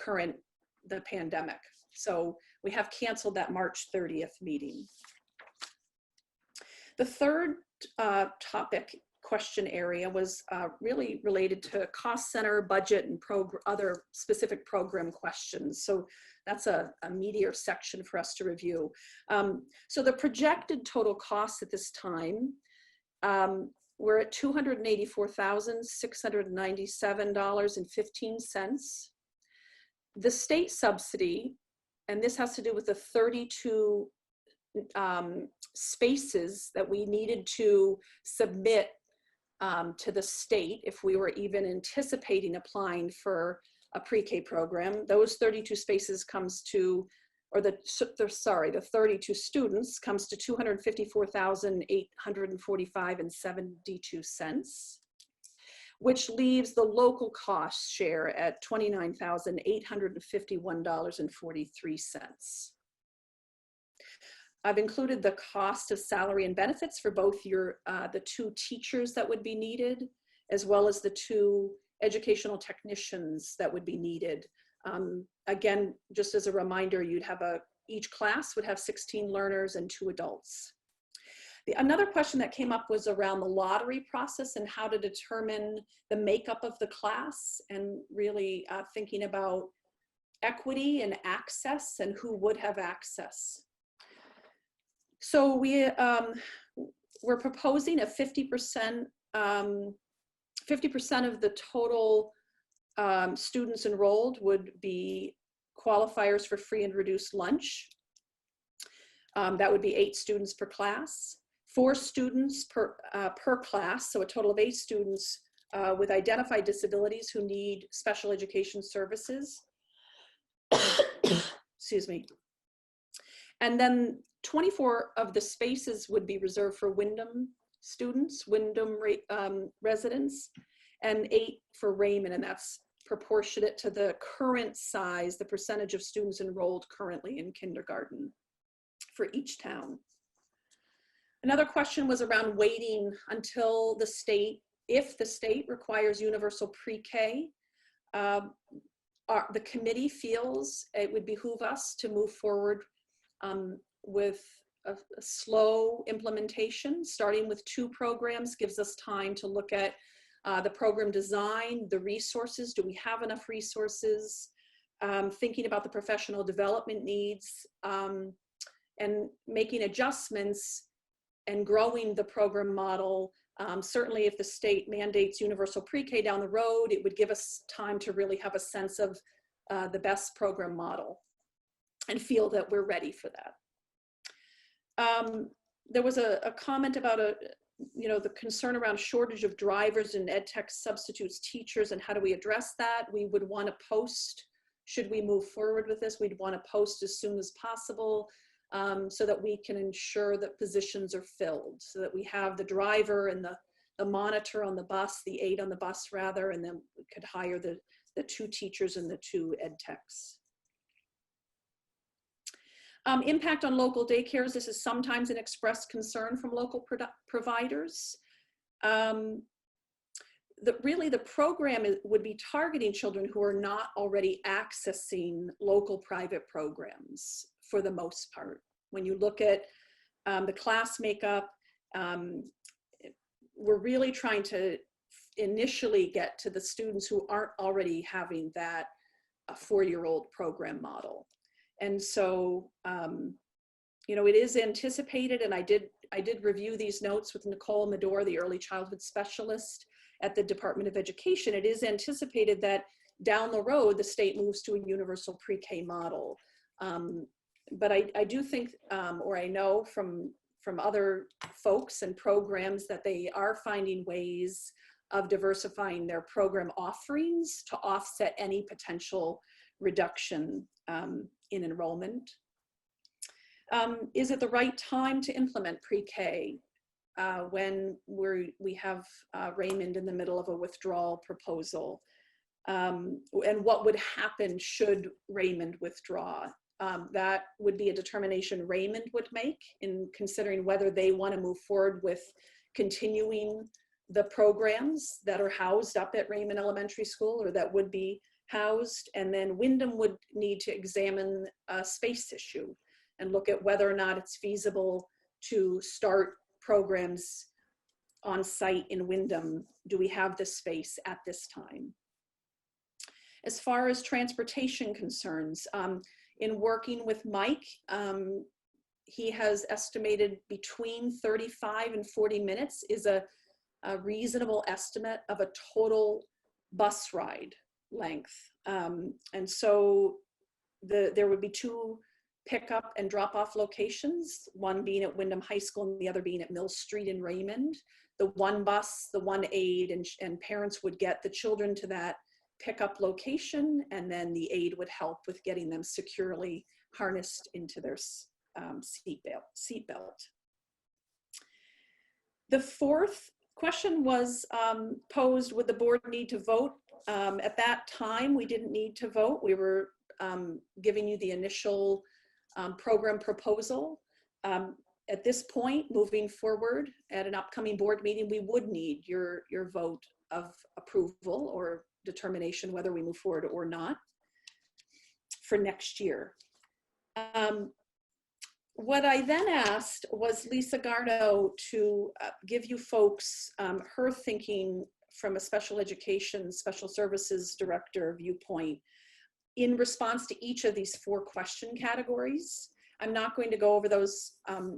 pandemic. So we have canceled that March 30th meeting. The third topic question area was really related to cost center, budget, and other specific program questions. So that's a meatier section for us to review. So the projected total costs at this time, we're at $284,697.15. The state subsidy, and this has to do with the 32 spaces that we needed to submit to the state if we were even anticipating applying for a pre-K program. Those 32 spaces comes to, or the 32 students comes to $254,845.72, which leaves the local cost share at $29,851.43. I've included the cost of salary and benefits for both the 2 teachers that would be needed, as well as the 2 educational technicians that would be needed. Again, just as a reminder, each class would have 16 learners and 2 adults. Another question that came up was around the lottery process and how to determine the makeup of the class, and really thinking about equity and access and who would have access. So we're proposing a 50% of the total students enrolled would be qualifiers for free and reduced lunch. That would be 8 students per class, 4 students per class, so a total of 8 students with identified disabilities who need special education services. Excuse me. And then 24 of the spaces would be reserved for Wyndham students, Wyndham residents, and 8 for Raymond, and that's proportionate to the current size, the percentage of students enrolled currently in kindergarten for each town. Another question was around waiting until the state, if the state requires universal pre-K. The committee feels it would behoove us to move forward with a slow implementation. Starting with 2 programs gives us time to look at the program design, the resources. Do we have enough resources? Thinking about the professional development needs, and making adjustments and growing the program model. Certainly if the state mandates universal pre-K down the road, it would give us time to really have a sense of the best program model and feel that we're ready for that. There was a comment about the concern around shortage of drivers and ed tech substitutes teachers, and how do we address that? We would want to post, should we move forward with this, we'd want to post as soon as possible. So that we can ensure that positions are filled, so that we have the driver and the monitor on the bus, the aide on the bus rather, and then we could hire the 2 teachers and the 2 ed techs. Impact on local daycares. This is sometimes an expressed concern from local providers. Really the program would be targeting children who are not already accessing local private programs for the most part. When you look at the class makeup, we're really trying to initially get to the students who aren't already having that 4-year-old program model. And so, it is anticipated, and I did review these notes with Nicole Medor, the early childhood specialist at the Department of Education. It is anticipated that down the road, the state moves to a universal pre-K model. But I do think, or I know from other folks and programs, that they are finding ways of diversifying their program offerings to offset any potential reduction in enrollment. Is it the right time to implement pre-K when we have Raymond in the middle of a withdrawal proposal? And what would happen should Raymond withdraw? That would be a determination Raymond would make in considering whether they want to move forward with continuing the programs that are housed up at Raymond Elementary School, or that would be housed. And then Wyndham would need to examine a space issue and look at whether or not it's feasible to start programs on site in Wyndham. Do we have the space at this time? As far as transportation concerns, in working with Mike, he has estimated between 35 and 40 minutes is a reasonable estimate of a total bus ride length. And so there would be 2 pickup and drop-off locations, one being at Wyndham High School and the other being at Mill Street in Raymond. The 1 bus, the 1 aide, and parents would get the children to that pickup location, and then the aide would help with getting them securely harnessed into their seat belt. The 4th question was posed, would the board need to vote? At that time, we didn't need to vote. We were giving you the initial program proposal. At this point, moving forward at an upcoming board meeting, we would need your vote of approval or determination whether we move forward or not for next year. What I then asked was Lisa Gardo to give you folks her thinking from a special education, special services director viewpoint in response to each of these 4 question categories. I'm not going to go over those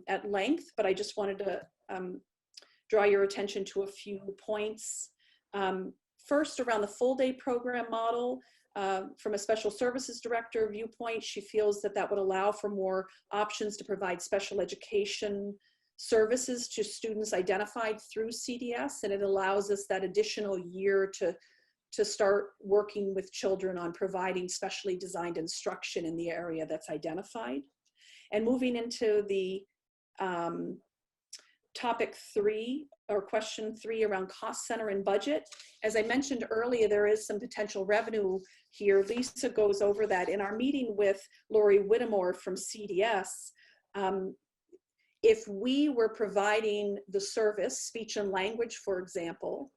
at length, but I just wanted to draw your attention to a few points. First, around the full day program model, from a special services director viewpoint, she feels that that would allow for more options to provide special education services to students identified through CDS, and it allows us that additional year to start working with children on providing specially designed instruction in the area that's identified. And moving into the topic 3 or question 3 around cost center and budget. As I mentioned earlier, there is some potential revenue here. Lisa goes over that. In our meeting with Lori Whittemore from CDS, if we were providing the service, speech and language, for example,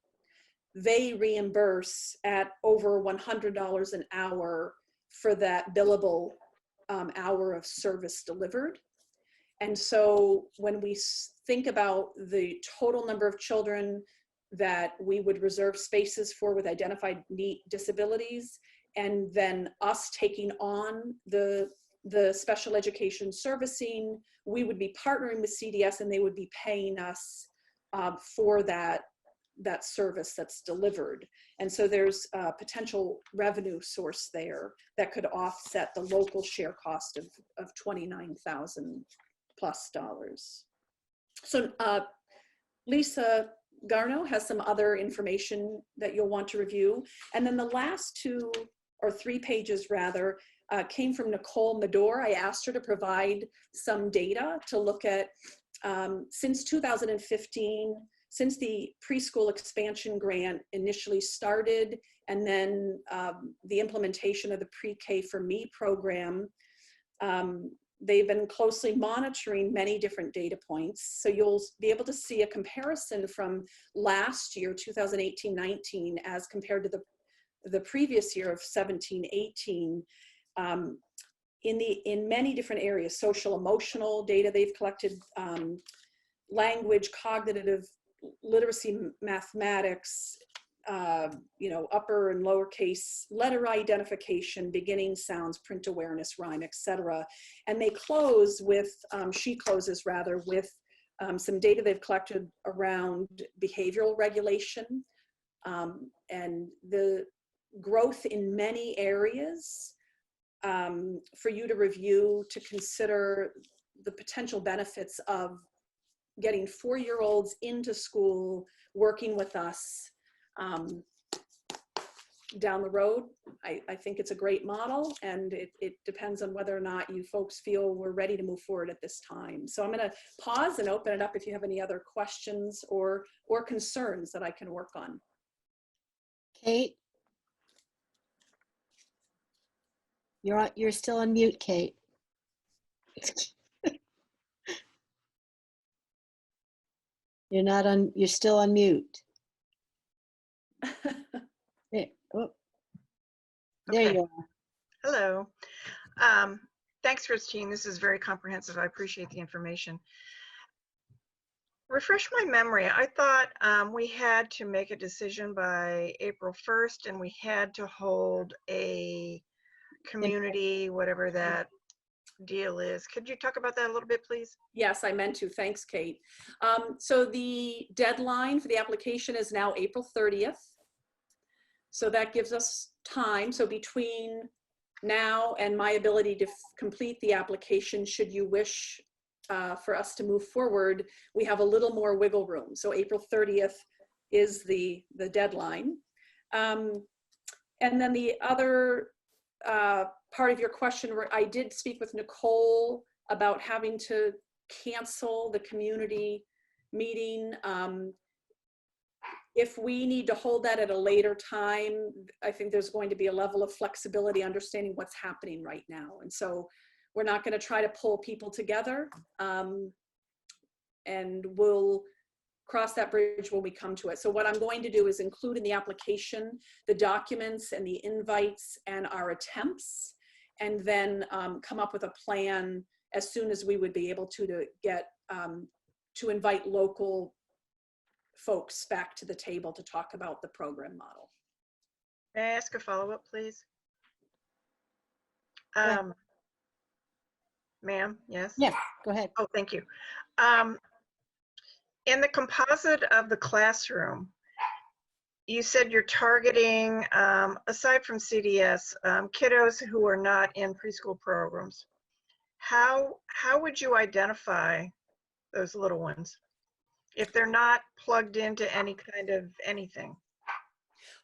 they reimburse at over $100 an hour for that billable hour of service delivered. And so when we think about the total number of children that we would reserve spaces for with identified disabilities, and then us taking on the special education servicing, we would be partnering with CDS and they would be paying us for that service that's delivered. And so there's a potential revenue source there that could offset the local share cost of $29,000 plus. So Lisa Garno has some other information that you'll want to review. And then the last 2 or 3 pages rather came from Nicole Medor. I asked her to provide some data to look at since 2015, since the preschool expansion grant initially started, and then the implementation of the Pre-K for Me program, they've been closely monitoring many different data points. So you'll be able to see a comparison from last year, 2018-19, as compared to the previous year of 17-18, in many different areas: social emotional data they've collected, language, cognitive literacy, mathematics, upper and lowercase letter identification, beginning sounds, print awareness, rhyme, etc. And they close with, she closes rather, with some data they've collected around behavioral regulation, and the growth in many areas for you to review, to consider the potential benefits of getting 4-year-olds into school, working with us down the road. I think it's a great model, and it depends on whether or not you folks feel we're ready to move forward at this time. So I'm going to pause and open it up if you have any other questions or concerns that I can work on. Kate? You're still on mute, Kate. You're not on, you're still on mute. There, oh. There Okay. you are. Hello. Thanks, Christine. This is very comprehensive. I appreciate the information. Refresh my memory. I thought we had to make a decision by April 1st, and we had to hold a community, whatever that deal is. Could you talk about that a little bit, please? Yes, I meant to. Thanks, Kate. So the deadline for the application is now April 30th. So that gives us time. So between now and my ability to complete the application, should you wish for us to move forward, we have a little more wiggle room. So April 30th is the deadline. And then the other part of your question, where I did speak with Nicole about having to cancel the community meeting. If we need to hold that at a later time, I think there's going to be a level of flexibility, understanding what's happening right now. And so we're not going to try to pull people together, and we'll cross that bridge when we come to it. So what I'm going to do is include in the application the documents and the invites and our attempts, and then come up with a plan as soon as we would be able to get to invite local folks back to the table to talk about the program model. May I ask a follow-up, please? Ma'am, yes? Yeah, go ahead. Oh, thank you. In the composite of the classroom, you said you're targeting, aside from CDS, kiddos who are not in preschool programs. How would you identify those little ones if they're not plugged into any kind of anything?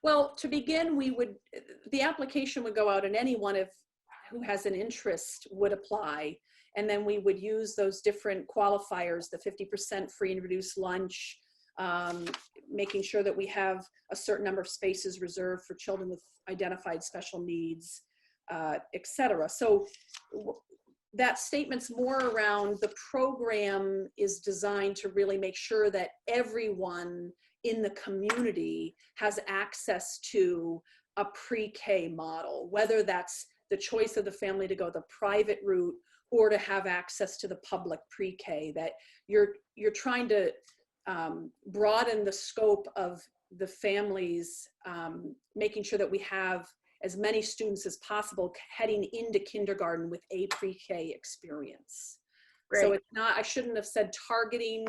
Well, to begin, the application would go out and anyone who has an interest would apply. And then we would use those different qualifiers, the 50% free and reduced lunch, making sure that we have a certain number of spaces reserved for children with identified special needs, et cetera. So that statement's more around the program is designed to really make sure that everyone in the community has access to a pre-K model, whether that's the choice of the family to go the private route or to have access to the public pre-K, that you're trying to broaden the scope of the families, making sure that we have as many students as possible heading into kindergarten with a pre-K experience. Great. So it's not, I shouldn't have said targeting,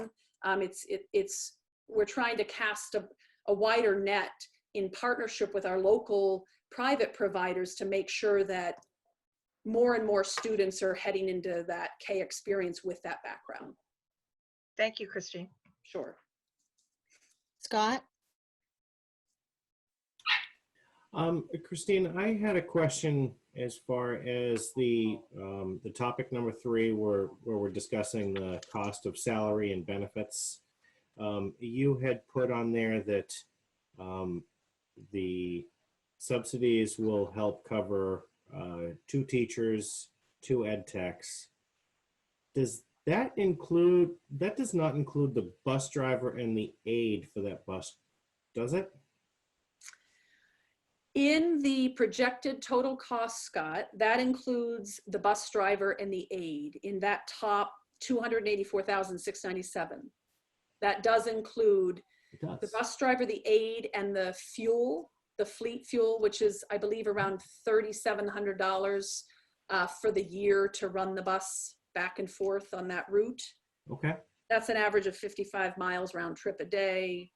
we're trying to cast a wider net in partnership with our local private providers to make sure that more and more students are heading into that K experience with that background. Thank you, Christine. Sure. Scott? Christine, I had a question as far as the topic number 3, where we're discussing the cost of salary and benefits. You had put on there that the subsidies will help cover 2 teachers, 2 ed techs. Does that does not include the bus driver and the aide for that bus, does it? In the projected total cost, Scott, that includes the bus driver and the aide in that top 284,697. That does include the bus driver, the aide, and the fuel, the fleet fuel, which is, I believe, around $3,700 for the year to run the bus back and forth on that route. Okay. That's an average of 55 miles round trip a day.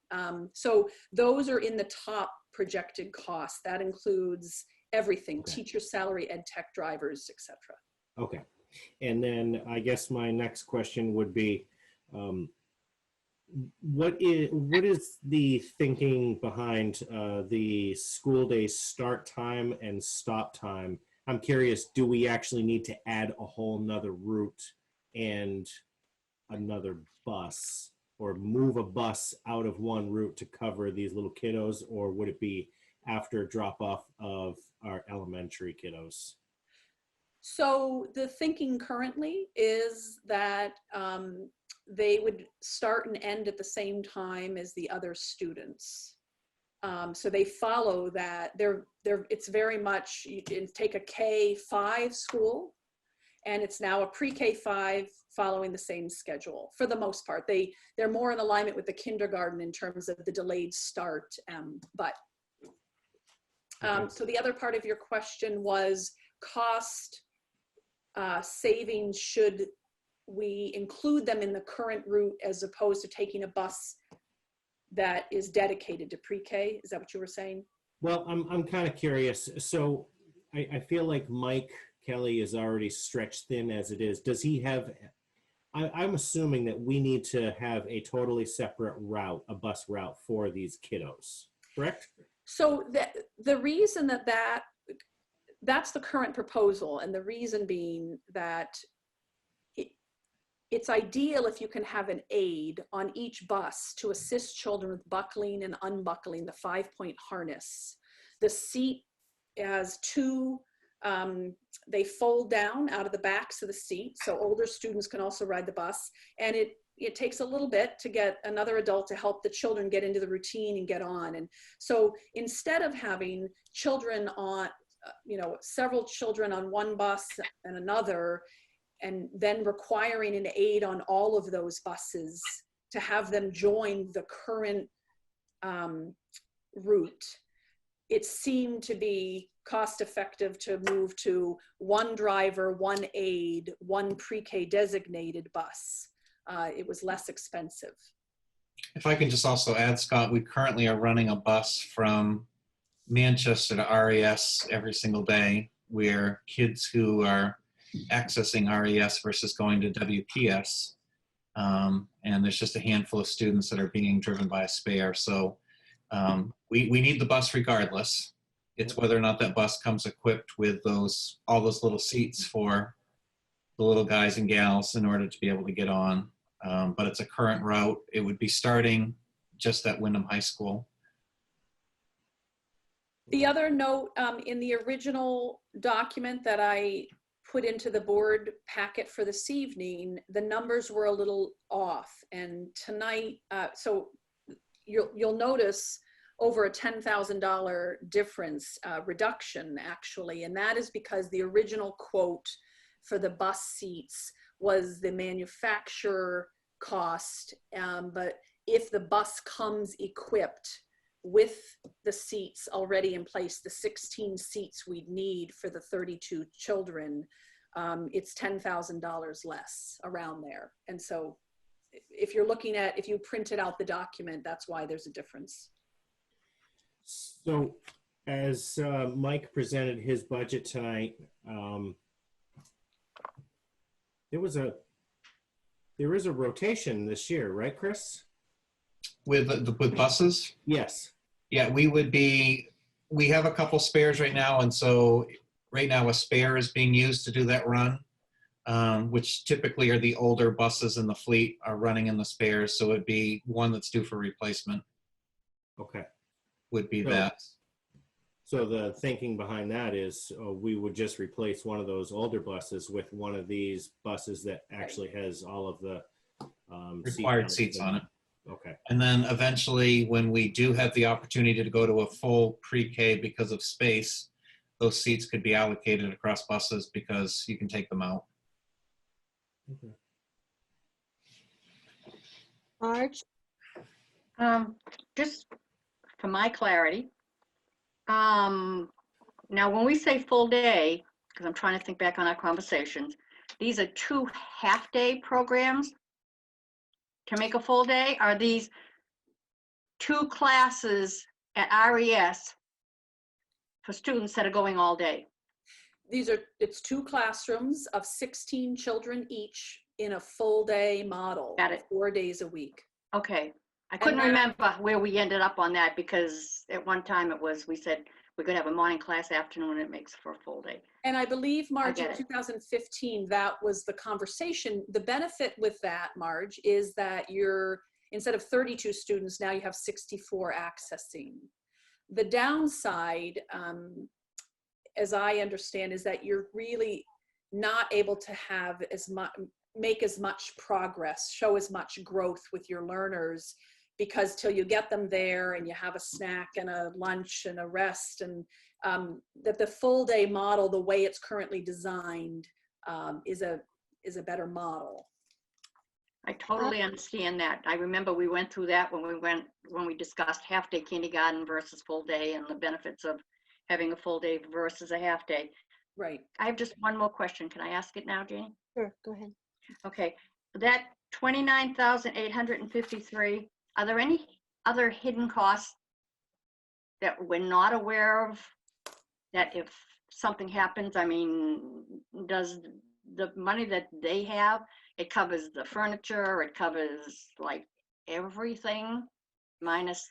So those are in the top projected costs. That includes everything, okay. Teacher salary, ed tech drivers, etc. Okay. And then I guess my next question would be, what is the thinking behind the school day start time and stop time? I'm curious, do we actually need to add a whole nother route and another bus, or move a bus out of one route to cover these little kiddos, or would it be after drop off of our elementary kiddos? So the thinking currently is that they would start and end at the same time as the other students. So they follow that. It's very much, you can take a K-5 school, and it's now a pre-K-5 following the same schedule for the most part. They're more in alignment with the kindergarten in terms of the delayed start. So the other part of your question was cost savings. Should we include them in the current route as opposed to taking a bus that is dedicated to pre-K? Is that what you were saying? Well, I'm kind of curious. So I feel like Mike Kelly is already stretched thin as it is. Does he have, I'm assuming that we need to have a totally separate route, a bus route for these kiddos, correct? So the reason that's the current proposal, and the reason being that it's ideal if you can have an aide on each bus to assist children with buckling and unbuckling the 5-point harness. The seat has 2, they fold down out of the backs of the seat, so older students can also ride the bus, and it takes a little bit to get another adult to help the children get into the routine and get on. And so instead of having children on, several children on one bus and another, and then requiring an aide on all of those buses to have them join the current route, it seemed to be cost effective to move to one driver, one aide, one pre-K designated bus. It was less expensive. If I can just also add, Scott, we currently are running a bus from Manchester to RES every single day, where kids who are accessing RES versus going to WPS, and there's just a handful of students that are being driven by a spare. So we need the bus regardless. It's whether or not that bus comes equipped with all those little seats for the little guys and gals in order to be able to get on. But it's a current route. It would be starting just at Wyndham High School. The other note in the original document that I put into the board packet for this evening, the numbers were a little off. And tonight, so you'll notice over a $10,000 difference reduction actually. And that is because the original quote for the bus seats was the manufacturer cost. But if the bus comes equipped with the seats already in place, the 16 seats we'd need for the 32 children, it's $10,000 less around there. And so if you're looking at, if you printed out the document, that's why there's a difference. So as Mike presented his budget tonight, there is a rotation this year, right, Chris? With buses? Yes. Yeah, we have a couple spares right now, and so right now a spare is being used to do that run, which typically are the older buses in the fleet are running in the spares, so it'd be one that's due for replacement. Okay. Would be So, that. So the thinking behind that is we would just replace one of those older buses with one of these buses that actually has all of the Required seats on it. Okay. And then eventually, when we do have the opportunity to go to a full pre-K because of space, those seats could be allocated across buses because you can take them out. Okay. Marge? Just for my clarity, now when we say full day, because I'm trying to think back on our conversations, these are 2 half-day programs to make a full day? Are these 2 classes at RES for students that are going all day? It's 2 classrooms of 16 children each in a full day model. Got it. 4 days a week. Okay. I couldn't remember where we ended up on that because at one time we said we're going to have a morning class, afternoon, it makes for a full day. And I believe, Marge, in get it. 2015, that was the conversation. The benefit with that, Marge, is that instead of 32 students, now you have 64 accessing. The downside, as I understand, is that you're really not able to have make as much progress, show as much growth with your learners, because till you get them there and you have a snack and a lunch and a rest, and that the full day model, the way it's currently designed, is a better model. I totally understand that. I remember we went through that when we discussed half-day kindergarten versus full day and the benefits of having a full day versus a half day. Right. I have just one more question. Can I ask it now, Jane? Sure, go ahead. Okay, that 29,853, are there any other hidden costs that we're not aware of, that if something happens, I mean, does the money that they have, it covers the furniture, it covers like everything minus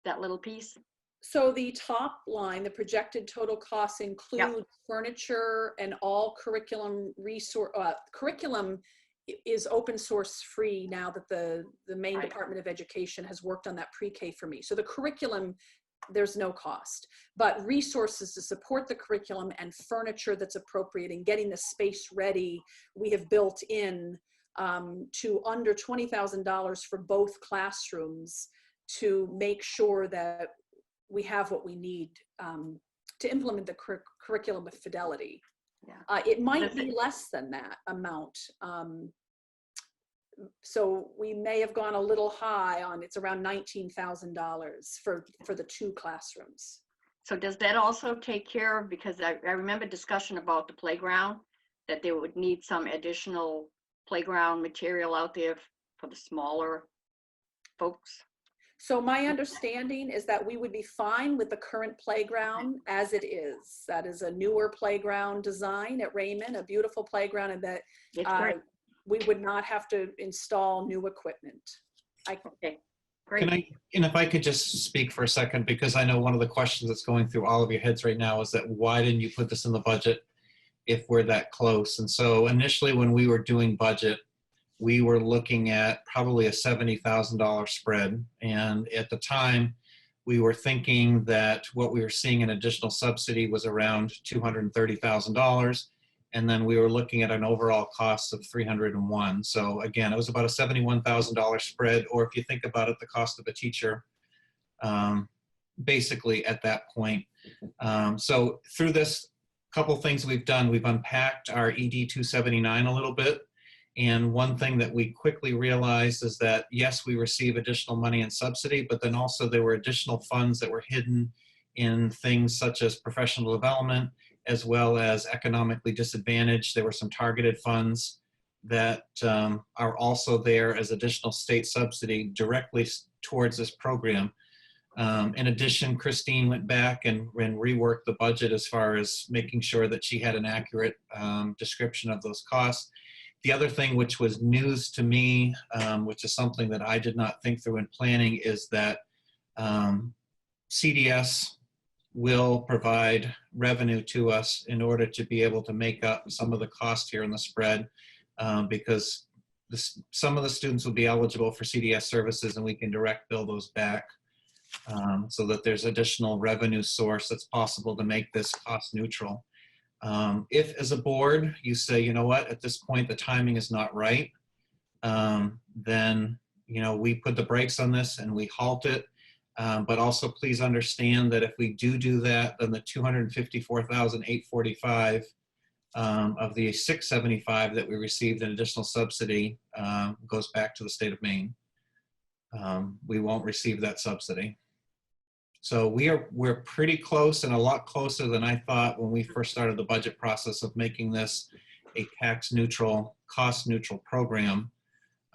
that little piece? So the top line, the projected total costs include furniture and all curriculum curriculum is open source free now that the Maine Department of Education has worked on that pre-K for me. So the curriculum, there's no cost, but resources to support the curriculum and furniture that's appropriate and getting the space ready, we have built in to under $20,000 for both classrooms to make sure that we have what we need to implement the curriculum with fidelity. Yeah. It might be less than that amount. So we may have gone a little high on, it's around $19,000 for the 2 classrooms. So does that also take care of, because I remember discussion about the playground, that they would need some additional playground material out there for the smaller folks? So my understanding is that we would be fine with the current playground as it is. That is a newer playground design at Raymond, a beautiful playground, and that It's great. we would not have to install new equipment. Okay, Can great. and if I could just speak for a second, because I know one of the questions that's going through all of your heads right now is that why didn't you put this in the budget if we're that close? And so initially when we were doing budget, we were looking at probably a $70,000 spread. And at the time, we were thinking that what we were seeing in additional subsidy was around $230,000. And then we were looking at an overall cost of $301. So again, it was about a $71,000 spread, or if you think about it, the cost of a teacher, basically at that point. So through this couple things we've done, we've unpacked our ED 279 a little bit. And one thing that we quickly realized is that, yes, we receive additional money in subsidy, but then also there were additional funds that were hidden in things such as professional development, as well as economically disadvantaged. There were some targeted funds that are also there as additional state subsidy directly towards this program. In addition, Christine went back and reworked the budget as far as making sure that she had an accurate description of those costs. The other thing which was news to me, which is something that I did not think through in planning, is that CDS will provide revenue to us in order to be able to make up some of the cost here in the spread, because some of the students will be eligible for CDS services and we can direct bill those back, so that there's additional revenue source that's possible to make this cost neutral. If as a board you say, you know what, at this point the timing is not right, then we put the brakes on this and we halt it. But also please understand that if we do that, then the $254,845 of the $675 that we received in additional subsidy goes back to the state of Maine. We won't receive that subsidy. So we're pretty close, and a lot closer than I thought when we first started the budget process of making this a tax neutral, cost neutral program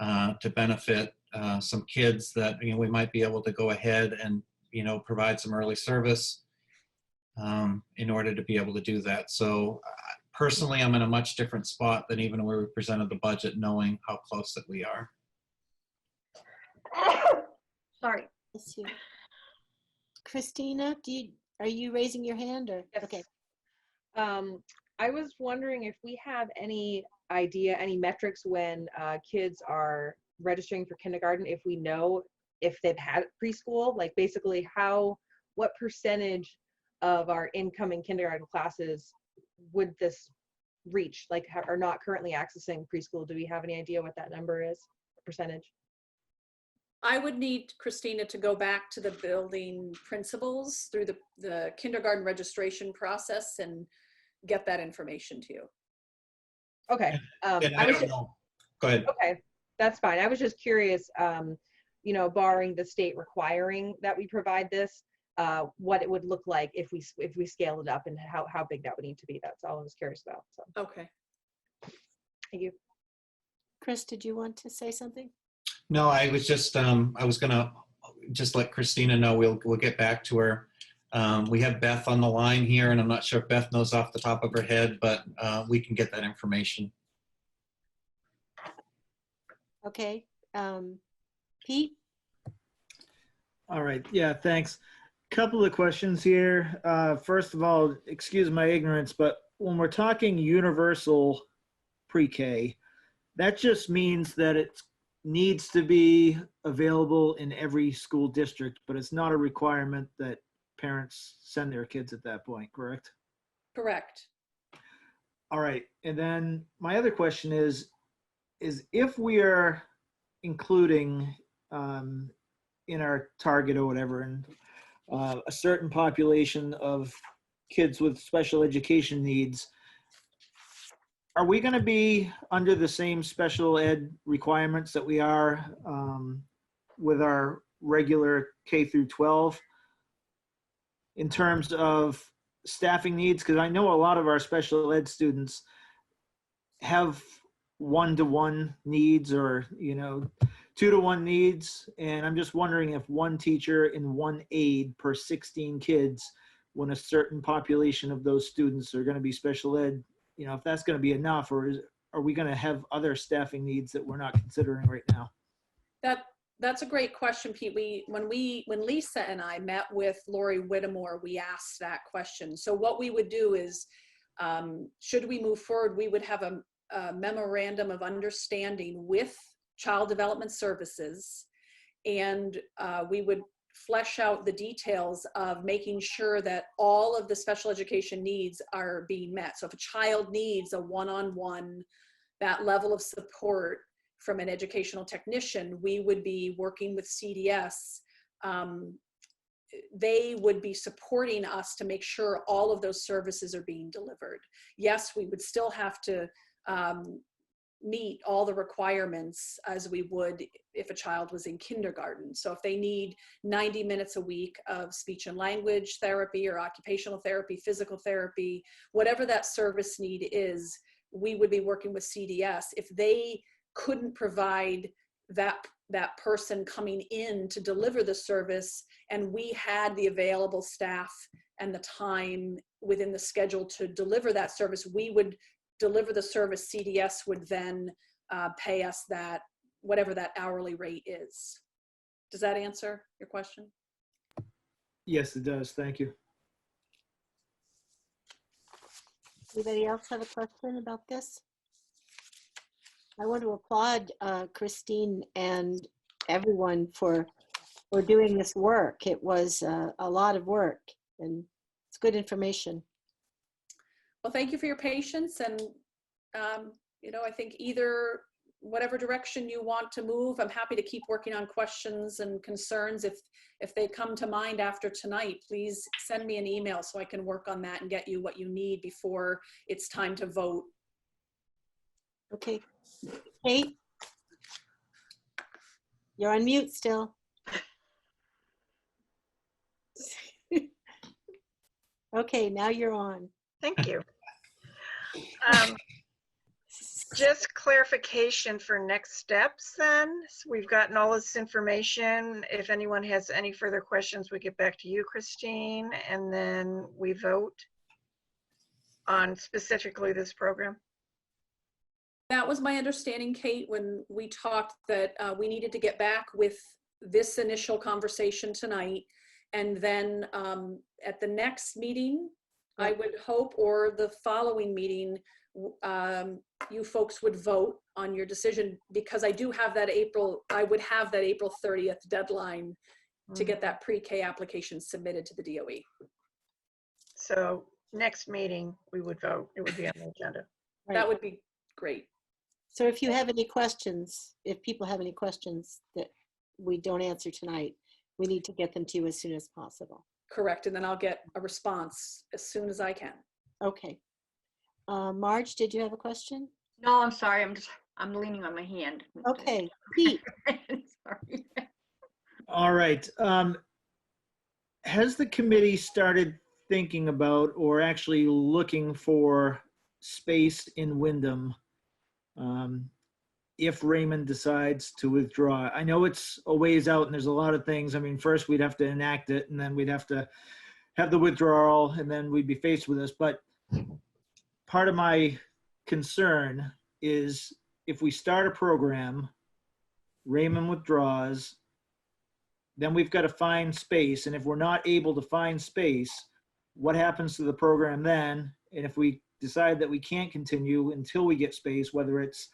to benefit some kids that we might be able to go ahead and provide some early service in order to be able to do that. So personally, I'm in a much different spot than even where we presented the budget, knowing how close that we are. Sorry. Christina, are you raising your hand or? Yes. Okay. I was wondering if we have any idea, any metrics when kids are registering for kindergarten, if we know if they've had preschool, like basically what percentage of our incoming kindergarten classes would this reach, like are not currently accessing preschool? Do we have any idea what that number is, percentage? I would need Christina to go back to the building principals through the kindergarten registration process and get that information to you. Okay. And I don't know. Go ahead. Okay, that's fine. I was just curious, barring the state requiring that we provide this, what it would look like if we scale it up and how big that would need to be. That's all I was curious about. So. Okay. Thank you. Chris, did you want to say something? No, I was just, I was gonna just let Christina know we'll get back to her. We have Beth on the line here, and I'm not sure if Beth knows off the top of her head, but we can get that information. Okay. Pete? All right. Yeah, thanks. Couple of questions here. First of all, excuse my ignorance, but when we're talking universal pre-K, that just means that it needs to be available in every school district, but it's not a requirement that parents send their kids at that point, correct? Correct. All right. And then my other question is if we are including in our target or whatever, and a certain population of kids with special education needs, are we going to be under the same special ed requirements that we are with our regular K through 12 in terms of staffing needs? Because I know a lot of our special ed students have one-to-one needs, or 2-to-1 needs, and I'm just wondering if one teacher and one aide per 16 kids, when a certain population of those students are going to be special ed, you know, if that's going to be enough, or are we going to have other staffing needs that we're not considering right now? That's a great question, Pete. When Lisa and I met with Lori Whittemore, we asked that question. So what we would do is, should we move forward, we would have a memorandum of understanding with Child Development Services, and we would flesh out the details of making sure that all of the special education needs are being met. So if a child needs a one-on-one, that level of support from an educational technician, we would be working with CDS. They would be supporting us to make sure all of those services are being delivered. Yes, we would still have to meet all the requirements as we would if a child was in kindergarten. So if they need 90 minutes a week of speech and language therapy or occupational therapy, physical therapy, whatever that service need is, we would be working with CDS. If they couldn't provide that person coming in to deliver the service, and we had the available staff and the time within the schedule to deliver that service, we would deliver the service. CDS would then pay us that, whatever that hourly rate is. Does that answer your question? Yes, it does. Thank you. Anybody else have a question about this? I want to applaud Christine and everyone for doing this work. It was a lot of work, and it's good information. Well, thank you for your patience, and you know, I think either whatever direction you want to move, I'm happy to keep working on questions and concerns. If they come to mind after tonight, please send me an email so I can work on that and get you what you need before it's time to vote. Okay. Kate? You're on mute still. Okay, now you're on. Thank you. Just clarification for next steps then. So we've gotten all this information. If anyone has any further questions, we get back to you, Christine, and then we vote on specifically this program. That was my understanding, Kate, when we talked, that we needed to get back with this initial conversation tonight. And then at the next meeting, I would hope, or the following meeting, you folks would vote on your decision, because I do have that I would have that April 30th deadline to get that pre-K application submitted to the DOE. So next meeting, we would vote. It would be on the agenda. Right. That would be great. So if you have any questions, if people have any questions that we don't answer tonight, we need to get them to you as soon as possible. Correct, and then I'll get a response as soon as I can. Okay. Marge, did you have a question? No, I'm sorry. I'm leaning on my hand. Okay, Pete. Sorry. All right. Has the committee started thinking about or actually looking for space in Wyndham if Raymond decides to withdraw? I know it's a ways out and there's a lot of things. I mean, first we'd have to enact it, and then we'd have to have the withdrawal, and then we'd be faced with this. But part of my concern is if we start a program, Raymond withdraws, then we've got to find space. And if we're not able to find space, what happens to the program then? And if we decide that we can't continue until we get space, whether it's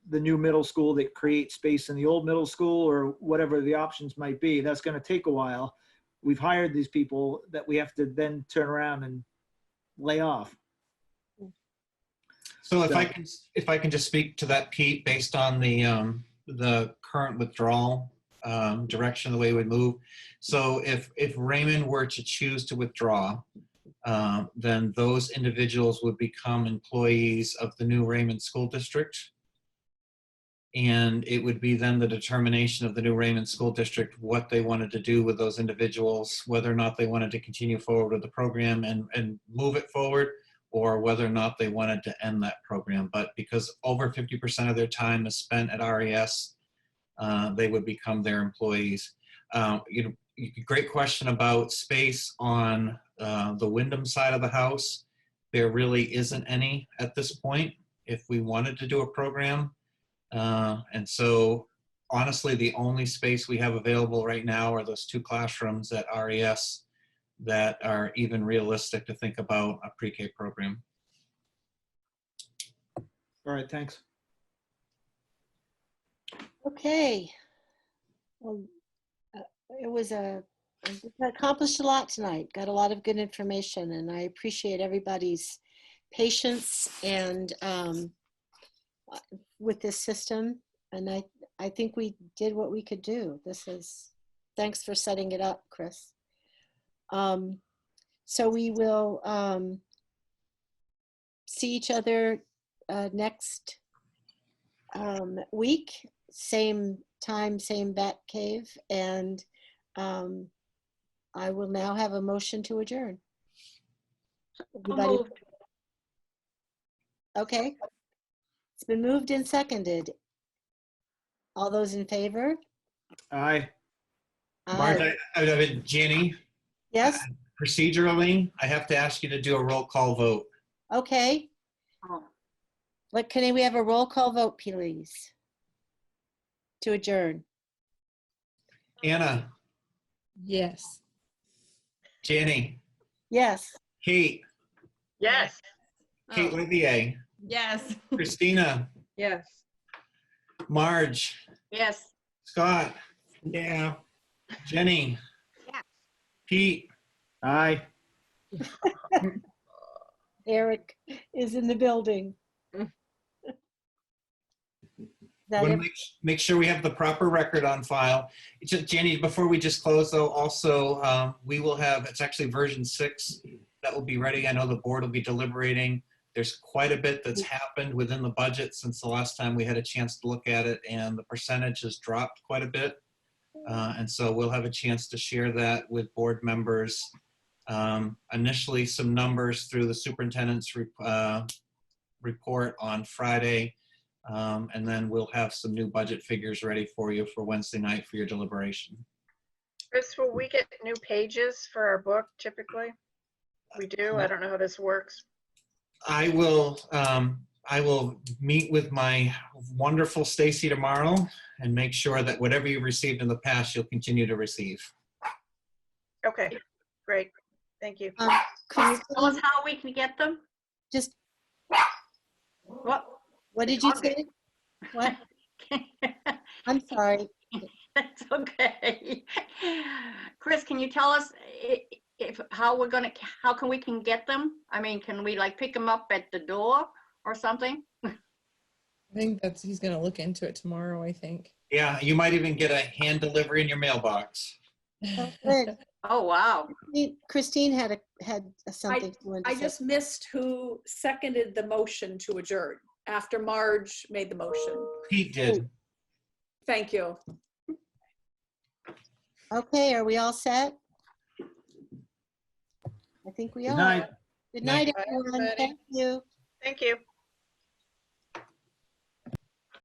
the new middle school that creates space in the old middle school or whatever the options might be, that's going to take a while. We've hired these people that we have to then turn around and lay off. So if I can just speak to that, Pete, based on the current withdrawal direction, the way it would move. So if Raymond were to choose to withdraw, then those individuals would become employees of the new Raymond School District. And it would be then the determination of the new Raymond School District what they wanted to do with those individuals, whether or not they wanted to continue forward with the program and move it forward, or whether or not they wanted to end that program. But because over 50% of their time is spent at RES, they would become their employees. Great question about space on the Wyndham side of the house. There really isn't any at this point if we wanted to do a program. And so honestly, the only space we have available right now are those 2 classrooms at RES that are even realistic to think about a pre-K program. All right, thanks. Okay. Well, we accomplished a lot tonight. Got a lot of good information, and I appreciate everybody's patience and with this system. And I think we did what we could do. Thanks for setting it up, Chris. So we will see each other next week, same time, same Bat Cave, and I will now have a motion to adjourn. Everybody? Moved. Okay. It's been moved and seconded. All those in favor? Aye. Marge, Jenny, Yes? procedurally, I have to ask you to do a roll call vote. Okay. Oh. Can we have a roll call vote, please? To adjourn. Anna, Yes. Jenny, Yes. Kate, Yes. Kate Livier, Yes. Christina, Yes. Marge, Yes. Scott, yeah, Jenny, Yes. Pete, Aye. Eric is in the building. I want to make sure we have the proper record on file. Jenny, before we just close though, also we will have, it's actually version 6 that will be ready. I know the board will be deliberating. There's quite a bit that's happened within the budget since the last time we had a chance to look at it, and the percentage has dropped quite a bit. And so we'll have a chance to share that with board members. Initially, some numbers through the superintendent's report on Friday. And then we'll have some new budget figures ready for you for Wednesday night for your deliberation. Chris, will we get new pages for our book typically? We do. I don't know how this works. I will meet with my wonderful Stacy tomorrow and make sure that whatever you've received in the past, you'll continue to receive. Okay, great. Thank you. Can you tell us how we can get them? Just, what did you say? What? I'm sorry. That's okay. Chris, can you tell us how we can get them? I mean, can we like pick them up at the door or something? I think he's gonna look into it tomorrow, I think. Yeah, you might even get a hand delivery in your mailbox. Oh, good. Oh, wow. Christine had something. I just missed who seconded the motion to adjourn after Marge made the motion. Pete did. Thank you. Okay, are we all set? I think we are. Good night. Good night, everyone. Thank you. Thank you.